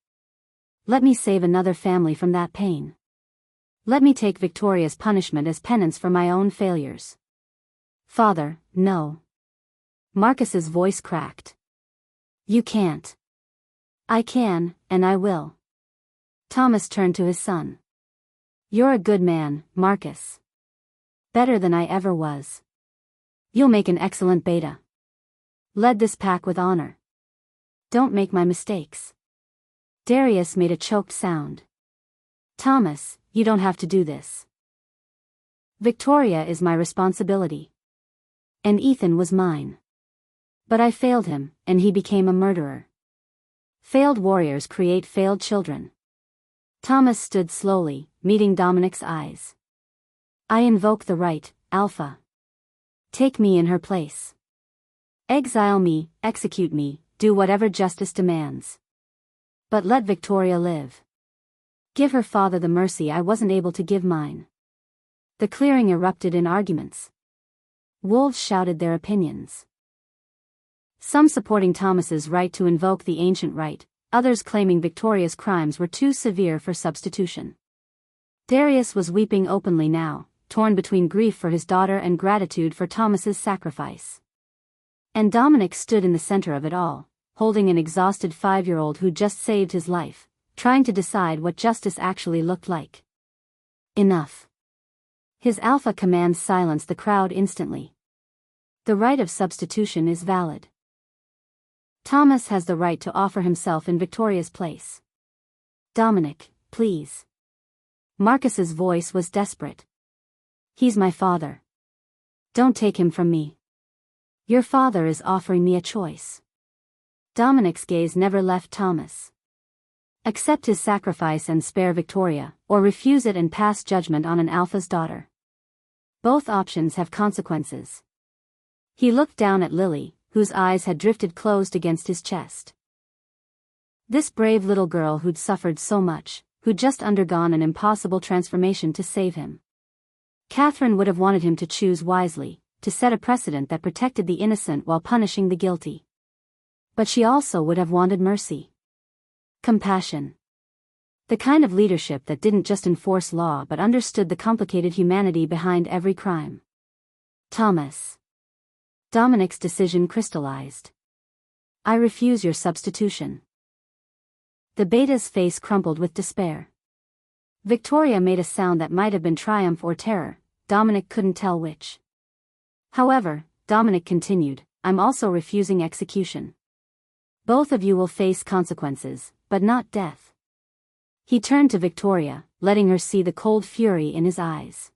Let me save another family from that pain. Let me take Victoria's punishment as penance for my own failures. Father, no. Marcus's voice cracked. You can't. I can, and I will. Thomas turned to his son. You're a good man, Marcus. Better than I ever was. You'll make an excellent beta. Led this pack with honor. Don't make my mistakes. Darius made a choked sound. Thomas, you don't have to do this. Victoria is my responsibility. And Ethan was mine. But I failed him, and he became a murderer. Failed warriors create failed children. Thomas stood slowly, meeting Dominic's eyes. I invoke the right, Alpha. Take me in her place. Exile me, execute me, do whatever justice demands. But let Victoria live. Give her father the mercy I wasn't able to give mine. The clearing erupted in arguments. Wolves shouted their opinions. Some supporting Thomas's right to invoke the ancient right, others claiming Victoria's crimes were too severe for substitution. Darius was weeping openly now, torn between grief for his daughter and gratitude for Thomas's sacrifice. And Dominic stood in the center of it all, holding an exhausted 5-year-old who just saved his life, trying to decide what justice actually looked like. Enough. His alpha command silenced the crowd instantly. The right of substitution is valid. Thomas has the right to offer himself in Victoria's place. Dominic, please. Marcus's voice was desperate. He's my father. Don't take him from me. Your father is offering me a choice. Dominic's gaze never left Thomas. Accept his sacrifice and spare Victoria, or refuse it and pass judgment on an alpha's daughter. Both options have consequences. He looked down at Lily, whose eyes had drifted closed against his chest. This brave little girl who'd suffered so much, who'd just undergone an impossible transformation to save him. Catherine would have wanted him to choose wisely, to set a precedent that protected the innocent while punishing the guilty. But she also would have wanted mercy. Compassion. The kind of leadership that didn't just enforce law but understood the complicated humanity behind every crime. Thomas. Dominic's decision crystallized. I refuse your substitution. The beta's face crumpled with despair. Victoria made a sound that might have been triumph or terror, Dominic couldn't tell which. However, Dominic continued, I'm also refusing execution. Both of you will face consequences, but not death. He turned to Victoria, letting her see the cold fury in his eyes.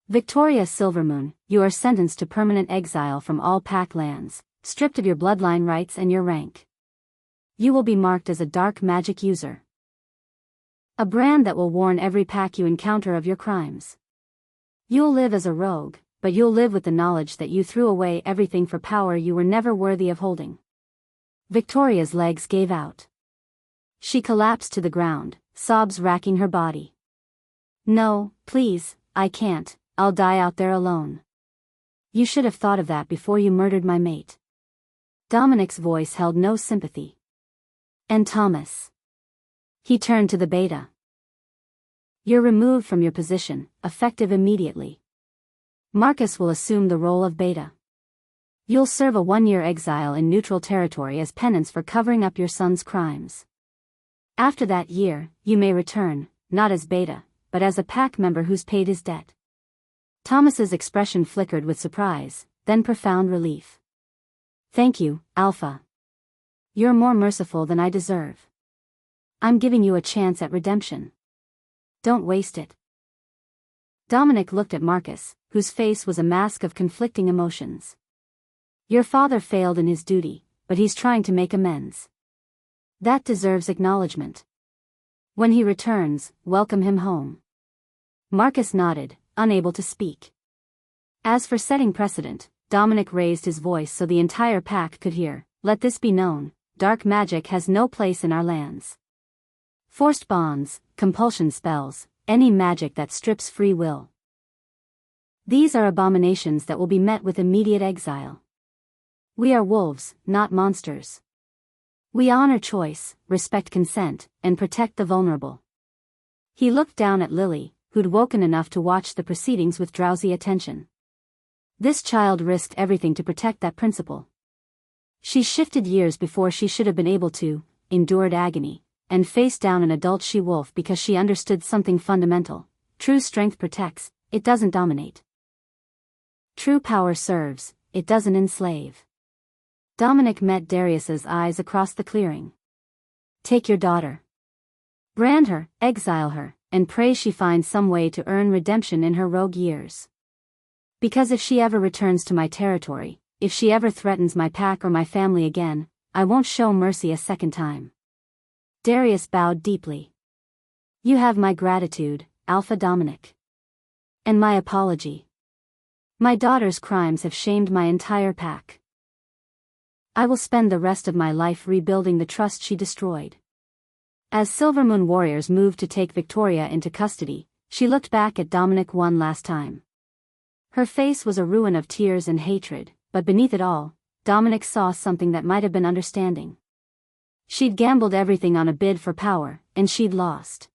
Victoria Silvermoon, you are sentenced to permanent exile from all pack lands, stripped of your bloodline rights and your rank. You will be marked as a dark magic user. A brand that will warn every pack you encounter of your crimes. You'll live as a rogue, but you'll live with the knowledge that you threw away everything for power you were never worthy of holding. Victoria's legs gave out. She collapsed to the ground, sobs racking her body. No, please, I can't, I'll die out there alone. You should have thought of that before you murdered my mate. Dominic's voice held no sympathy. And Thomas. He turned to the Beta. You're removed from your position, effective immediately. Marcus will assume the role of Beta. You'll serve a 1-year exile in neutral territory as penance for covering up your son's crimes. After that year, you may return, not as Beta, but as a pack member who's paid his debt. Thomas's expression flickered with surprise, then profound relief. Thank you, Alpha. You're more merciful than I deserve. I'm giving you a chance at redemption. Don't waste it. Dominic looked at Marcus, whose face was a mask of conflicting emotions. Your father failed in his duty, but he's trying to make amends. That deserves acknowledgement. When he returns, welcome him home. Marcus nodded, unable to speak. As for setting precedent, Dominic raised his voice so the entire pack could hear. Let this be known, dark magic has no place in our lands. Forced bonds, compulsion spells, any magic that strips free will. These are abominations that will be met with immediate exile. We are wolves, not monsters. We honor choice, respect consent, and protect the vulnerable. He looked down at Lily, who'd woken enough to watch the proceedings with drowsy attention. This child risked everything to protect that principle. She shifted years before she should have been able to, endured agony, and faced down an adult she-wolf because she understood something fundamental. True strength protects, it doesn't dominate. True power serves, it doesn't enslave. Dominic met Darius's eyes across the clearing. Take your daughter. Brand her, exile her, and pray she finds some way to earn redemption in her rogue years. Because if she ever returns to my territory, if she ever threatens my pack or my family again, I won't show mercy a second time. Darius bowed deeply. You have my gratitude, Alpha Dominic. And my apology. My daughter's crimes have shamed my entire pack. I will spend the rest of my life rebuilding the trust she destroyed. As Silvermoon warriors moved to take Victoria into custody, she looked back at Dominic one last time. Her face was a ruin of tears and hatred, but beneath it all, Dominic saw something that might have been understanding. She'd gambled everything on a bid for power, and she'd lost.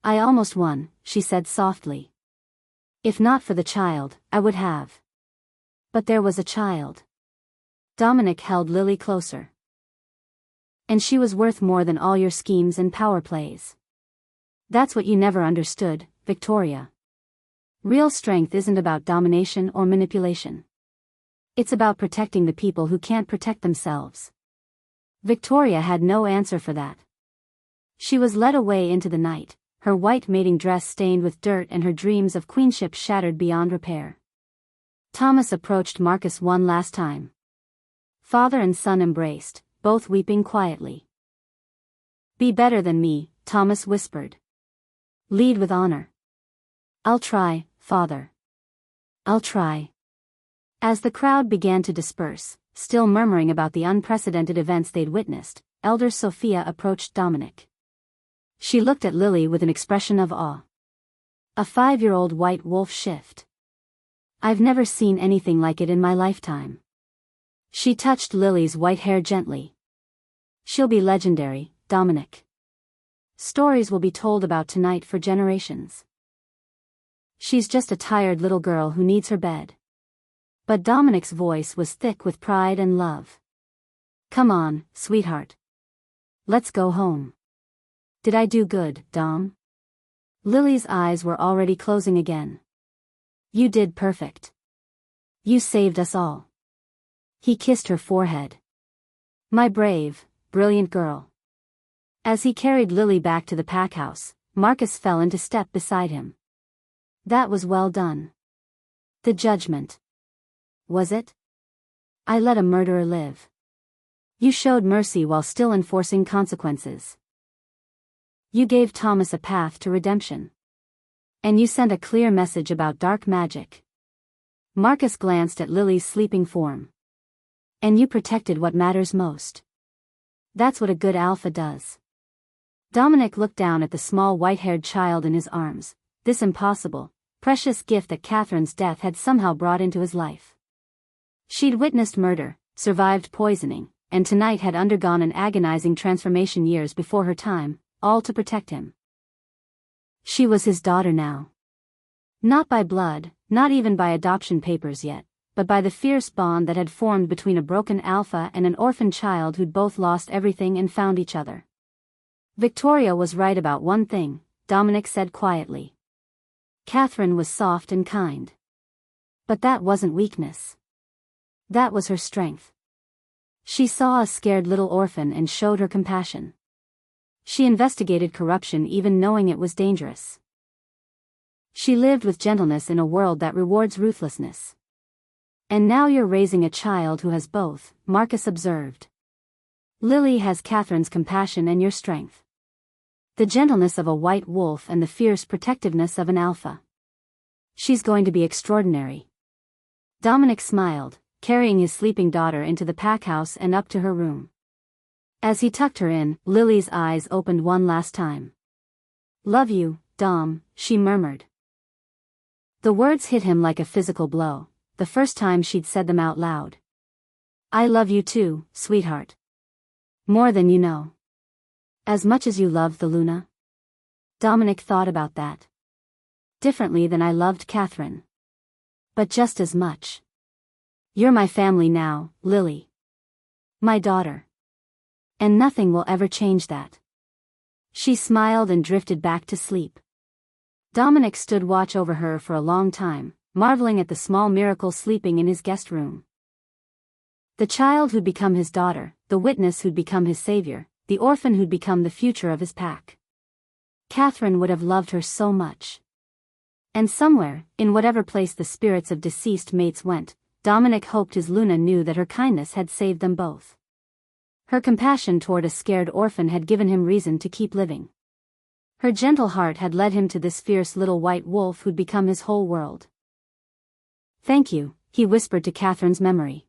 I almost won, she said softly. If not for the child, I would have. But there was a child. Dominic held Lily closer. And she was worth more than all your schemes and power plays. That's what you never understood, Victoria. Real strength isn't about domination or manipulation. It's about protecting the people who can't protect themselves. Victoria had no answer for that. She was led away into the night, her white mating dress stained with dirt and her dreams of queenship shattered beyond repair. Thomas approached Marcus one last time. Father and son embraced, both weeping quietly. Be better than me, Thomas whispered. Lead with honor. I'll try, Father. I'll try. As the crowd began to disperse, still murmuring about the unprecedented events they'd witnessed, Elder Sophia approached Dominic. She looked at Lily with an expression of awe. A 5-year-old white wolf shift. I've never seen anything like it in my lifetime. She touched Lily's white hair gently. She'll be legendary, Dominic. Stories will be told about tonight for generations. She's just a tired little girl who needs her bed. But Dominic's voice was thick with pride and love. Come on, sweetheart. Let's go home. Did I do good, Dom? Lily's eyes were already closing again. You did perfect. You saved us all. He kissed her forehead. My brave, brilliant girl. As he carried Lily back to the pack house, Marcus fell into step beside him. That was well done. The judgment. Was it? I let a murderer live. You showed mercy while still enforcing consequences. You gave Thomas a path to redemption. And you sent a clear message about dark magic. Marcus glanced at Lily's sleeping form. And you protected what matters most. That's what a good alpha does. Dominic looked down at the small white-haired child in his arms, this impossible, precious gift that Catherine's death had somehow brought into his life. She'd witnessed murder, survived poisoning, and tonight had undergone an agonizing transformation years before her time, all to protect him. She was his daughter now. Not by blood, not even by adoption papers yet, but by the fierce bond that had formed between a broken alpha and an orphan child who'd both lost everything and found each other. Victoria was right about one thing, Dominic said quietly. Catherine was soft and kind. But that wasn't weakness. That was her strength. She saw a scared little orphan and showed her compassion. She investigated corruption even knowing it was dangerous. She lived with gentleness in a world that rewards ruthlessness. And now you're raising a child who has both, Marcus observed. Lily has Catherine's compassion and your strength. The gentleness of a white wolf and the fierce protectiveness of an alpha. She's going to be extraordinary. Dominic smiled, carrying his sleeping daughter into the pack house and up to her room. As he tucked her in, Lily's eyes opened one last time. "Love you, Dom," she murmured. The words hit him like a physical blow, the first time she'd said them out loud. "I love you too, sweetheart. More than you know. As much as you love the Luna." Dominic thought about that. Differently than I loved Catherine. But just as much. You're my family now, Lily. My daughter. And nothing will ever change that. She smiled and drifted back to sleep. Dominic stood watch over her for a long time, marveling at the small miracle sleeping in his guest room. The child who'd become his daughter, the witness who'd become his savior, the orphan who'd become the future of his pack. Catherine would have loved her so much. And somewhere, in whatever place the spirits of deceased mates went, Dominic hoped his Luna knew that her kindness had saved them both. Her compassion toward a scared orphan had given him reason to keep living. Her gentle heart had led him to this fierce little white wolf who'd become his whole world. "Thank you," he whispered to Catherine's memory.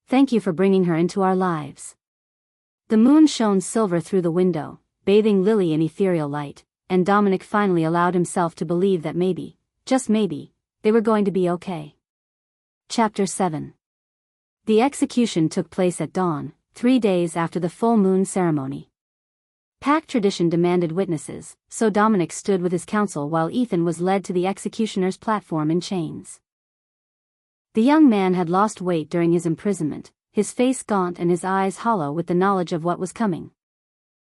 "Thank you for bringing her into our lives." The moon shone silver through the window, bathing Lily in ethereal light, and Dominic finally allowed himself to believe that maybe, just maybe, they were going to be okay. Chapter 7. The execution took place at dawn, 3 days after the full moon ceremony. Pack tradition demanded witnesses, so Dominic stood with his counsel while Ethan was led to the executioner's platform in chains. The young man had lost weight during his imprisonment, his face gaunt and his eyes hollow with the knowledge of what was coming.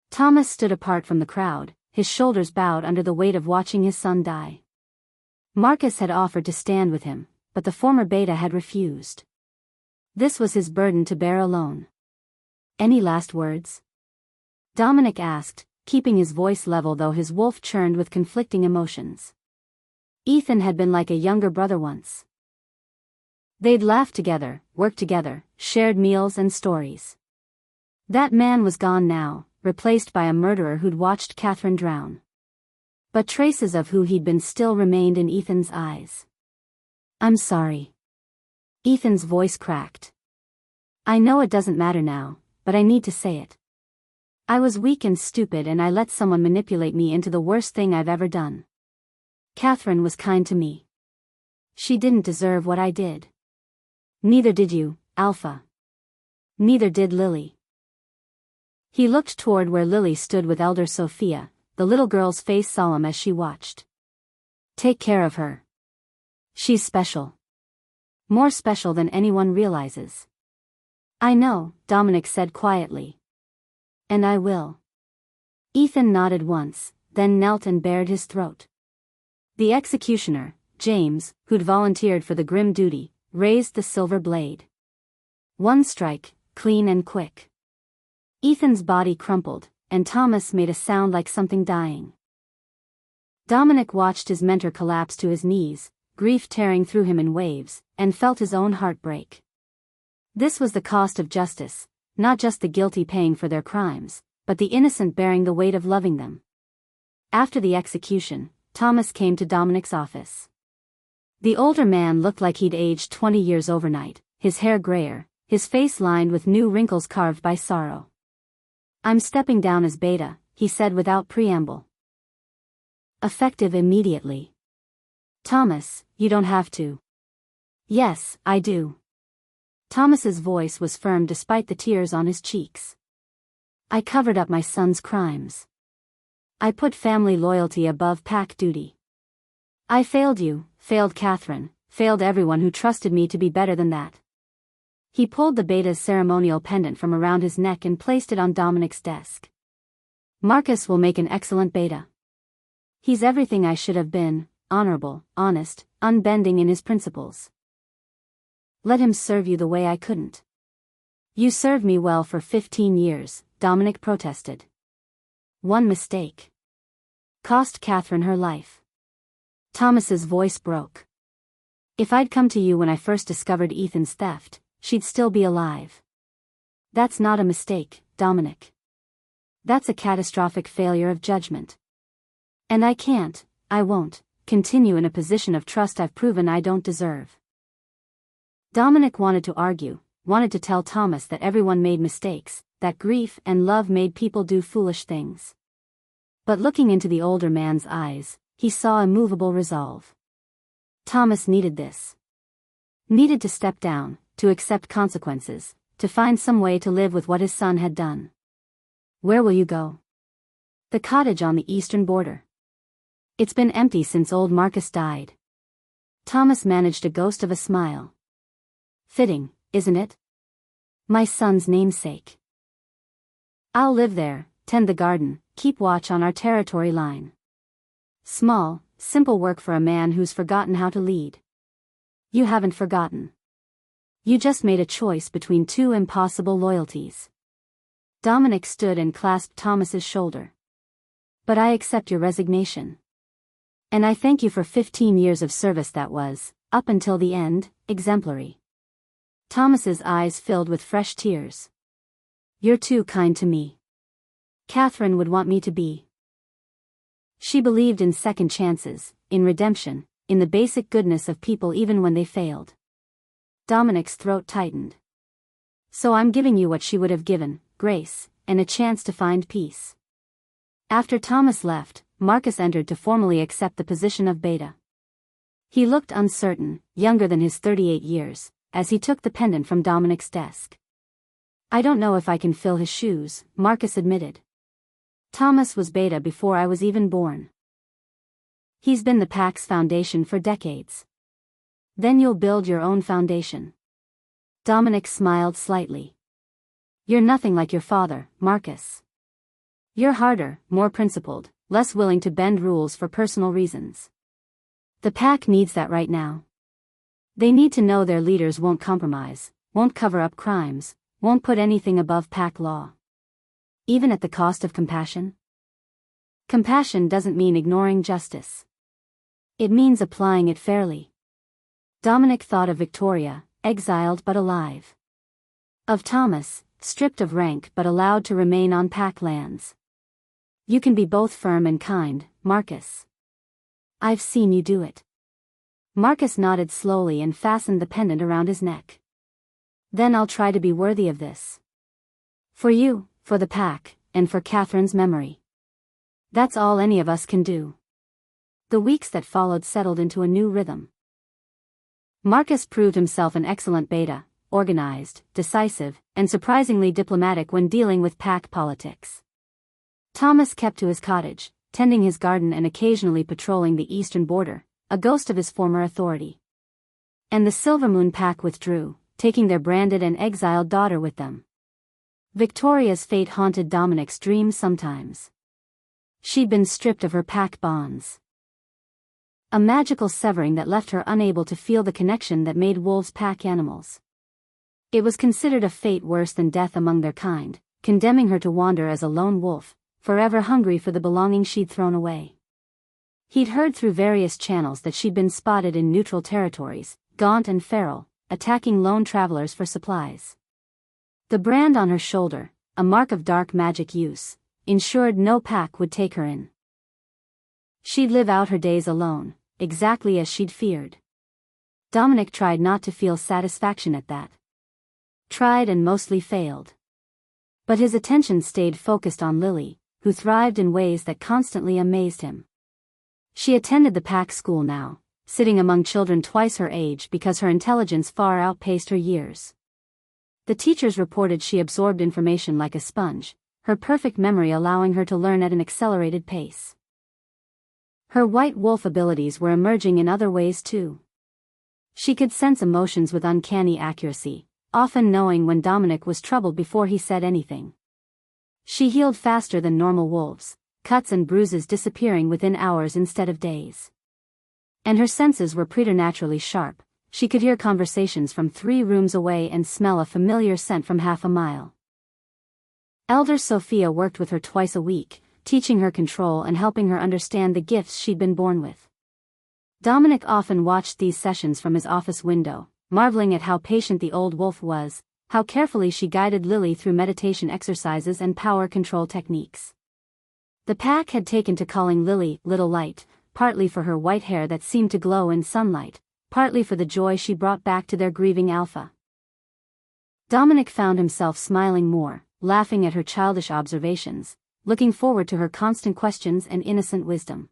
Thomas stood apart from the crowd, his shoulders bowed under the weight of watching his son die. Marcus had offered to stand with him, but the former beta had refused. This was his burden to bear alone. "Any last words?" Dominic asked, keeping his voice level though his wolf churned with conflicting emotions. Ethan had been like a younger brother once. They'd laughed together, worked together, shared meals and stories. That man was gone now, replaced by a murderer who'd watched Catherine drown. But traces of who he'd been still remained in Ethan's eyes. "I'm sorry." Ethan's voice cracked. "I know it doesn't matter now, but I need to say it. I was weak and stupid and I let someone manipulate me into the worst thing I've ever done. Catherine was kind to me. She didn't deserve what I did. Neither did you, Alpha. Neither did Lily." He looked toward where Lily stood with Elder Sophia, the little girl's face solemn as she watched. "Take care of her. She's special. More special than anyone realizes." "I know," Dominic said quietly. "And I will." Ethan nodded once, then knelt and bared his throat. The executioner, James, who'd volunteered for the grim duty, raised the silver blade. One strike, clean and quick. Ethan's body crumpled, and Thomas made a sound like something dying. Dominic watched his mentor collapse to his knees, grief tearing through him in waves, and felt his own heart break. This was the cost of justice, not just the guilty paying for their crimes, but the innocent bearing the weight of loving them. After the execution, Thomas came to Dominic's office. The older man looked like he'd aged 20 years overnight, his hair grayer, his face lined with new wrinkles carved by sorrow. "I'm stepping down as beta," he said without preamble. "Effective immediately." "Thomas, you don't have to." "Yes, I do." Thomas's voice was firm despite the tears on his cheeks. I covered up my son's crimes. I put family loyalty above pack duty. I failed you, failed Catherine, failed everyone who trusted me to be better than that. He pulled the Beta's ceremonial pendant from around his neck and placed it on Dominic's desk. Marcus will make an excellent Beta. He's everything I should have been, honorable, honest, unbending in his principles. Let him serve you the way I couldn't. You served me well for 15 years, Dominic protested. One mistake cost Catherine her life. Thomas's voice broke. If I'd come to you when I first discovered Ethan's theft, she'd still be alive. That's not a mistake, Dominic. That's a catastrophic failure of judgment. And I won't, continue in a position of trust I've proven I don't deserve. Dominic wanted to argue, wanted to tell Thomas that everyone made mistakes, that grief and love made people do foolish things. But looking into the older man's eyes, he saw immovable resolve. Thomas needed this. Needed to step down, to accept consequences, to find some way to live with what his son had done. Where will you go? The cottage on the eastern border. It's been empty since old Marcus died. Thomas managed a ghost of a smile. Fitting, isn't it? My son's namesake. I'll live there, tend the garden, keep watch on our territory line. Small, simple work for a man who's forgotten how to lead. You haven't forgotten. You just made a choice between two impossible loyalties. Dominic stood and clasped Thomas's shoulder. But I accept your resignation. And I thank you for 15 years of service that was, up until the end, exemplary. Thomas's eyes filled with fresh tears. You're too kind to me. Catherine would want me to be. She believed in second chances, in redemption, in the basic goodness of people even when they failed. Dominic's throat tightened. So I'm giving you what she would have given, grace, and a chance to find peace. After Thomas left, Marcus entered to formally accept the position of Beta. He looked uncertain, younger than his 38 years, as he took the pendant from Dominic's desk. I don't know if I can fill his shoes, Marcus admitted. Thomas was Beta before I was even born. He's been the pack's foundation for decades. Then you'll build your own foundation. Dominic smiled slightly. You're nothing like your father, Marcus. You're harder, more principled, less willing to bend rules for personal reasons. The pack needs that right now. They need to know their leaders won't compromise, won't cover up crimes, won't put anything above pack law. Even at the cost of compassion? Compassion doesn't mean ignoring justice. It means applying it fairly. Dominic thought of Victoria, exiled but alive. Of Thomas, stripped of rank but allowed to remain on pack lands. You can be both firm and kind, Marcus. I've seen you do it. Marcus nodded slowly and fastened the pendant around his neck. Then I'll try to be worthy of this. For you, for the pack, and for Catherine's memory. That's all any of us can do. The weeks that followed settled into a new rhythm. Marcus proved himself an excellent Beta, organized, decisive, and surprisingly diplomatic when dealing with pack politics. Thomas kept to his cottage, tending his garden and occasionally patrolling the eastern border, a ghost of his former authority. And the Silvermoon pack withdrew, taking their branded and exiled daughter with them. Victoria's fate haunted Dominic's dreams sometimes. She'd been stripped of her pack bonds. A magical severing that left her unable to feel the connection that made wolves pack animals. It was considered a fate worse than death among their kind, condemning her to wander as a lone wolf, forever hungry for the belonging she'd thrown away. He'd heard through various channels that she'd been spotted in neutral territories, gaunt and feral, attacking lone travelers for supplies. The brand on her shoulder, a mark of dark magic use, ensured no pack would take her in. She'd live out her days alone, exactly as she'd feared. Dominic tried not to feel satisfaction at that. Tried and mostly failed. But his attention stayed focused on Lily, who thrived in ways that constantly amazed him. She attended the pack school now, sitting among children twice her age because her intelligence far outpaced her years. The teachers reported she absorbed information like a sponge, her perfect memory allowing her to learn at an accelerated pace. Her white wolf abilities were emerging in other ways too. She could sense emotions with uncanny accuracy, often knowing when Dominic was troubled before he said anything. She healed faster than normal wolves, cuts and bruises disappearing within hours instead of days. And her senses were preternaturally sharp. She could hear conversations from 3 rooms away and smell a familiar scent from half a mile. Elder Sophia worked with her twice a week, teaching her control and helping her understand the gifts she'd been born with. Dominic often watched these sessions from his office window, marveling at how patient the old wolf was, how carefully she guided Lily through meditation exercises and power control techniques. The pack had taken to calling Lily Little Light, partly for her white hair that seemed to glow in sunlight, partly for the joy she brought back to their grieving alpha. Dominic found himself smiling more, laughing at her childish observations, looking forward to her constant questions and innocent wisdom.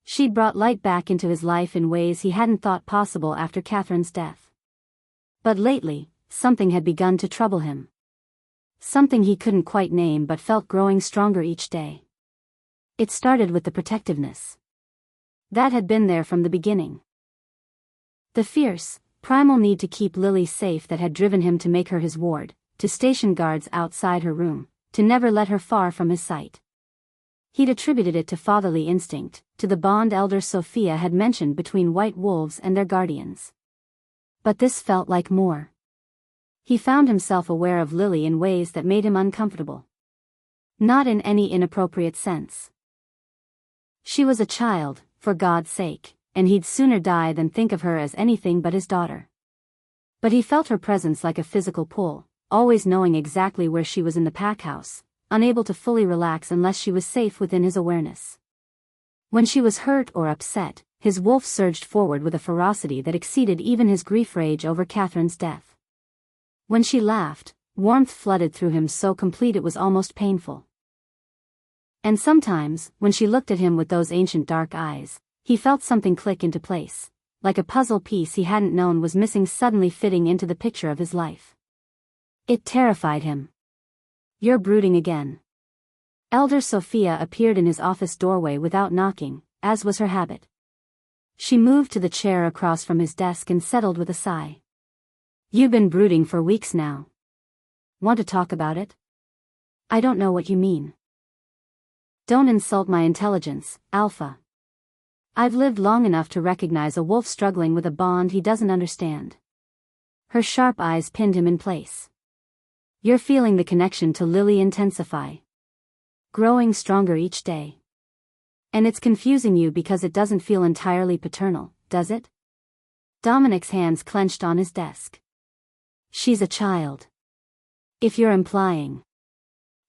She'd brought light back into his life in ways he hadn't thought possible after Catherine's death. But lately, something had begun to trouble him. Something he couldn't quite name but felt growing stronger each day. It started with the protectiveness. That had been there from the beginning. The fierce, primal need to keep Lily safe that had driven him to make her his ward, to station guards outside her room, to never let her far from his sight. He'd attributed it to fatherly instinct, to the bond Elder Sophia had mentioned between white wolves and their guardians. But this felt like more. He found himself aware of Lily in ways that made him uncomfortable. Not in any inappropriate sense. She was a child, for God's sake, and he'd sooner die than think of her as anything but his daughter. But he felt her presence like a physical pull, always knowing exactly where she was in the pack house, unable to fully relax unless she was safe within his awareness. When she was hurt or upset, his wolf surged forward with a ferocity that exceeded even his grief rage over Catherine's death. When she laughed, warmth flooded through him so complete it was almost painful. And sometimes, when she looked at him with those ancient dark eyes, he felt something click into place, like a puzzle piece he hadn't known was missing suddenly fitting into the picture of his life. It terrified him. "You're brooding again." Elder Sophia appeared in his office doorway without knocking, as was her habit. She moved to the chair across from his desk and settled with a sigh. "You've been brooding for weeks now. Want to talk about it?" "I don't know what you mean." "Don't insult my intelligence, Alpha. I've lived long enough to recognize a wolf struggling with a bond he doesn't understand." Her sharp eyes pinned him in place. "You're feeling the connection to Lily intensify. Growing stronger each day. And it's confusing you because it doesn't feel entirely paternal, does it?" Dominic's hands clenched on his desk. "She's a child. If you're implying..."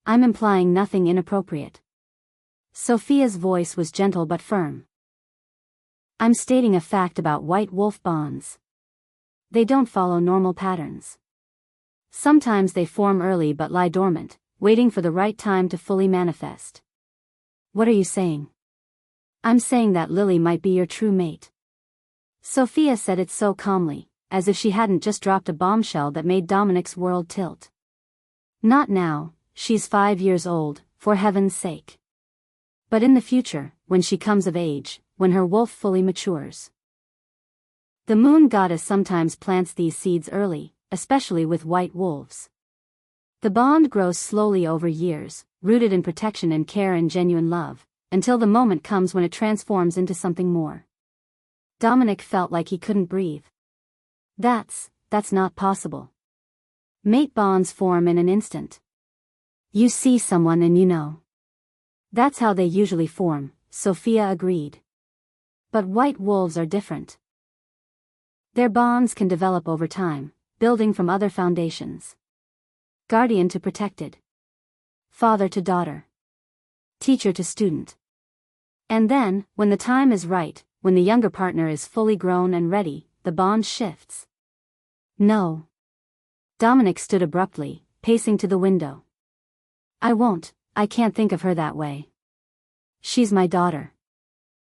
"I'm implying nothing inappropriate." Sophia's voice was gentle but firm. "I'm stating a fact about white wolf bonds. They don't follow normal patterns. Sometimes they form early but lie dormant, waiting for the right time to fully manifest." "What are you saying?" "I'm saying that Lily might be your true mate." Sophia said it so calmly, as if she hadn't just dropped a bombshell that made Dominic's world tilt. "Not now, she's 5 years old, for heaven's sake. But in the future, when she comes of age, when her wolf fully matures." The moon goddess sometimes plants these seeds early, especially with white wolves. The bond grows slowly over years, rooted in protection and care and genuine love, until the moment comes when it transforms into something more. Dominic felt like he couldn't breathe. That's not possible. Mate bonds form in an instant. You see someone and you know. That's how they usually form, Sophia agreed. But white wolves are different. Their bonds can develop over time, building from other foundations. Guardian to protected. Father to daughter. Teacher to student. And then, when the time is right, when the younger partner is fully grown and ready, the bond shifts. "No." Dominic stood abruptly, pacing to the window. I can't think of her that way. She's my daughter.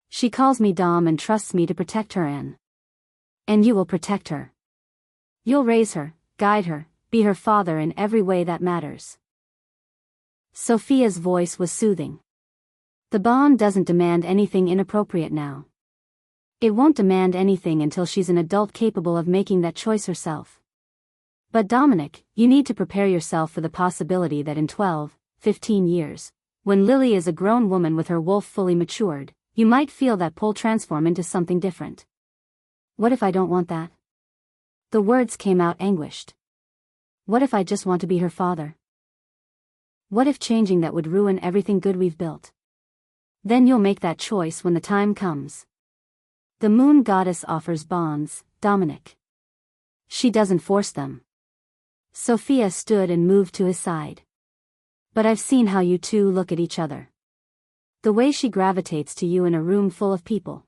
She calls me Dom and trusts me to protect her and you will protect her. You'll raise her, guide her, be her father in every way that matters. Sophia's voice was soothing. The bond doesn't demand anything inappropriate now. It won't demand anything until she's an adult capable of making that choice herself. But Dominic, you need to prepare yourself for the possibility that in 12, 15 years, when Lily is a grown woman with her wolf fully matured, you might feel that pull transform into something different. What if I don't want that? The words came out anguished. What if I just want to be her father? What if changing that would ruin everything good we've built? Then you'll make that choice when the time comes. The moon goddess offers bonds, Dominic. She doesn't force them. Sophia stood and moved to his side. But I've seen how you two look at each other. The way she gravitates to you in a room full of people.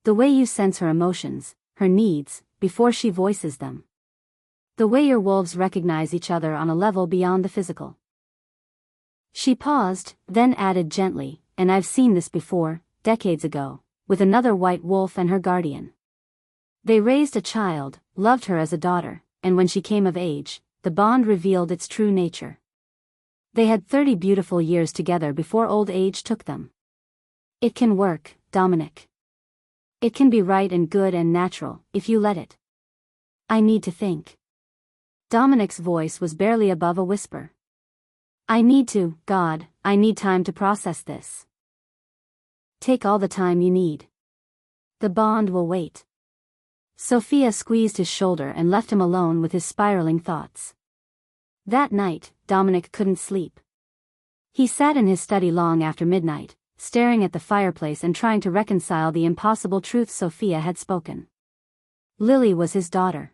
The way you sense her emotions, her needs, before she voices them. The way your wolves recognize each other on a level beyond the physical. She paused, then added gently, and I've seen this before, decades ago, with another white wolf and her guardian. They raised a child, loved her as a daughter, and when she came of age, the bond revealed its true nature. They had 30 beautiful years together before old age took them. It can work, Dominic. It can be right and good and natural, if you let it. I need to think. Dominic's voice was barely above a whisper. I need to, God, I need time to process this. Take all the time you need. The bond will wait. Sophia squeezed his shoulder and left him alone with his spiraling thoughts. That night, Dominic couldn't sleep. He sat in his study long after midnight, staring at the fireplace and trying to reconcile the impossible truth Sophia had spoken. Lily was his daughter.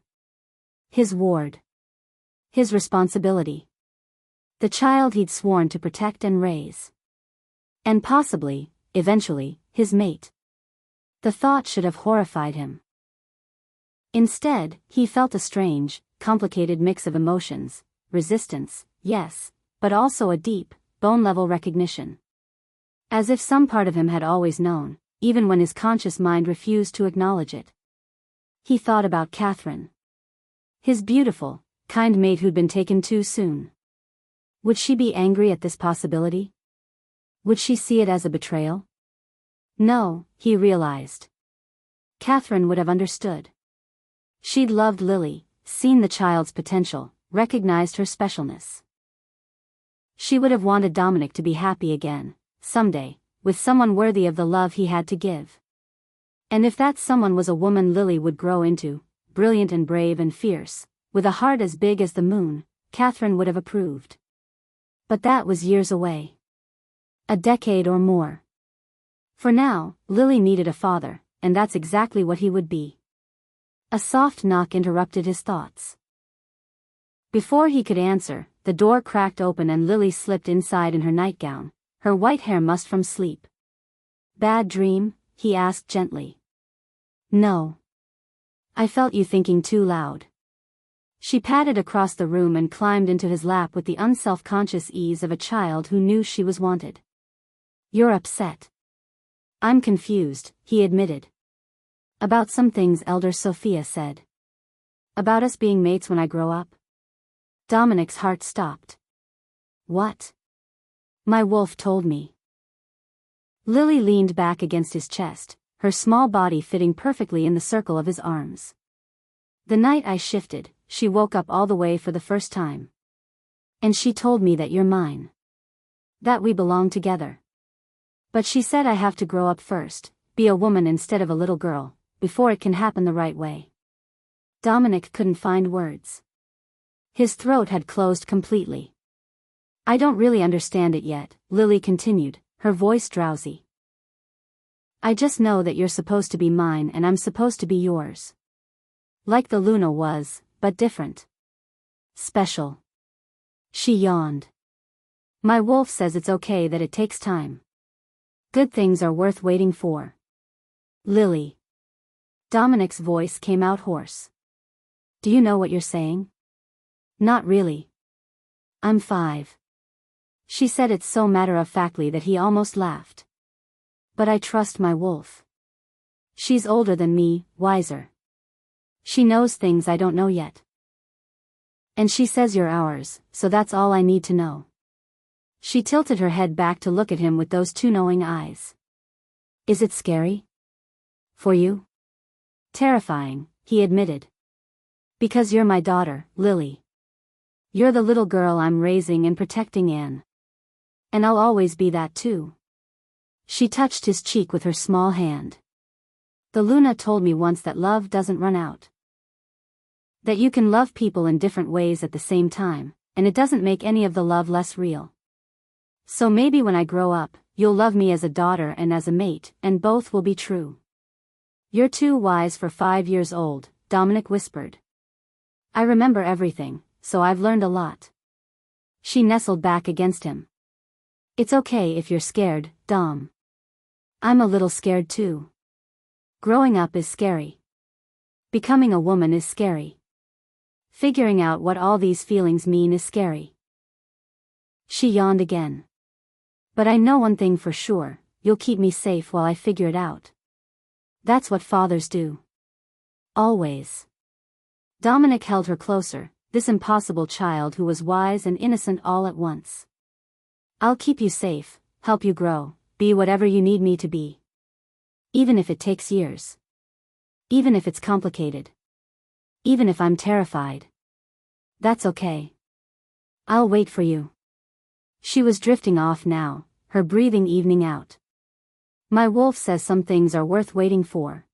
His ward. His responsibility. The child he'd sworn to protect and raise. And possibly, eventually, his mate. The thought should have horrified him. Instead, he felt a strange, complicated mix of emotions, resistance, yes, but also a deep, bone-level recognition. As if some part of him had always known, even when his conscious mind refused to acknowledge it. He thought about Catherine. His beautiful, kind mate who'd been taken too soon. Would she be angry at this possibility? Would she see it as a betrayal? No, he realized. Catherine would have understood. She'd loved Lily, seen the child's potential, recognized her specialness. She would have wanted Dominic to be happy again, someday, with someone worthy of the love he had to give. And if that someone was a woman Lily would grow into, brilliant and brave and fierce, with a heart as big as the moon, Catherine would have approved. But that was years away. A decade or more. For now, Lily needed a father, and that's exactly what he would be. A soft knock interrupted his thoughts. Before he could answer, the door cracked open and Lily slipped inside in her nightgown, her white hair mussed from sleep. Bad dream? He asked gently. No. I felt you thinking too loud. She padded across the room and climbed into his lap with the unself-conscious ease of a child who knew she was wanted. You're upset. I'm confused, he admitted. About some things Elder Sophia said. About us being mates when I grow up? Dominic's heart stopped. What? My wolf told me. Lily leaned back against his chest, her small body fitting perfectly in the circle of his arms. The night I shifted, she woke up all the way for the first time. And she told me that you're mine. That we belong together. But she said I have to grow up first, be a woman instead of a little girl, before it can happen the right way. Dominic couldn't find words. His throat had closed completely. I don't really understand it yet, Lily continued, her voice drowsy. I just know that you're supposed to be mine and I'm supposed to be yours. Like the Luna was, but different. Special. She yawned. My wolf says it's okay that it takes time. Good things are worth waiting for. Lily. Dominic's voice came out hoarse. Do you know what you're saying? Not really. I'm 5. She said it so matter-of-factly that he almost laughed. But I trust my wolf. She's older than me, wiser. She knows things I don't know yet. And she says you're ours, so that's all I need to know. She tilted her head back to look at him with those two knowing eyes. Is it scary? For you? Terrifying, he admitted. Because you're my daughter, Lily. You're the little girl I'm raising and protecting, Anne. And I'll always be that too. She touched his cheek with her small hand. The Luna told me once that love doesn't run out. That you can love people in different ways at the same time, and it doesn't make any of the love less real. So maybe when I grow up, you'll love me as a daughter and as a mate, and both will be true. You're too wise for 5 years old, Dominic whispered. I remember everything, so I've learned a lot. She nestled back against him. It's okay if you're scared, Dom. I'm a little scared too. Growing up is scary. Becoming a woman is scary. Figuring out what all these feelings mean is scary. She yawned again. But I know one thing for sure, you'll keep me safe while I figure it out. That's what fathers do. Always. Dominic held her closer, this impossible child who was wise and innocent all at once. I'll keep you safe, help you grow, be whatever you need me to be. Even if it takes years. Even if it's complicated. Even if I'm terrified. That's okay. I'll wait for you. She was drifting off now, her breathing evening out. My wolf says some things are worth waiting for.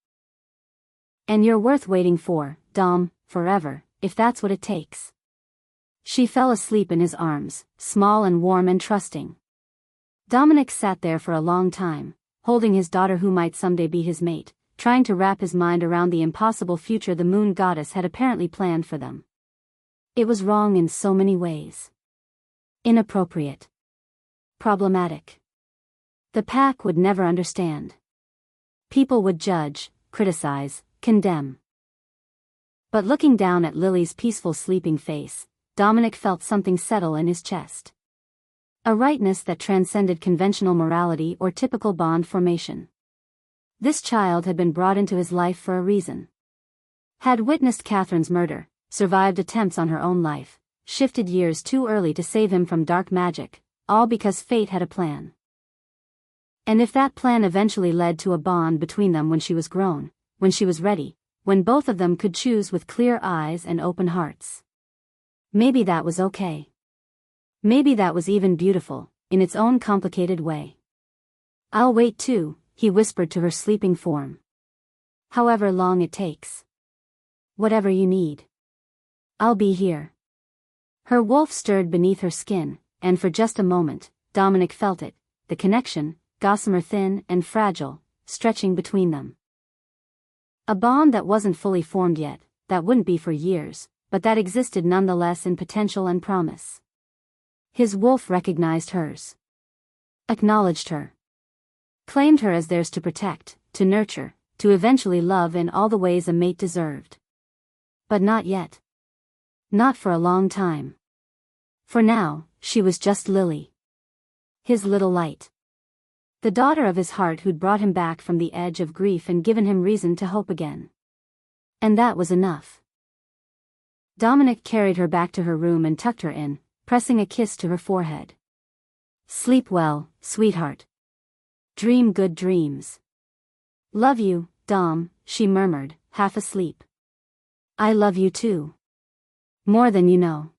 And you're worth waiting for, Dom, forever, if that's what it takes. She fell asleep in his arms, small and warm and trusting. Dominic sat there for a long time, holding his daughter who might someday be his mate, trying to wrap his mind around the impossible future the moon goddess had apparently planned for them. It was wrong in so many ways. Inappropriate. Problematic. The pack would never understand. People would judge, criticize, condemn. But looking down at Lily's peaceful sleeping face, Dominic felt something settle in his chest. A rightness that transcended conventional morality or typical bond formation. This child had been brought into his life for a reason. Had witnessed Catherine's murder, survived attempts on her own life, shifted years too early to save him from dark magic, all because fate had a plan. And if that plan eventually led to a bond between them when she was grown, when she was ready, when both of them could choose with clear eyes and open hearts. Maybe that was okay. Maybe that was even beautiful, in its own complicated way. I'll wait too, he whispered to her sleeping form. However long it takes. Whatever you need. I'll be here. Her wolf stirred beneath her skin, and for just a moment, Dominic felt it, the connection, gossamer thin and fragile, stretching between them. A bond that wasn't fully formed yet, that wouldn't be for years, but that existed nonetheless in potential and promise. His wolf recognized hers. Acknowledged her. Claimed her as theirs to protect, to nurture, to eventually love in all the ways a mate deserved. But not yet. Not for a long time. For now, she was just Lily. His little light. The daughter of his heart who'd brought him back from the edge of grief and given him reason to hope again. And that was enough. Dominic carried her back to her room and tucked her in, pressing a kiss to her forehead. Sleep well, sweetheart. Dream good dreams. Love you, Dom, she murmured, half asleep. I love you too. More than you know.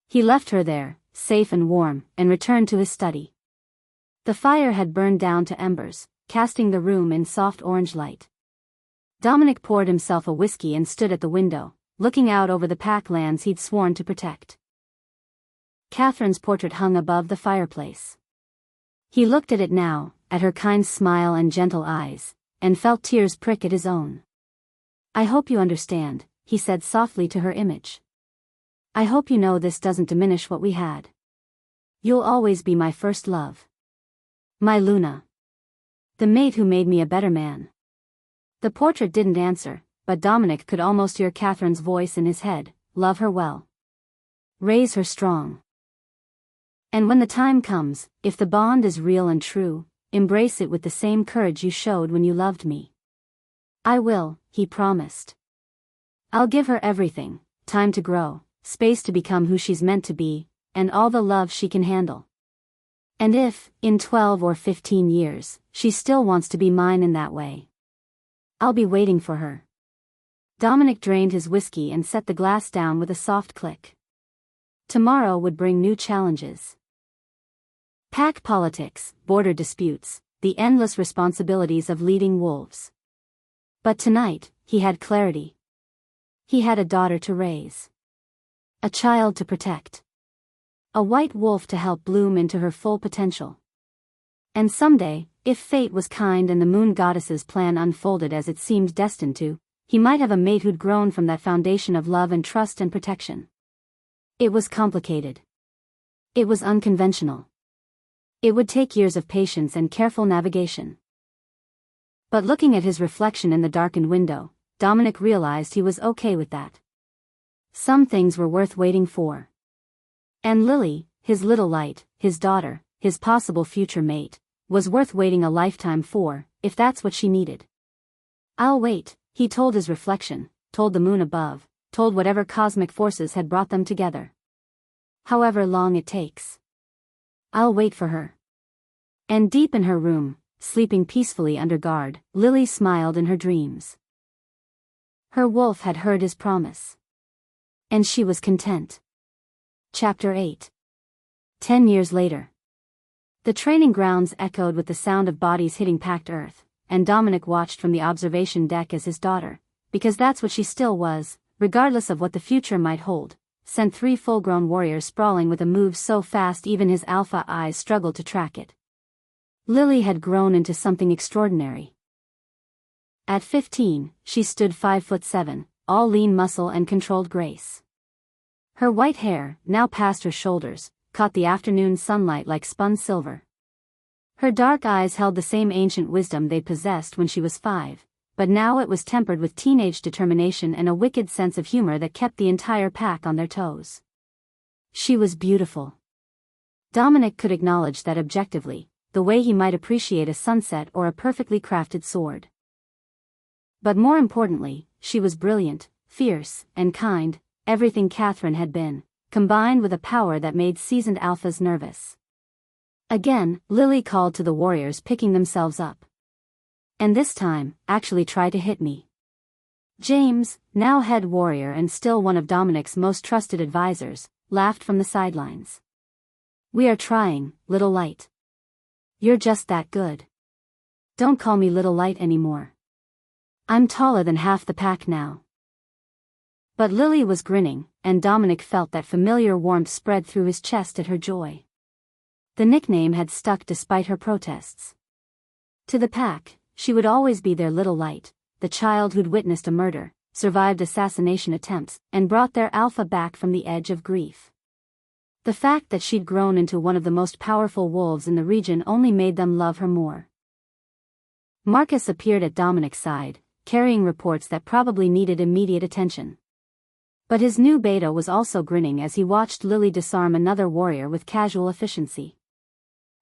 He left her there, safe and warm, and returned to his study. The fire had burned down to embers, casting the room in soft orange light. Dominic poured himself a whiskey and stood at the window, looking out over the pack lands he'd sworn to protect. Catherine's portrait hung above the fireplace. He looked at it now, at her kind smile and gentle eyes, and felt tears prick at his own. I hope you understand, he said softly to her image. I hope you know this doesn't diminish what we had. You'll always be my first love. My Luna. The mate who made me a better man. The portrait didn't answer, but Dominic could almost hear Catherine's voice in his head, love her well. Raise her strong. And when the time comes, if the bond is real and true, embrace it with the same courage you showed when you loved me. I will, he promised. I'll give her everything, time to grow, space to become who she's meant to be, and all the love she can handle. And if, in 12 or 15 years, she still wants to be mine in that way, I'll be waiting for her. Dominic drained his whiskey and set the glass down with a soft click. Tomorrow would bring new challenges. Pack politics, border disputes, the endless responsibilities of leading wolves. But tonight, he had clarity. He had a daughter to raise. A child to protect. A white wolf to help bloom into her full potential. And someday, if fate was kind and the moon goddess's plan unfolded as it seemed destined to, he might have a mate who'd grown from that foundation of love and trust and protection. It was complicated. It was unconventional. It would take years of patience and careful navigation. But looking at his reflection in the darkened window, Dominic realized he was okay with that. Some things were worth waiting for. And Lily, his little light, his daughter, his possible future mate, was worth waiting a lifetime for, if that's what she needed. I'll wait, he told his reflection, told the moon above, told whatever cosmic forces had brought them together. However long it takes. I'll wait for her. And deep in her room, sleeping peacefully under guard, Lily smiled in her dreams. Her wolf had heard his promise. And she was content. Chapter 8. 10 years later. The training grounds echoed with the sound of bodies hitting packed earth, and Dominic watched from the observation deck as his daughter, because that's what she still was, regardless of what the future might hold, sent 3 full-grown warriors sprawling with a move so fast even his alpha eyes struggled to track it. Lily had grown into something extraordinary. At 15, she stood 5'7", all lean muscle and controlled grace. Her white hair, now past her shoulders, caught the afternoon sunlight like spun silver. Her dark eyes held the same ancient wisdom they'd possessed when she was 5, but now it was tempered with teenage determination and a wicked sense of humor that kept the entire pack on their toes. She was beautiful. Dominic could acknowledge that objectively, the way he might appreciate a sunset or a perfectly crafted sword. But more importantly, she was brilliant, fierce, and kind, everything Catherine had been, combined with a power that made seasoned alphas nervous. Again, Lily called to the warriors picking themselves up. And this time, actually tried to hit me. James, now head warrior and still one of Dominic's most trusted advisors, laughed from the sidelines. We are trying, Little Light. You're just that good. Don't call me Little Light anymore. I'm taller than half the pack now. But Lily was grinning, and Dominic felt that familiar warmth spread through his chest at her joy. The nickname had stuck despite her protests. To the pack, she would always be their Little Light, the child who'd witnessed a murder, survived assassination attempts, and brought their alpha back from the edge of grief. The fact that she'd grown into one of the most powerful wolves in the region only made them love her more. Marcus appeared at Dominic's side, carrying reports that probably needed immediate attention. But his new beta was also grinning as he watched Lily disarm another warrior with casual efficiency.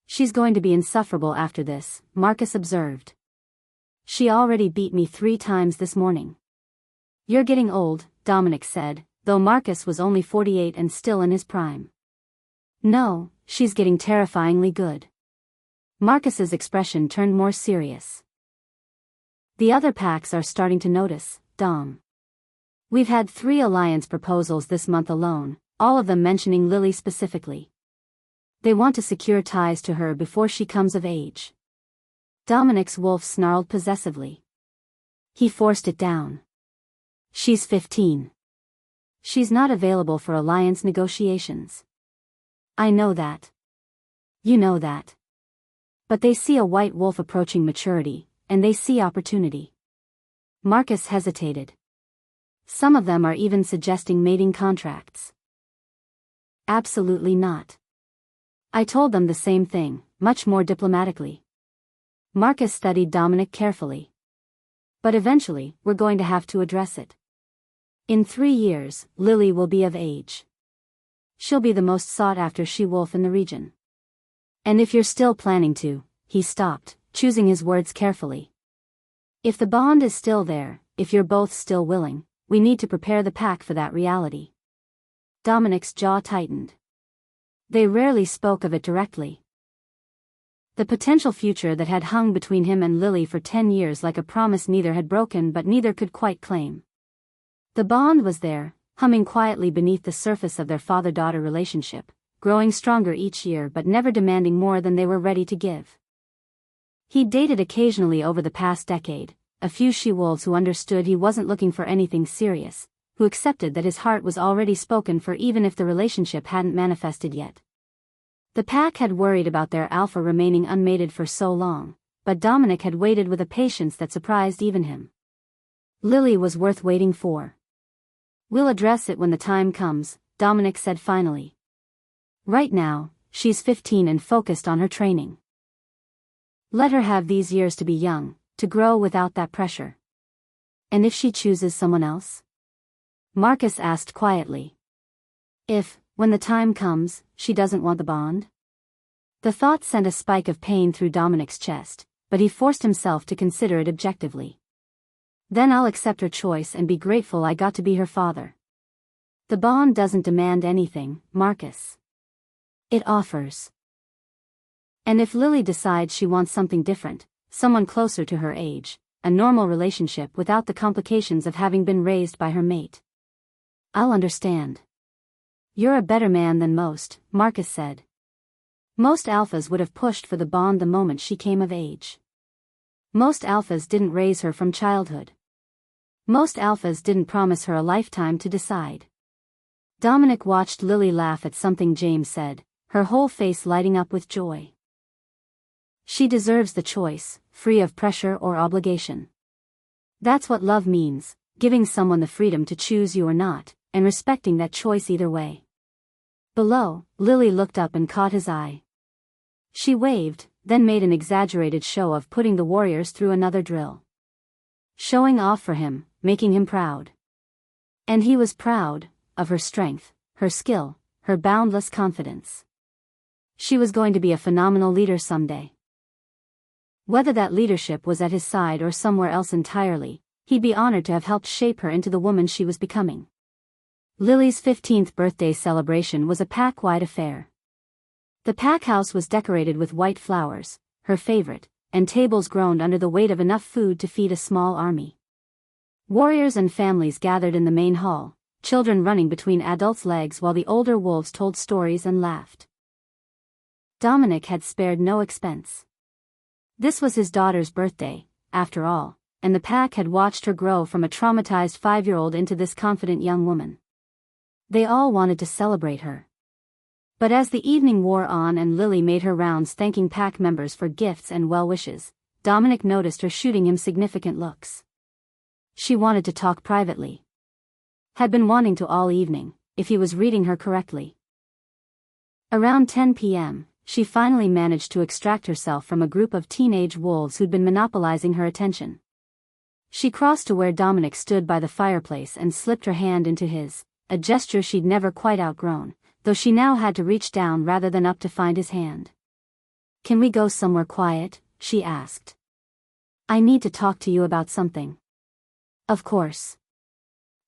She's going to be insufferable after this, Marcus observed. She already beat me 3 times this morning. You're getting old, Dominic said, though Marcus was only 48 and still in his prime. No, she's getting terrifyingly good. Marcus's expression turned more serious. The other packs are starting to notice, Dom. We've had 3 alliance proposals this month alone, all of them mentioning Lily specifically. They want to secure ties to her before she comes of age. Dominic's wolf snarled possessively. He forced it down. She's 15. She's not available for alliance negotiations. I know that. You know that. But they see a white wolf approaching maturity, and they see opportunity. Marcus hesitated. Some of them are even suggesting mating contracts. Absolutely not. I told them the same thing, much more diplomatically. Marcus studied Dominic carefully. But eventually, we're going to have to address it. In 3 years, Lily will be of age. She'll be the most sought-after she-wolf in the region. And if you're still planning to, he stopped, choosing his words carefully. If the bond is still there, if you're both still willing, we need to prepare the pack for that reality. Dominic's jaw tightened. They rarely spoke of it directly. The potential future that had hung between him and Lily for 10 years like a promise neither had broken but neither could quite claim. The bond was there, humming quietly beneath the surface of their father-daughter relationship, growing stronger each year but never demanding more than they were ready to give. He'd dated occasionally over the past decade, a few she-wolves who understood he wasn't looking for anything serious, who accepted that his heart was already spoken for even if the relationship hadn't manifested yet. The pack had worried about their alpha remaining unmated for so long, but Dominic had waited with a patience that surprised even him. Lily was worth waiting for. "We'll address it when the time comes," Dominic said finally. "Right now, she's 15 and focused on her training. Let her have these years to be young, to grow without that pressure." "And if she chooses someone else?" Marcus asked quietly. "If, when the time comes, she doesn't want the bond?" The thought sent a spike of pain through Dominic's chest, but he forced himself to consider it objectively. "Then I'll accept her choice and be grateful I got to be her father." "The bond doesn't demand anything, Marcus. It offers. And if Lily decides she wants something different, someone closer to her age, a normal relationship without the complications of having been raised by her mate, I'll understand." "You're a better man than most," Marcus said. "Most alphas would have pushed for the bond the moment she came of age. Most alphas didn't raise her from childhood. Most alphas didn't promise her a lifetime to decide." Dominic watched Lily laugh at something James said, her whole face lighting up with joy. "She deserves the choice, free of pressure or obligation. That's what love means, giving someone the freedom to choose you or not, and respecting that choice either way." Below, Lily looked up and caught his eye. She waved, then made an exaggerated show of putting the warriors through another drill. Showing off for him, making him proud. And he was proud of her strength, her skill, her boundless confidence. She was going to be a phenomenal leader someday. Whether that leadership was at his side or somewhere else entirely, he'd be honored to have helped shape her into the woman she was becoming. Lily's 15th birthday celebration was a pack-wide affair. The pack house was decorated with white flowers, her favorite, and tables groaned under the weight of enough food to feed a small army. Warriors and families gathered in the main hall, children running between adults' legs while the older wolves told stories and laughed. Dominic had spared no expense. This was his daughter's birthday, after all, and the pack had watched her grow from a traumatized 5-year-old into this confident young woman. They all wanted to celebrate her. But as the evening wore on and Lily made her rounds thanking pack members for gifts and well wishes, Dominic noticed her shooting him significant looks. She wanted to talk privately. Had been wanting to all evening, if he was reading her correctly. Around 10 p.m., she finally managed to extract herself from a group of teenage wolves who'd been monopolizing her attention. She crossed to where Dominic stood by the fireplace and slipped her hand into his, a gesture she'd never quite outgrown, though she now had to reach down rather than up to find his hand. "Can we go somewhere quiet?" she asked. "I need to talk to you about something." "Of course."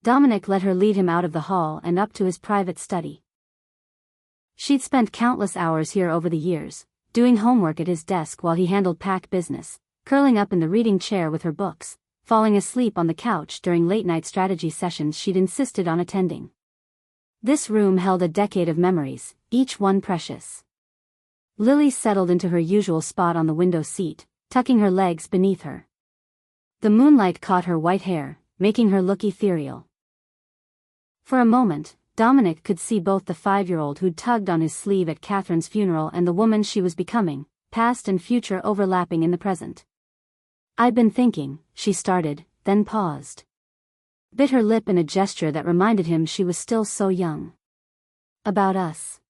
Dominic let her lead him out of the hall and up to his private study. She'd spent countless hours here over the years, doing homework at his desk while he handled pack business, curling up in the reading chair with her books, falling asleep on the couch during late-night strategy sessions she'd insisted on attending. This room held a decade of memories, each one precious. Lily settled into her usual spot on the window seat, tucking her legs beneath her. The moonlight caught her white hair, making her look ethereal. For a moment, Dominic could see both the 5-year-old who'd tugged on his sleeve at Catherine's funeral and the woman she was becoming, past and future overlapping in the present. "I've been thinking," she started, then paused. Bit her lip in a gesture that reminded him she was still so young. "About us.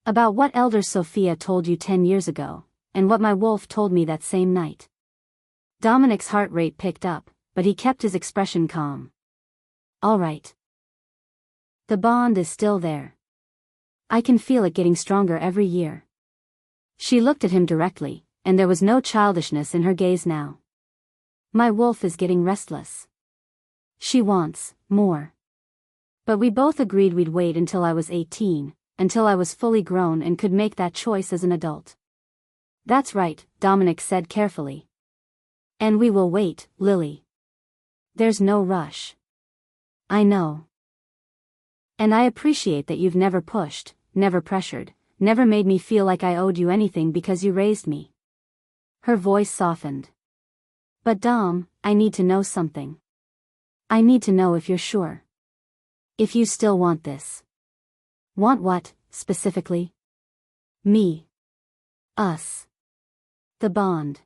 About what Elder Sophia told you 10 years ago, and what my wolf told me that same night." Dominic's heart rate picked up, but he kept his expression calm. "All right. The bond is still there. I can feel it getting stronger every year." She looked at him directly, and there was no childishness in her gaze now. "My wolf is getting restless. She wants more. But we both agreed we'd wait until I was 18, until I was fully grown and could make that choice as an adult. That's right, Dominic said carefully. And we will wait, Lily. There's no rush. I know. And I appreciate that you've never pushed, never pressured, never made me feel like I owed you anything because you raised me. Her voice softened. But Dom, I need to know something. I need to know if you're sure. If you still want this. Want what, specifically? Me. Us. The bond.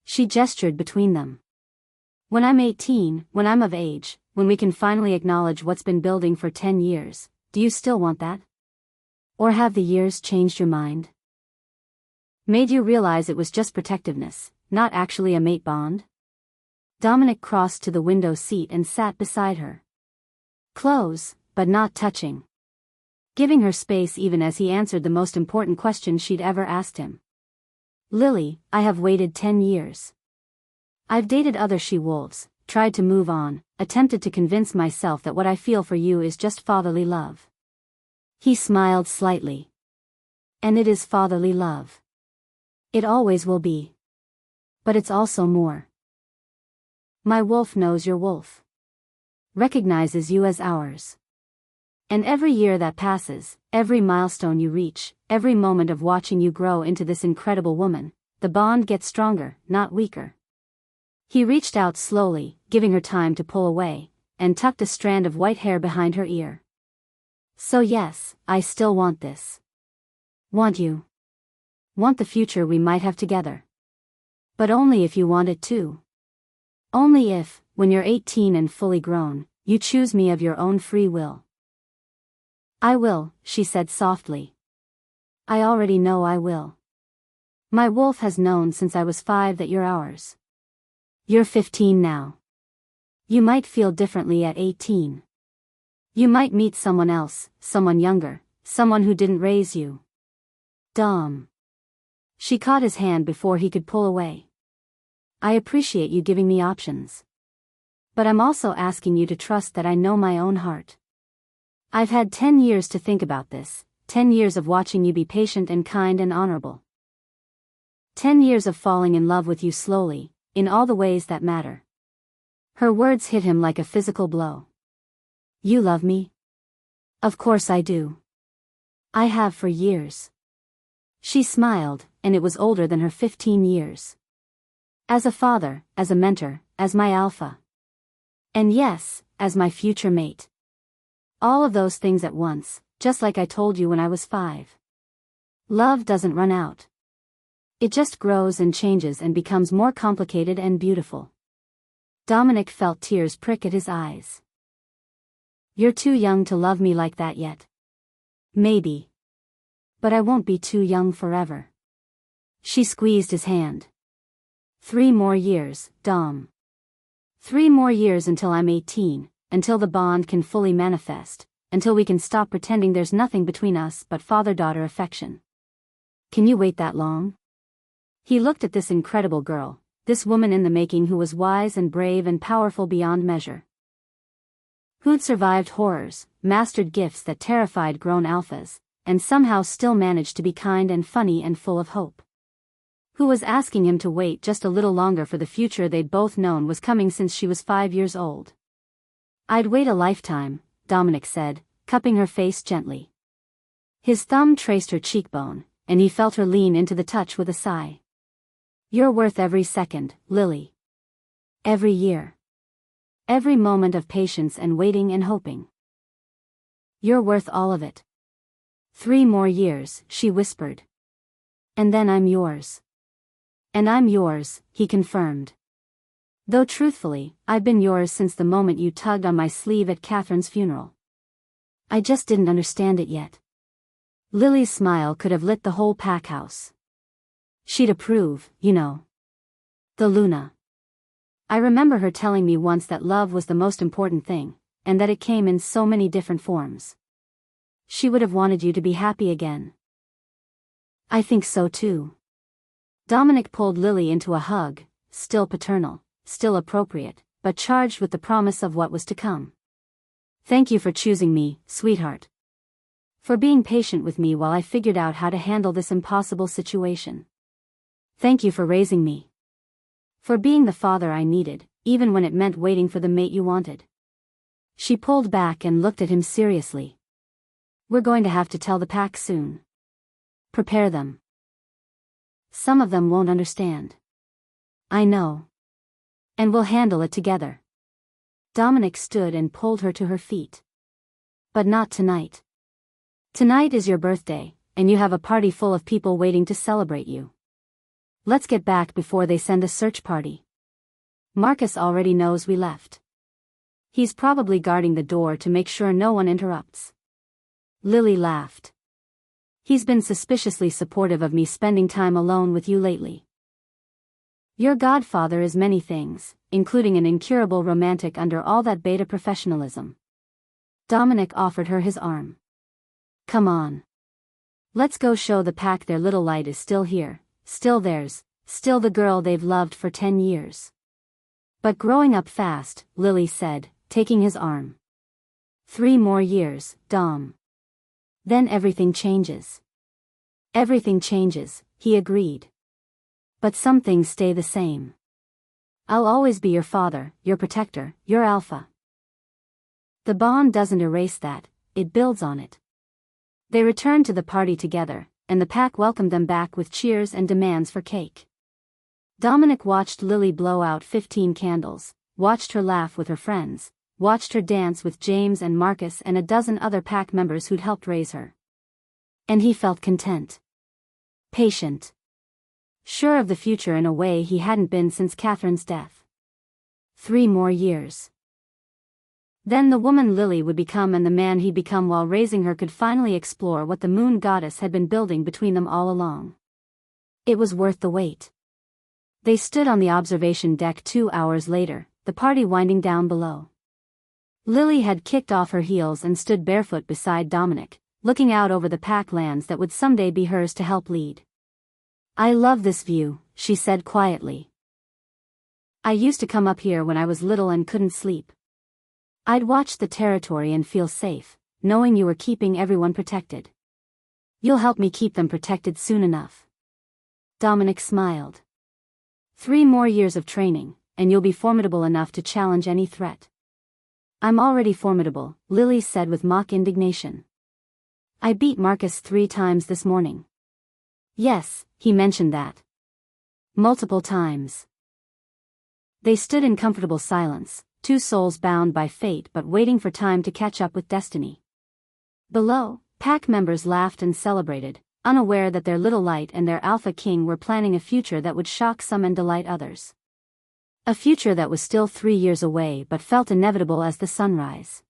She gestured between them. When I'm 18, when I'm of age, when we can finally acknowledge what's been building for 10 years, do you still want that? Or have the years changed your mind? Made you realize it was just protectiveness, not actually a mate bond? Dominic crossed to the window seat and sat beside her. Close, but not touching. Giving her space even as he answered the most important question she'd ever asked him. Lily, I have waited 10 years. I've dated other she-wolves, tried to move on, attempted to convince myself that what I feel for you is just fatherly love. He smiled slightly. And it is fatherly love. It always will be. But it's also more. My wolf knows your wolf. Recognizes you as ours. And every year that passes, every milestone you reach, every moment of watching you grow into this incredible woman, the bond gets stronger, not weaker. He reached out slowly, giving her time to pull away, and tucked a strand of white hair behind her ear. So yes, I still want this. Want you. Want the future we might have together. But only if you want it too. Only if, when you're 18 and fully grown, you choose me of your own free will. I will, she said softly. I already know I will. My wolf has known since I was 5 that you're ours. You're 15 now. You might feel differently at 18. You might meet someone else, someone younger, someone who didn't raise you. Dom. She caught his hand before he could pull away. I appreciate you giving me options. But I'm also asking you to trust that I know my own heart. I've had 10 years to think about this, 10 years of watching you be patient and kind and honorable. 10 years of falling in love with you slowly, in all the ways that matter. Her words hit him like a physical blow. You love me? Of course I do. I have for years. She smiled, and it was older than her 15 years. As a father, as a mentor, as my alpha. And yes, as my future mate. All of those things at once, just like I told you when I was 5. Love doesn't run out. It just grows and changes and becomes more complicated and beautiful. Dominic felt tears prick at his eyes. You're too young to love me like that yet. Maybe. But I won't be too young forever. She squeezed his hand. 3 more years, Dom. 3 more years until I'm 18. Until the bond can fully manifest, until we can stop pretending there's nothing between us but father-daughter affection. Can you wait that long? He looked at this incredible girl, this woman in the making who was wise and brave and powerful beyond measure. Who'd survived horrors, mastered gifts that terrified grown alphas, and somehow still managed to be kind and funny and full of hope. Who was asking him to wait just a little longer for the future they'd both known was coming since she was 5 years old. I'd wait a lifetime, Dominic said, cupping her face gently. His thumb traced her cheekbone, and he felt her lean into the touch with a sigh. You're worth every second, Lily. Every year. Every moment of patience and waiting and hoping. You're worth all of it. 3 more years, she whispered. And then I'm yours. And I'm yours, he confirmed. Though truthfully, I've been yours since the moment you tugged on my sleeve at Catherine's funeral. I just didn't understand it yet. Lily's smile could have lit the whole pack house. She'd approve, you know. The Luna. I remember her telling me once that love was the most important thing, and that it came in so many different forms. She would have wanted you to be happy again. I think so too. Dominic pulled Lily into a hug, still paternal. Still appropriate, but charged with the promise of what was to come. Thank you for choosing me, sweetheart. For being patient with me while I figured out how to handle this impossible situation. Thank you for raising me. For being the father I needed, even when it meant waiting for the mate you wanted. She pulled back and looked at him seriously. We're going to have to tell the pack soon. Prepare them. Some of them won't understand. I know. And we'll handle it together. Dominic stood and pulled her to her feet. But not tonight. Tonight is your birthday, and you have a party full of people waiting to celebrate you. Let's get back before they send a search party. Marcus already knows we left. He's probably guarding the door to make sure no one interrupts. Lily laughed. He's been suspiciously supportive of me spending time alone with you lately. Your godfather is many things, including an incurable romantic under all that beta professionalism. Dominic offered her his arm. Come on. Let's go show the pack their little light is still here, still theirs, still the girl they've loved for 10 years. But growing up fast, Lily said, taking his arm. 3 more years, Dom. Then everything changes. Everything changes, he agreed. But some things stay the same. I'll always be your father, your protector, your alpha. The bond doesn't erase that, it builds on it. They returned to the party together, and the pack welcomed them back with cheers and demands for cake. Dominic watched Lily blow out 15 candles, watched her laugh with her friends, watched her dance with James and Marcus and a dozen other pack members who'd helped raise her. And he felt content. Patient. Sure of the future in a way he hadn't been since Catherine's death. 3 more years. Then the woman Lily would become and the man he'd become while raising her could finally explore what the moon goddess had been building between them all along. It was worth the wait. They stood on the observation deck 2 hours later, the party winding down below. Lily had kicked off her heels and stood barefoot beside Dominic, looking out over the pack lands that would someday be hers to help lead. I love this view, she said quietly. I used to come up here when I was little and couldn't sleep. I'd watch the territory and feel safe, knowing you were keeping everyone protected. You'll help me keep them protected soon enough. Dominic smiled. 3 more years of training, and you'll be formidable enough to challenge any threat. I'm already formidable, Lily said with mock indignation. I beat Marcus 3 times this morning. Yes, he mentioned that. Multiple times. They stood in comfortable silence, 2 souls bound by fate but waiting for time to catch up with destiny. Below, pack members laughed and celebrated, unaware that their little light and their alpha king were planning a future that would shock some and delight others. A future that was still 3 years away but felt inevitable as the sunrise.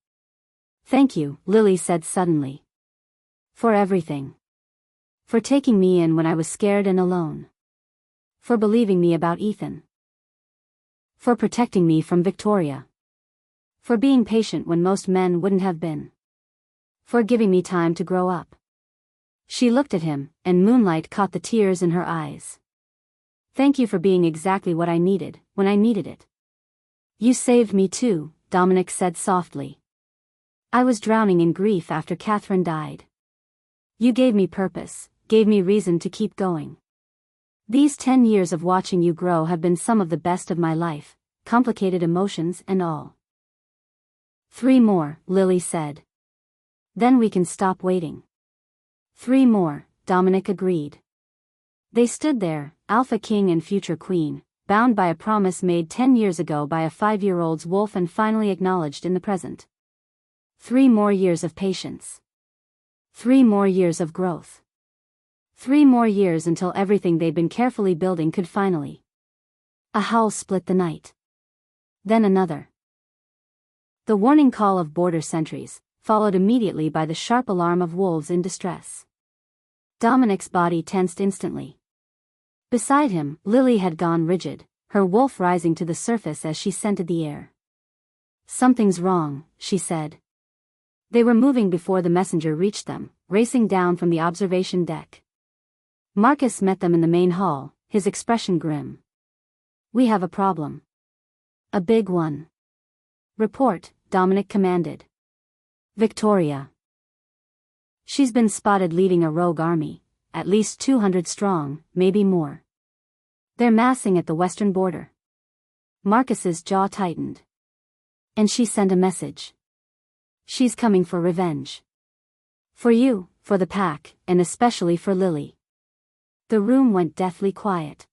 Thank you, Lily said suddenly. For everything. For taking me in when I was scared and alone. For believing me about Ethan. For protecting me from Victoria. For being patient when most men wouldn't have been. For giving me time to grow up. She looked at him, and moonlight caught the tears in her eyes. Thank you for being exactly what I needed, when I needed it. You saved me too, Dominic said softly. I was drowning in grief after Catherine died. You gave me purpose, gave me reason to keep going. These 10 years of watching you grow have been some of the best of my life, complicated emotions and all. 3 more, Lily said. Then we can stop waiting. 3 more, Dominic agreed. They stood there, Alpha King and Future Queen, bound by a promise made 10 years ago by a 5-year-old's wolf and finally acknowledged in the present. 3 more years of patience. 3 more years of growth. 3 more years until everything they'd been carefully building could finally. A howl split the night. Then another. The warning call of border sentries, followed immediately by the sharp alarm of wolves in distress. Dominic's body tensed instantly. Beside him, Lily had gone rigid, her wolf rising to the surface as she scented the air. Something's wrong, she said. They were moving before the messenger reached them, racing down from the observation deck. Marcus met them in the main hall, his expression grim. We have a problem. A big one. Report, Dominic commanded. Victoria. She's been spotted leading a rogue army, at least 200 strong, maybe more. They're massing at the western border. Marcus's jaw tightened. And she sent a message. She's coming for revenge. For you, for the pack, and especially for Lily. The room went deathly quiet.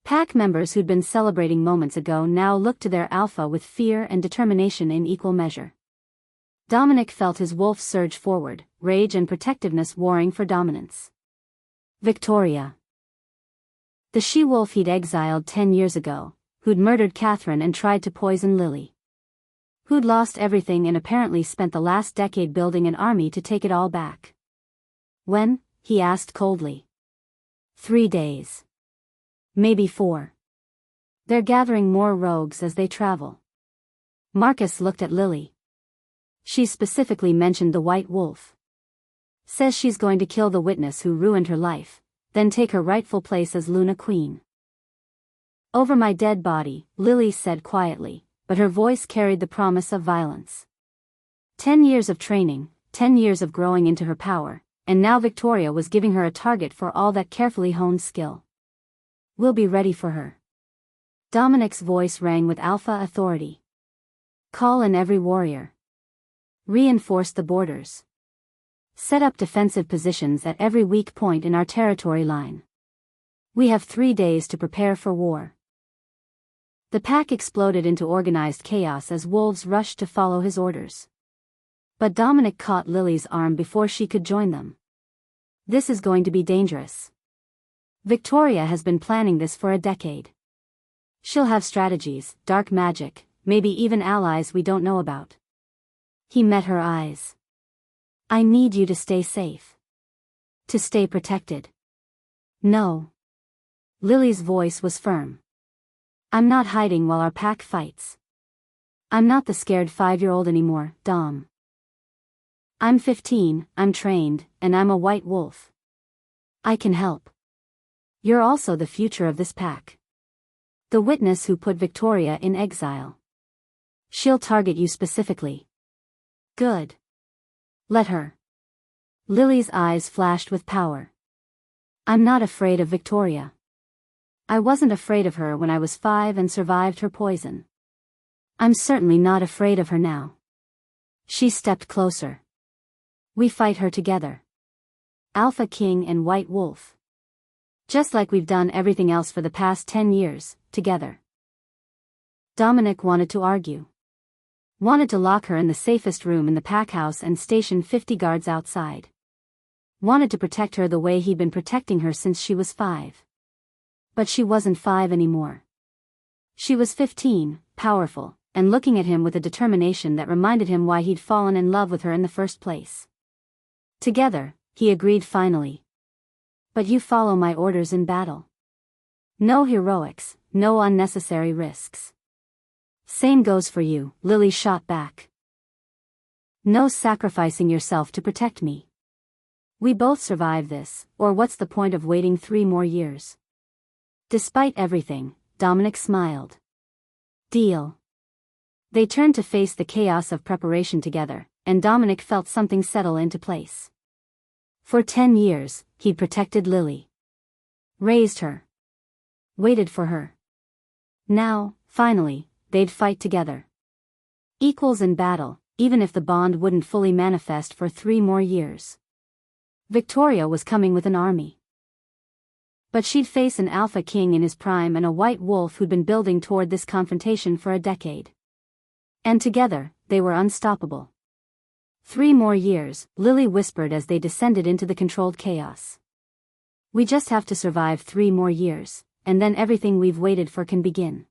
Pack members who'd been celebrating moments ago now looked to their alpha with fear and determination in equal measure. Dominic felt his wolf surge forward, rage and protectiveness warring for dominance. Victoria. The she-wolf he'd exiled 10 years ago, who'd murdered Catherine and tried to poison Lily. Who'd lost everything and apparently spent the last decade building an army to take it all back. When? He asked coldly. 3 days. Maybe 4. They're gathering more rogues as they travel. Marcus looked at Lily. She specifically mentioned the White Wolf. Says she's going to kill the witness who ruined her life, then take her rightful place as Luna Queen. Over my dead body, Lily said quietly, but her voice carried the promise of violence. 10 years of training, 10 years of growing into her power, and now Victoria was giving her a target for all that carefully honed skill. We'll be ready for her. Dominic's voice rang with alpha authority. Call in every warrior. Reinforce the borders. Set up defensive positions at every weak point in our territory line. We have 3 days to prepare for war. The pack exploded into organized chaos as wolves rushed to follow his orders. But Dominic caught Lily's arm before she could join them. This is going to be dangerous. Victoria has been planning this for a decade. She'll have strategies, dark magic, maybe even allies we don't know about. He met her eyes. I need you to stay safe. To stay protected. No. Lily's voice was firm. I'm not hiding while our pack fights. I'm not the scared 5-year-old anymore, Dom. I'm 15, I'm trained, and I'm a white wolf. I can help. You're also the future of this pack. The witness who put Victoria in exile. She'll target you specifically. Good. Let her. Lily's eyes flashed with power. I'm not afraid of Victoria. I wasn't afraid of her when I was 5 and survived her poison. I'm certainly not afraid of her now. She stepped closer. We fight her together. Alpha King and White Wolf. Just like we've done everything else for the past 10 years, together. Dominic wanted to argue. Wanted to lock her in the safest room in the pack house and station 50 guards outside. Wanted to protect her the way he'd been protecting her since she was 5. But she wasn't 5 anymore. She was 15, powerful, and looking at him with a determination that reminded him why he'd fallen in love with her in the first place. Together, he agreed finally. But you follow my orders in battle. No heroics, no unnecessary risks. Same goes for you, Lily shot back. No sacrificing yourself to protect me. We both survive this, or what's the point of waiting 3 more years? Despite everything, Dominic smiled. Deal. They turned to face the chaos of preparation together, and Dominic felt something settle into place. For 10 years, he'd protected Lily. Raised her. Waited for her. Now, finally, they'd fight together. Equals in battle, even if the bond wouldn't fully manifest for 3 more years. Victoria was coming with an army. But she'd face an Alpha King in his prime and a White Wolf who'd been building toward this confrontation for a decade. And together, they were unstoppable. 3 more years, Lily whispered as they descended into the controlled chaos. We just have to survive 3 more years, and then everything we've waited for can begin.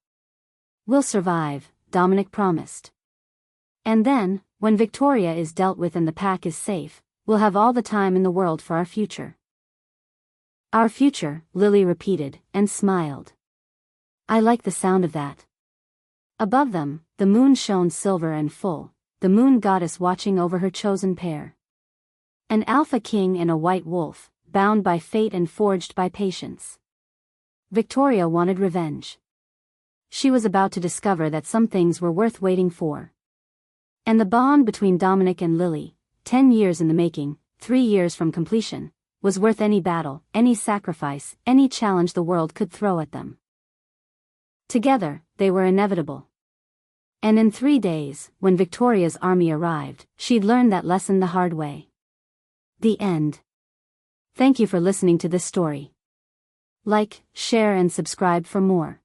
We'll survive, Dominic promised. And then, when Victoria is dealt with and the pack is safe, we'll have all the time in the world for our future. Our future, Lily repeated, and smiled. I like the sound of that. Above them, the moon shone silver and full, the moon goddess watching over her chosen pair. An Alpha King and a White Wolf, bound by fate and forged by patience. Victoria wanted revenge. She was about to discover that some things were worth waiting for. And the bond between Dominic and Lily, 10 years in the making, 3 years from completion, was worth any battle, any sacrifice, any challenge the world could throw at them. Together, they were inevitable. And in 3 days, when Victoria's army arrived, she'd learned that lesson the hard way. The end. Thank you for listening to this story. Like, share and subscribe for more.